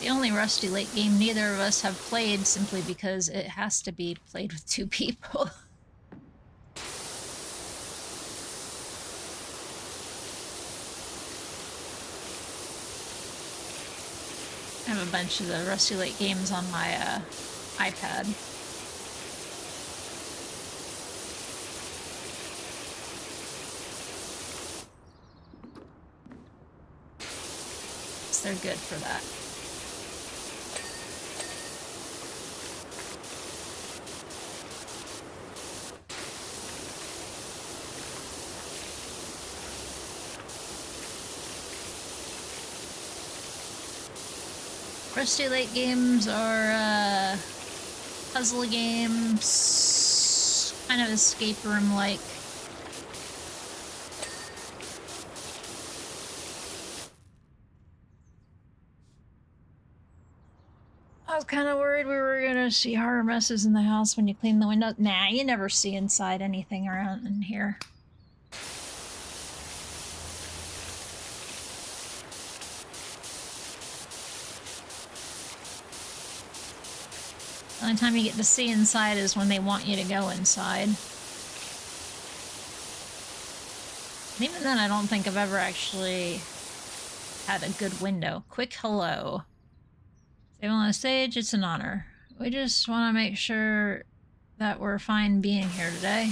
The only Rusty Lake game neither of us have played simply because it has to be played with two people. I have a bunch of the Rusty Lake games on my iPad. So they're good for that. Rusty Lake games are puzzle games, kind of escape room-like. I was kind of worried we were gonna see horror messes in the house when you clean the windows. Nah, you never see inside anything around in here. The only time you get to see inside is when they want you to go inside. And even then, I don't think I've ever actually had a good window. Quick hello. Stable on the stage, it's an honor. We just want to make sure that we're fine being here today.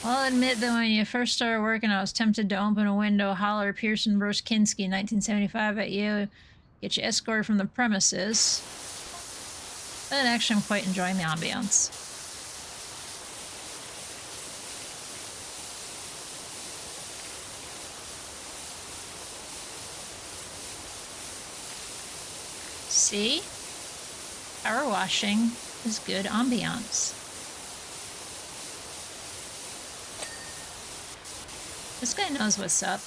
Well, I'll admit that when you first started working, I was tempted to open a window, holler Pearson vs. Kinski 1975 at you, get you escorted from the premises. But actually, I'm quite enjoying the ambiance. See? Power washing is good ambiance. This guy knows what's up.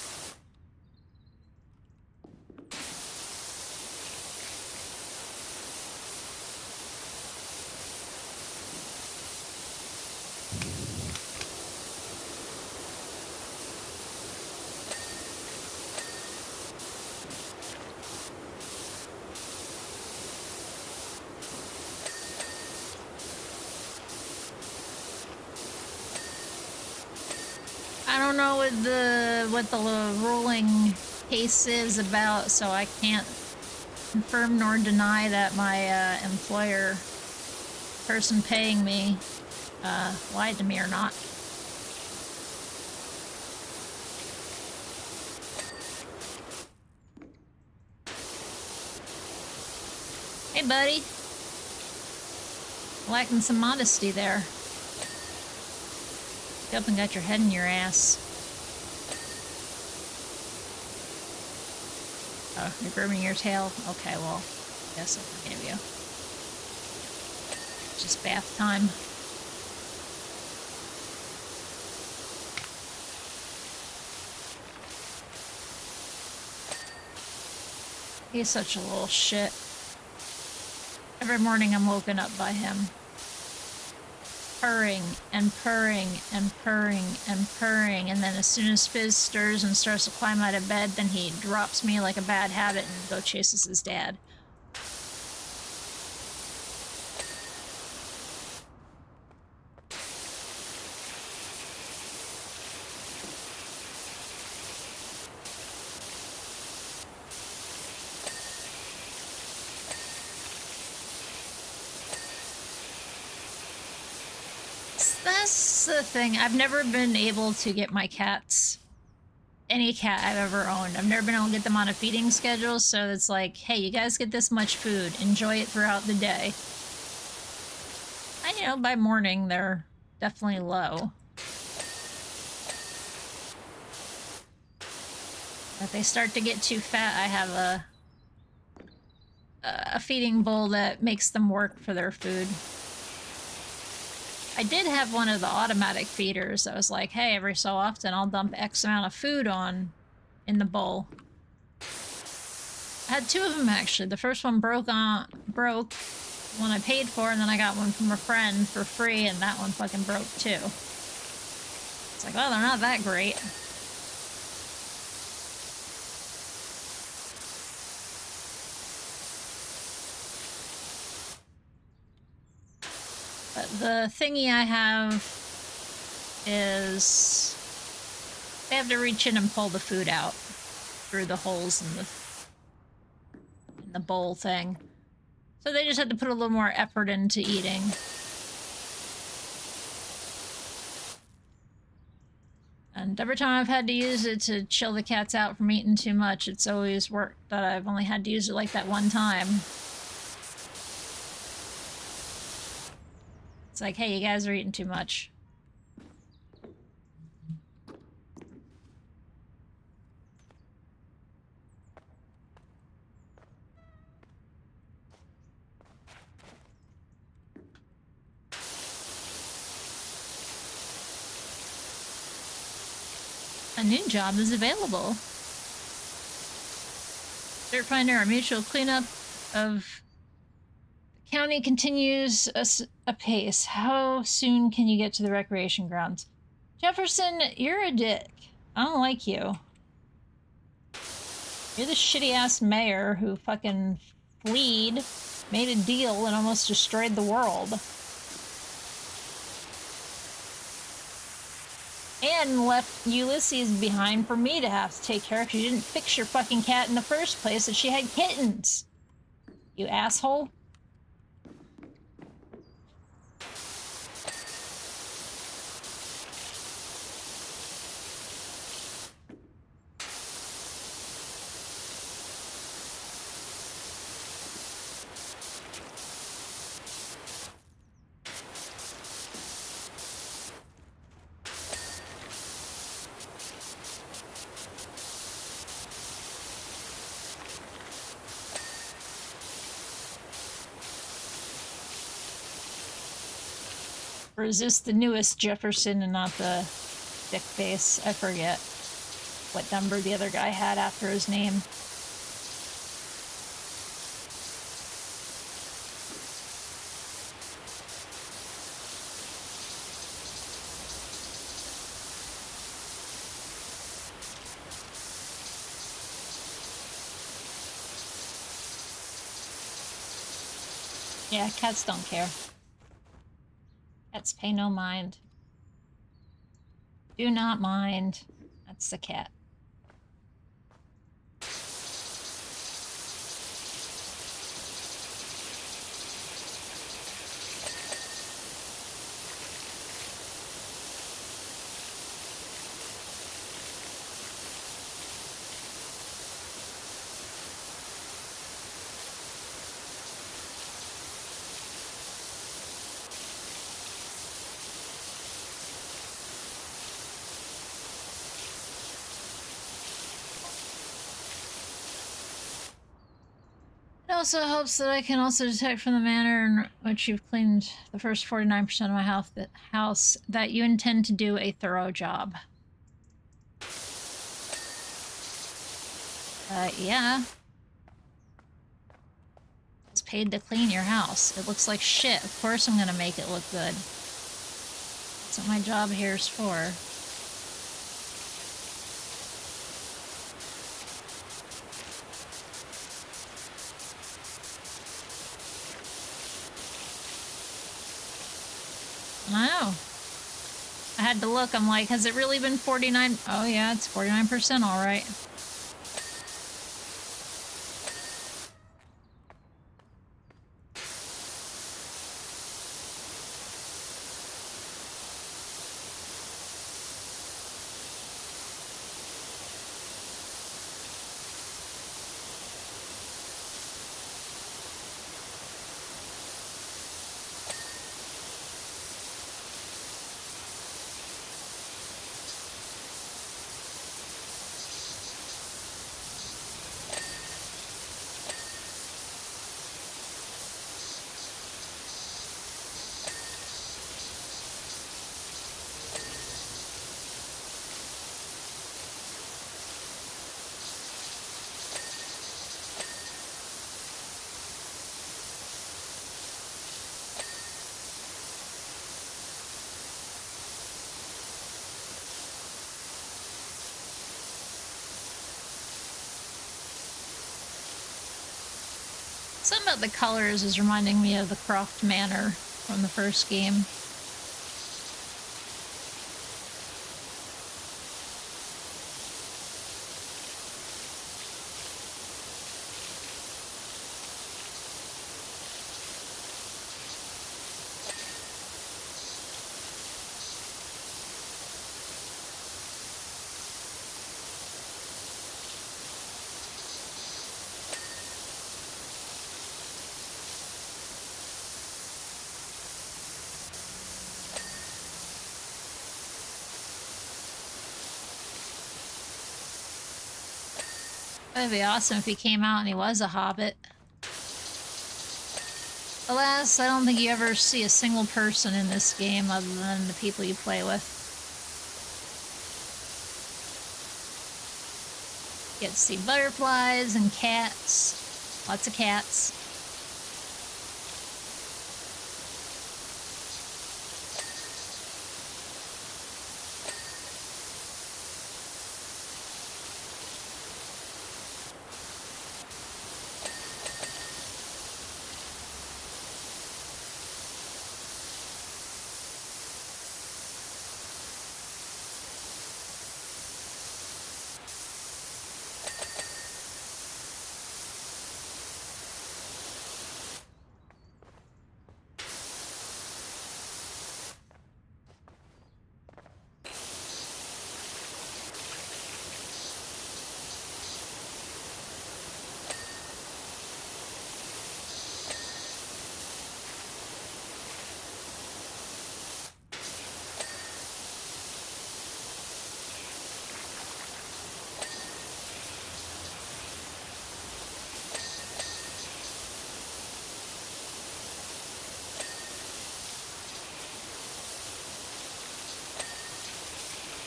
I don't know what the ruling case is about, so I can't confirm nor deny that my employer, person paying me, lied to me or not. Hey, buddy. Lacking some modesty there. You up and got your head in your ass. Oh, you're grooming your tail? Okay, well, guess I forgive you. It's just bath time. He's such a little shit. Every morning I'm woken up by him. Purring and purring and purring and purring, and then as soon as Fizz stirs and starts to climb out of bed, then he drops me like a bad habit and go chases his dad. That's the thing. I've never been able to get my cats any cat I've ever owned. I've never been able to get them on a feeding schedule, so it's like, hey, you guys get this much food. Enjoy it throughout the day. And, you know, by morning, they're definitely low. If they start to get too fat, I have a feeding bowl that makes them work for their food. I did have one of the automatic feeders that was like, hey, every so often I'll dump X amount of food on in the bowl. I had two of them actually. The first one broke one I paid for, and then I got one from a friend for free, and that one fucking broke too. It's like, well, they're not that great. But the thingy I have is they have to reach in and pull the food out through the holes in the bowl thing. So they just had to put a little more effort into eating. And every time I've had to use it to chill the cats out from eating too much, it's always worked that I've only had to use it like that one time. It's like, hey, you guys are eating too much. A new job is available. Dirt Finder, our mutual cleanup of the county continues apace. How soon can you get to the recreation grounds? Jefferson, you're a dick. I don't like you. You're the shitty-ass mayor who fucking fleed, made a deal, and almost destroyed the world. And left Ulysses behind for me to have to take care of because you didn't fix your fucking cat in the first place and she had kittens. You asshole. Or is this the newest Jefferson and not the dick face? I forget what number the other guy had after his name. Yeah, cats don't care. Cats pay no mind. Do not mind. That's the cat. It also helps that I can also detect from the manner in which you've cleaned the first 49% of my house that you intend to do a thorough job. Yeah. I was paid to clean your house. It looks like shit. Of course I'm gonna make it look good. That's what my job here is for. I know. I had to look. I'm like, has it really been 49? Oh yeah, it's 49% all right. Something about the colors is reminding me of the Croft Manor from the first game. That'd be awesome if he came out and he was a hobbit. Alas, I don't think you ever see a single person in this game other than the people you play with. You get to see butterflies and cats. Lots of cats.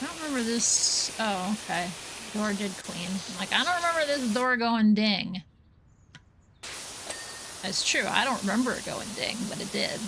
I don't remember this. Oh, okay. Door did clean. I'm like, I don't remember this door going ding. It's true, I don't remember it going ding, but it did.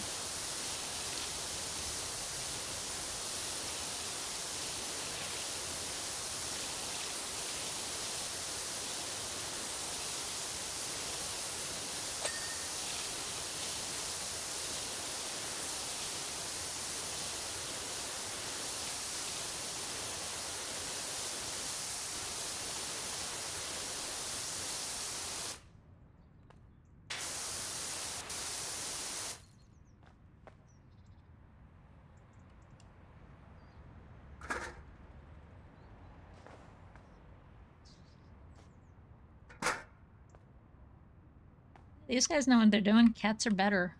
These guys know what they're doing. Cats are better.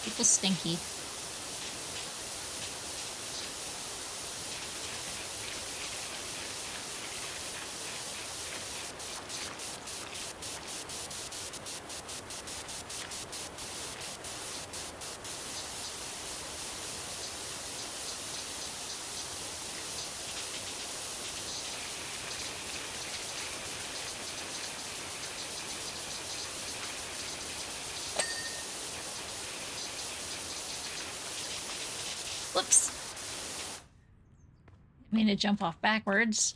People stinky. Whoops. I mean to jump off backwards.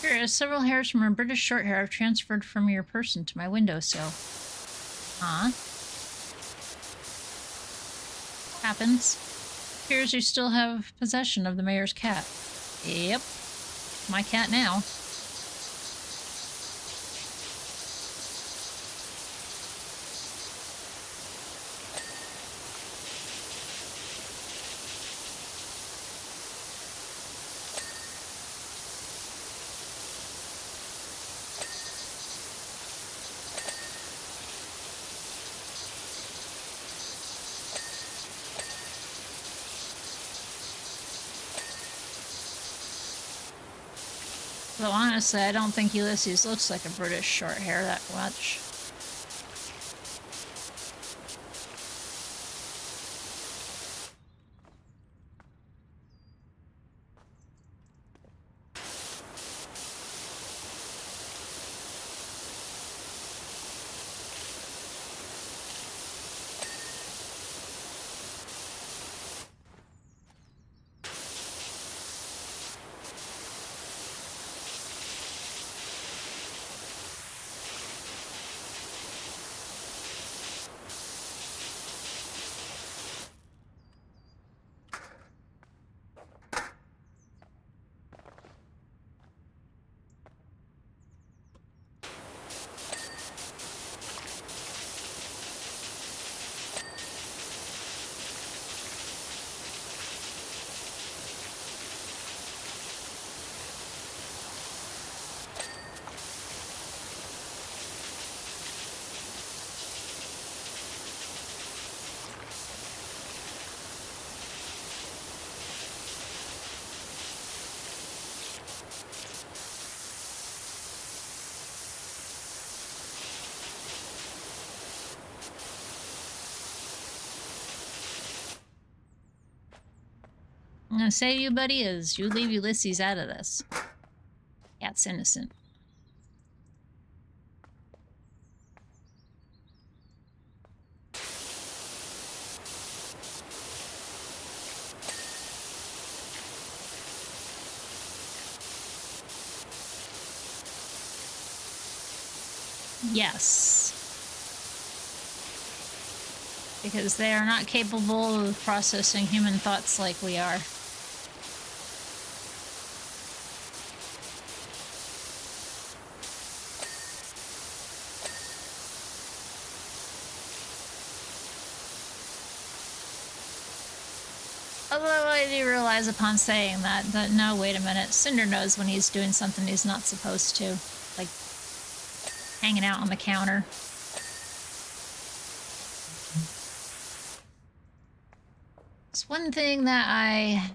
Here, several hairs from her British short hair have transferred from your person to my windowsill. Huh? Happens. Appears you still have possession of the mayor's cat. Yep. My cat now. Though honestly, I don't think Ulysses looks like a British short hair that much. I'm gonna say to you, buddy, is you leave Ulysses out of this. Cat's innocent. Yes. Because they are not capable of processing human thoughts like we are. Although I do realize upon saying that no, wait a minute, Cinder knows when he's doing something he's not supposed to. Like, hanging out on the counter. It's one thing that I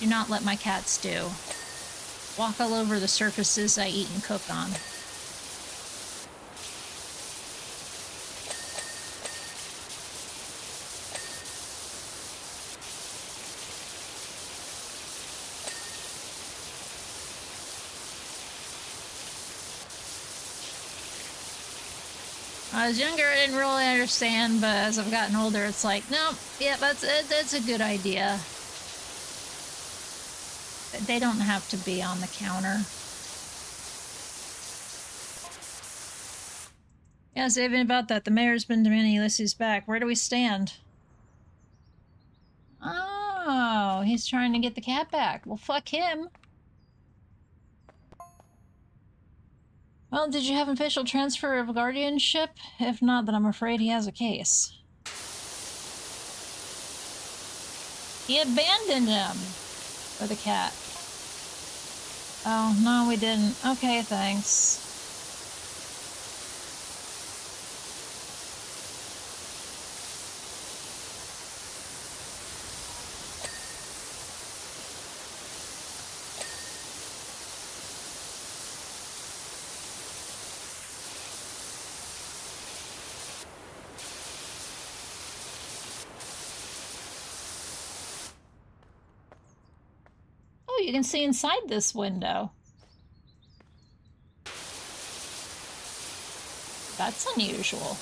do not let my cats do. Walk all over the surfaces I eat and cook on. When I was younger, I didn't really understand, but as I've gotten older, it's like, no, yeah, that's a good idea. They don't have to be on the counter. Yeah, so even about that, the mayor's been demanding Ulysses back. Where do we stand? Oh, he's trying to get the cat back. Well, fuck him. Well, did you have an official transfer of guardianship? If not, then I'm afraid he has a case. He abandoned him for the cat. Oh, no, we didn't. Okay, thanks. Oh, you can see inside this window. That's unusual.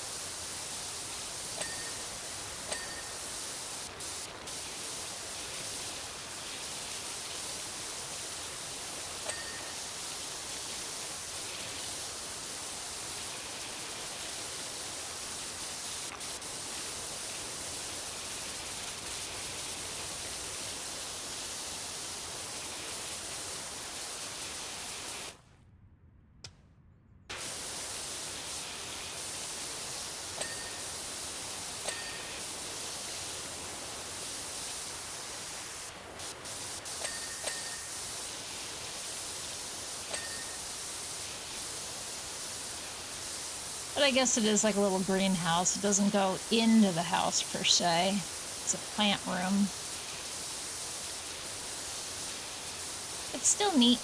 But I guess it is like a little greenhouse. It doesn't go into the house per se. It's a plant room. It's still neat.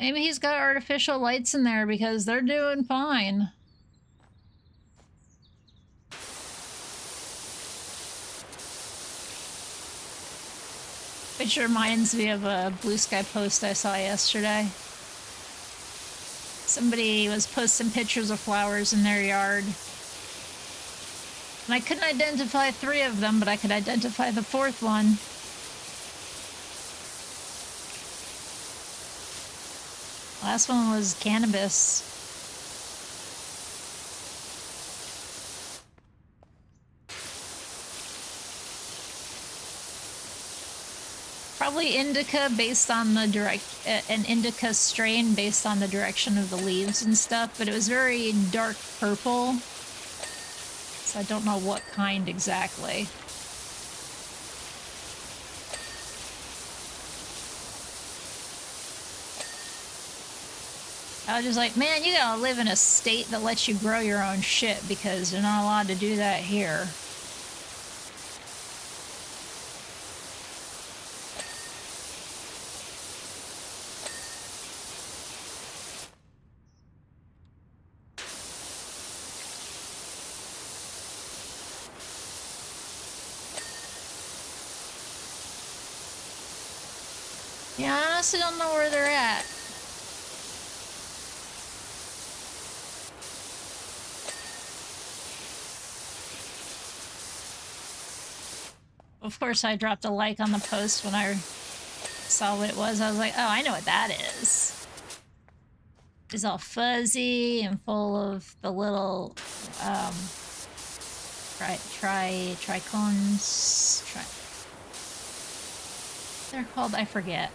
Maybe he's got artificial lights in there because they're doing fine. Which reminds me of a Blue Sky post I saw yesterday. Somebody was posting pictures of flowers in their yard. And I couldn't identify 3 of them, but I could identify the 4th one. Last one was cannabis. Probably indica based on the an indica strain based on the direction of the leaves and stuff, but it was very dark purple. So I don't know what kind exactly. I was just like, man, you gotta live in a state that lets you grow your own shit because you're not allowed to do that here. Yeah, I honestly don't know where they're at. Of course, I dropped a like on the post when I saw what it was. I was like, oh, I know what that is. It's all fuzzy and full of the little, trichones. They're called, I forget.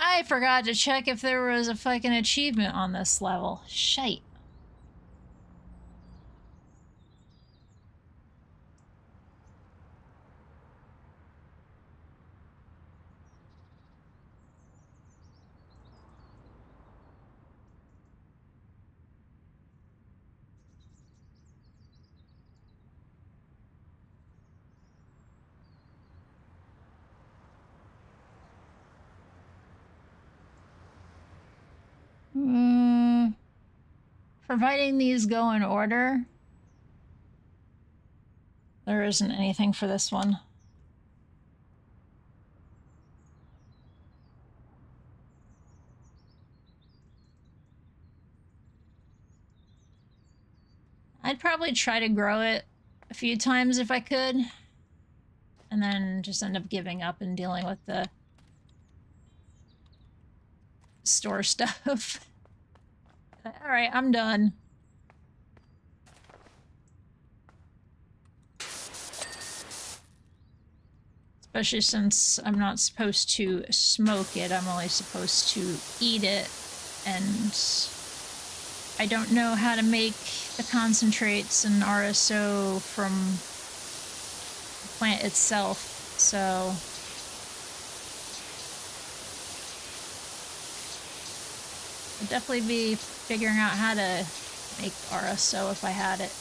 I forgot to check if there was a fucking achievement on this level. Shite. Providing these go in order, there isn't anything for this one. I'd probably try to grow it a few times if I could, and then just end up giving up and dealing with the store stuff. Alright, I'm done. Especially since I'm not supposed to smoke it, I'm only supposed to eat it, and I don't know how to make the concentrates and RSO from the plant itself, so I'd definitely be figuring out how to make RSO if I had it.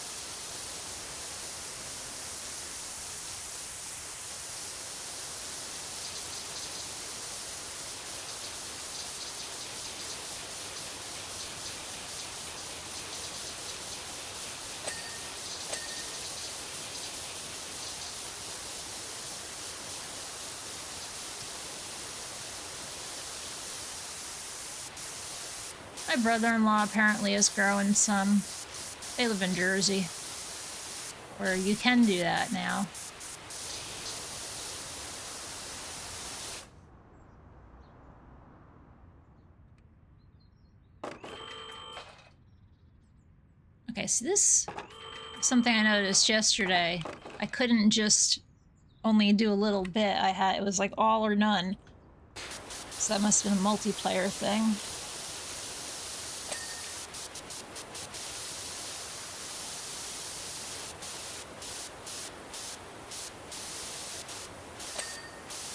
My brother-in-law apparently is growing some. They live in Jersey. where you can do that now. Okay, so this is something I noticed yesterday. I couldn't just only do a little bit. It was like all or none. So that must have been a multiplayer thing.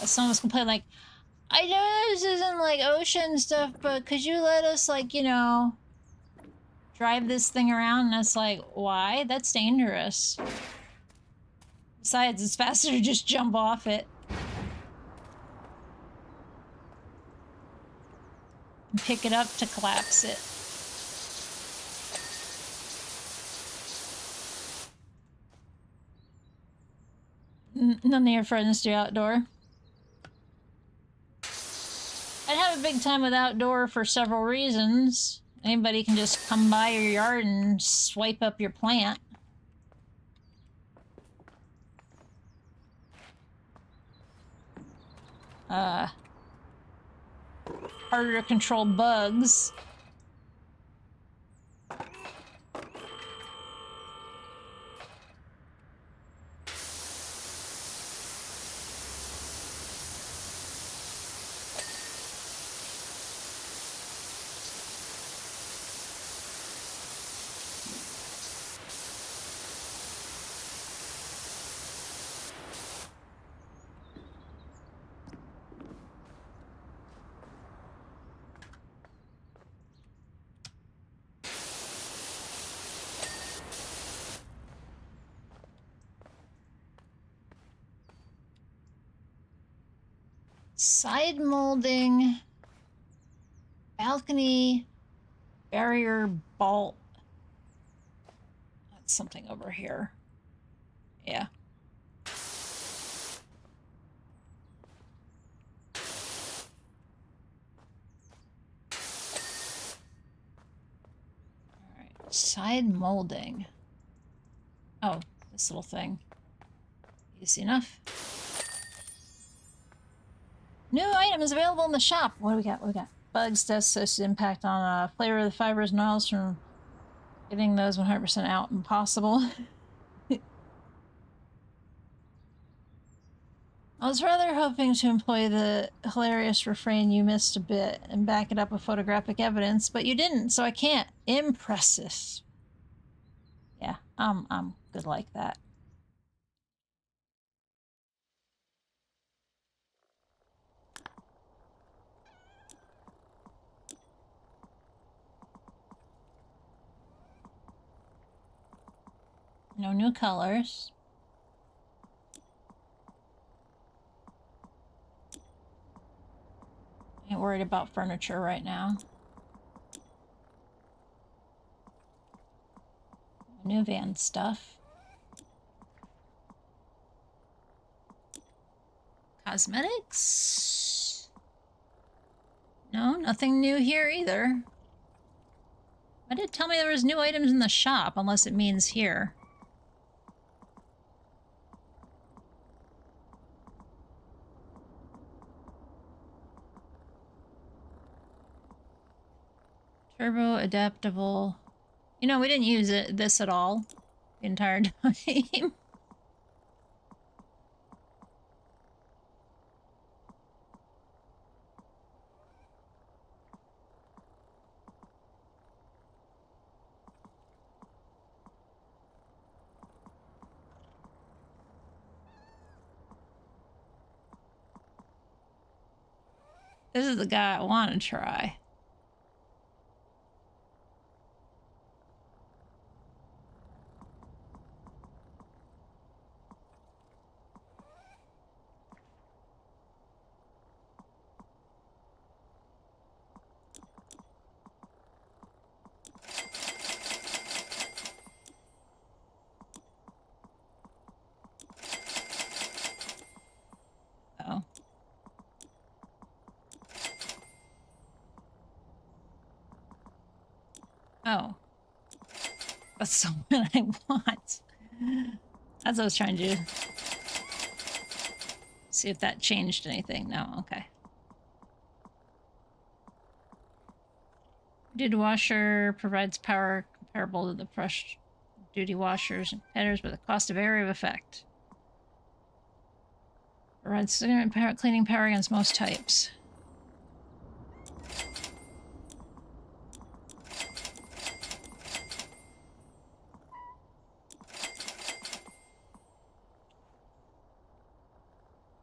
Someone was complaining like, I know this isn't like ocean stuff, but could you let us like, you know, drive this thing around? And it's like, why? That's dangerous. Besides, it's faster to just jump off it. And pick it up to collapse it. None of your friends do outdoor. I'd have a big time with outdoor for several reasons. Anybody can just come by your yard and swipe up your plant. Harder to control bugs. Side molding, balcony, barrier bolt. That's something over here. Yeah. Alright, side molding. Oh, this little thing. Easy enough. New items available in the shop. What do we got? What do we got? Bugs test associated impact on flavor of the fibers and oils from getting those 100% out. Impossible. I was rather hoping to employ the hilarious refrain you missed a bit and back it up with photographic evidence, but you didn't, so I can't. Impressive. Yeah, I'm good like that. No new colors. Ain't worried about furniture right now. New van stuff. Cosmetics? No, nothing new here either. Why did it tell me there was new items in the shop, unless it means here? Turbo adaptable. You know, we didn't use this at all the entire time. This is the guy I want to try. Oh. Oh. That's the one I want. As I was trying to see if that changed anything. No, okay. Duty washer provides power comparable to the brush duty washers and headers, but the cost of area of effect. Provides significant cleaning power against most types.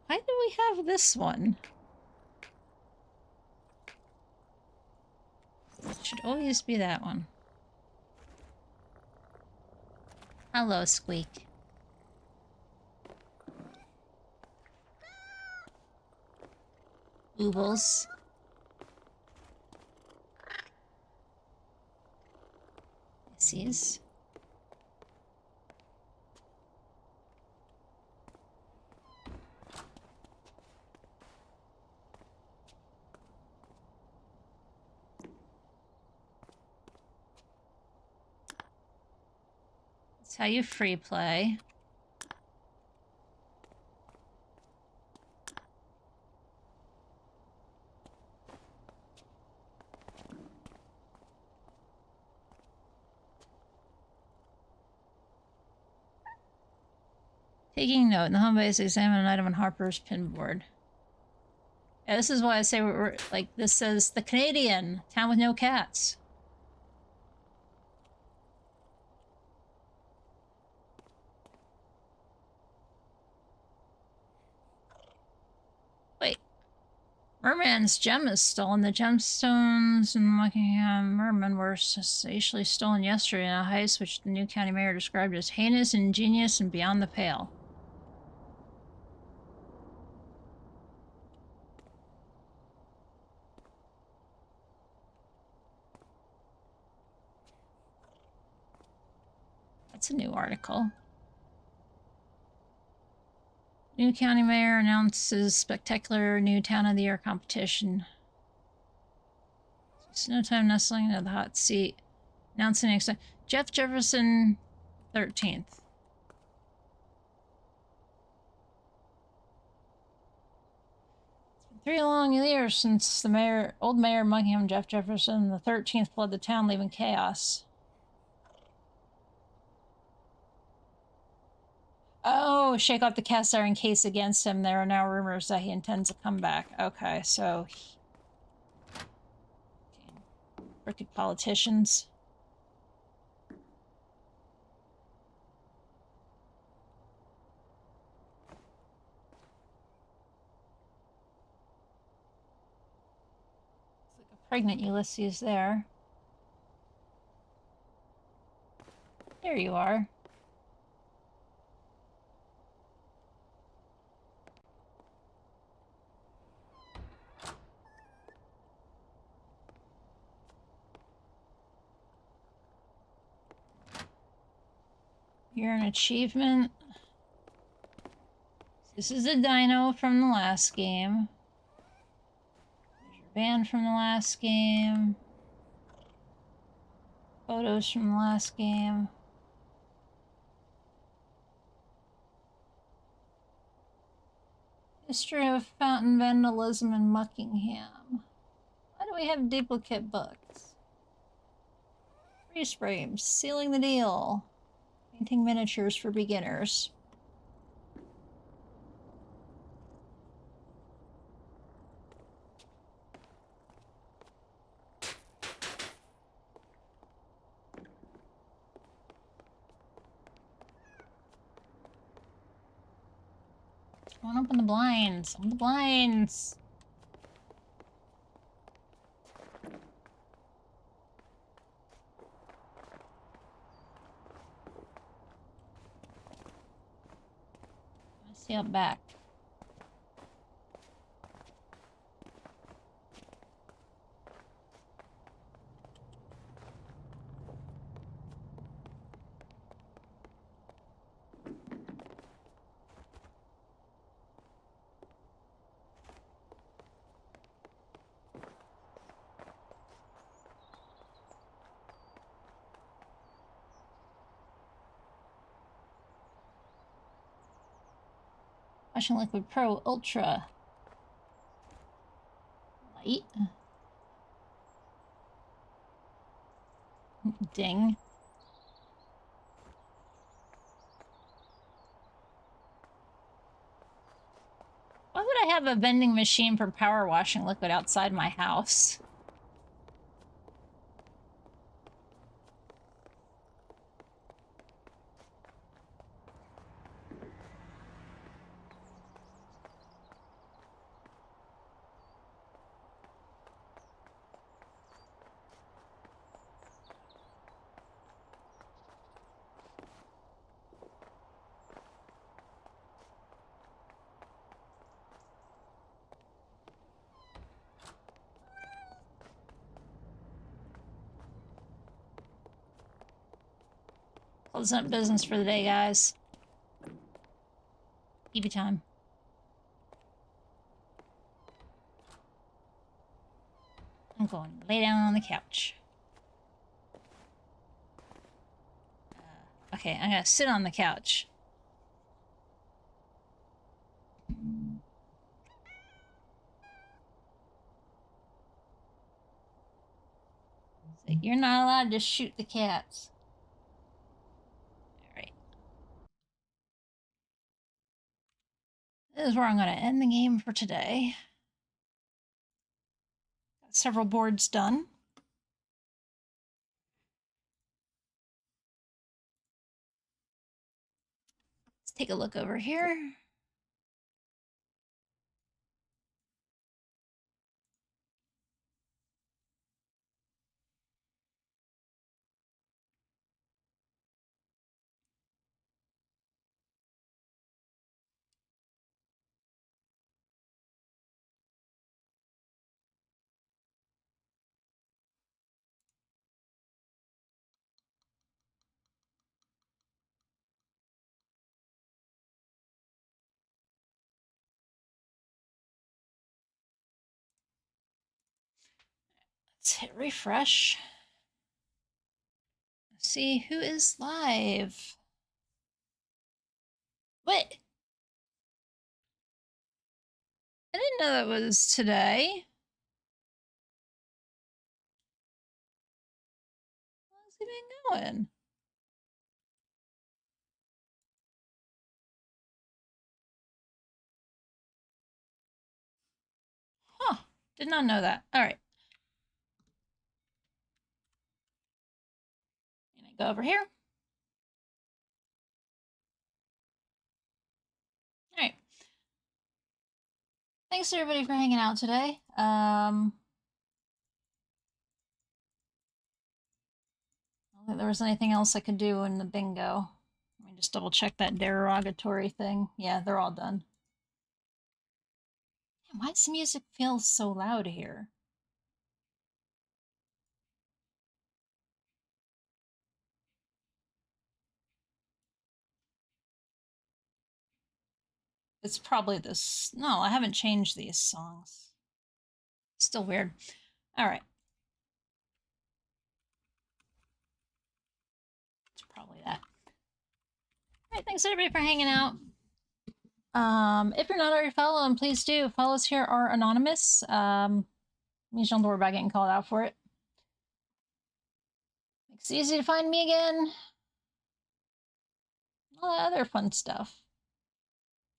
Why do we have this one? It should always be that one. Hello, Squeak. Boobles. Sissies. That's how you free play. Taking note, in the home base, examine an item on Harper's pinboard. Yeah, this is why I say we're like, this says the Canadian town with no cats. Wait. Merman's gem is stolen. The gemstones in Buckingham Merman were sensationally stolen yesterday in a heist which the new county mayor described as heinous, ingenious, and beyond the pale. That's a new article. New county mayor announces spectacular new town of the year competition. Snowtime nestling into the hot seat. Announcing next Jeff Jefferson 13th. It's been 3 long years since the old mayor of Buckingham, Jeff Jefferson the 13th, fled the town, leaving chaos. Oh, shake off the cast iron case against him. There are now rumors that he intends to come back. Okay, so... Crooked politicians. Looks like a pregnant Ulysses there. There you are. You're an achievement. This is a dino from the last game. There's your band from the last game. Photos from the last game. History of fountain vandalism in Buckingham. Why do we have duplicate books? Freeze frames. Sealing the deal. Painting miniatures for beginners. Come on, open the blinds. Open the blinds. Let's see up back. Washing Liquid Pro Ultra. Light. Ding. Why would I have a vending machine for power washing liquid outside my house? Closing up business for the day, guys. TV time. I'm going to lay down on the couch. Okay, I'm gonna sit on the couch. So you're not allowed to shoot the cats. Alright. This is where I'm gonna end the game for today. Got several boards done. Let's take a look over here. Let's hit refresh. Let's see who is live. What? I didn't know that was today. How's he been going? Huh. Did not know that. Alright. Gonna go over here. Alright. Thanks everybody for hanging out today. I don't think there was anything else I could do in the bingo. Let me just double check that derogatory thing. Yeah, they're all done. Man, why does the music feel so loud here? It's probably this. No, I haven't changed these songs. Still weird. Alright. It's probably that. Alright, thanks everybody for hanging out. If you're not already following, please do. Follows here are anonymous. You don't worry about getting called out for it. Makes it easy to find me again. All that other fun stuff.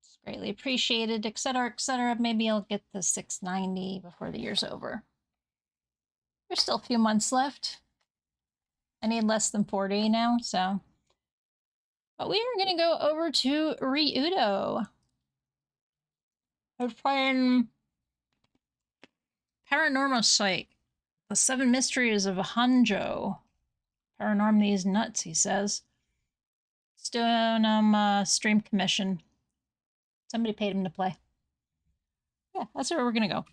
It's greatly appreciated, etc., etc. Maybe I'll get the 690 before the year's over. There's still a few months left. I need less than 40 now, so. But we are going to go over to Ryudo. We're playing Paranormal Psych. The 7 Mysteries of Hanjo. Paranorm these nuts, he says. It's doing stream commission. Somebody paid him to play. Yeah, that's where we're gonna go.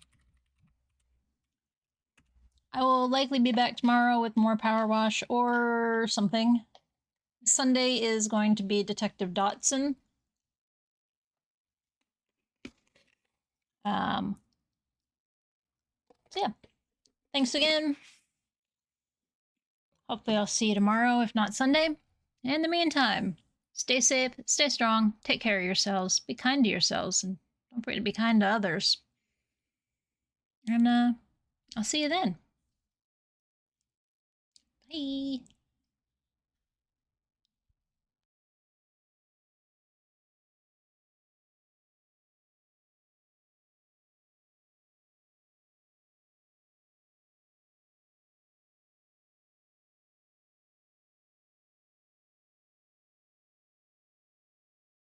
I will likely be back tomorrow with more Power Wash or something. Sunday is going to be Detective Dotson. So yeah. Thanks again. Hopefully I'll see you tomorrow, if not Sunday. In the meantime, Stay safe, stay strong, take care of yourselves, be kind to yourselves, and don't forget to be kind to others. And I'll see you then. Bye.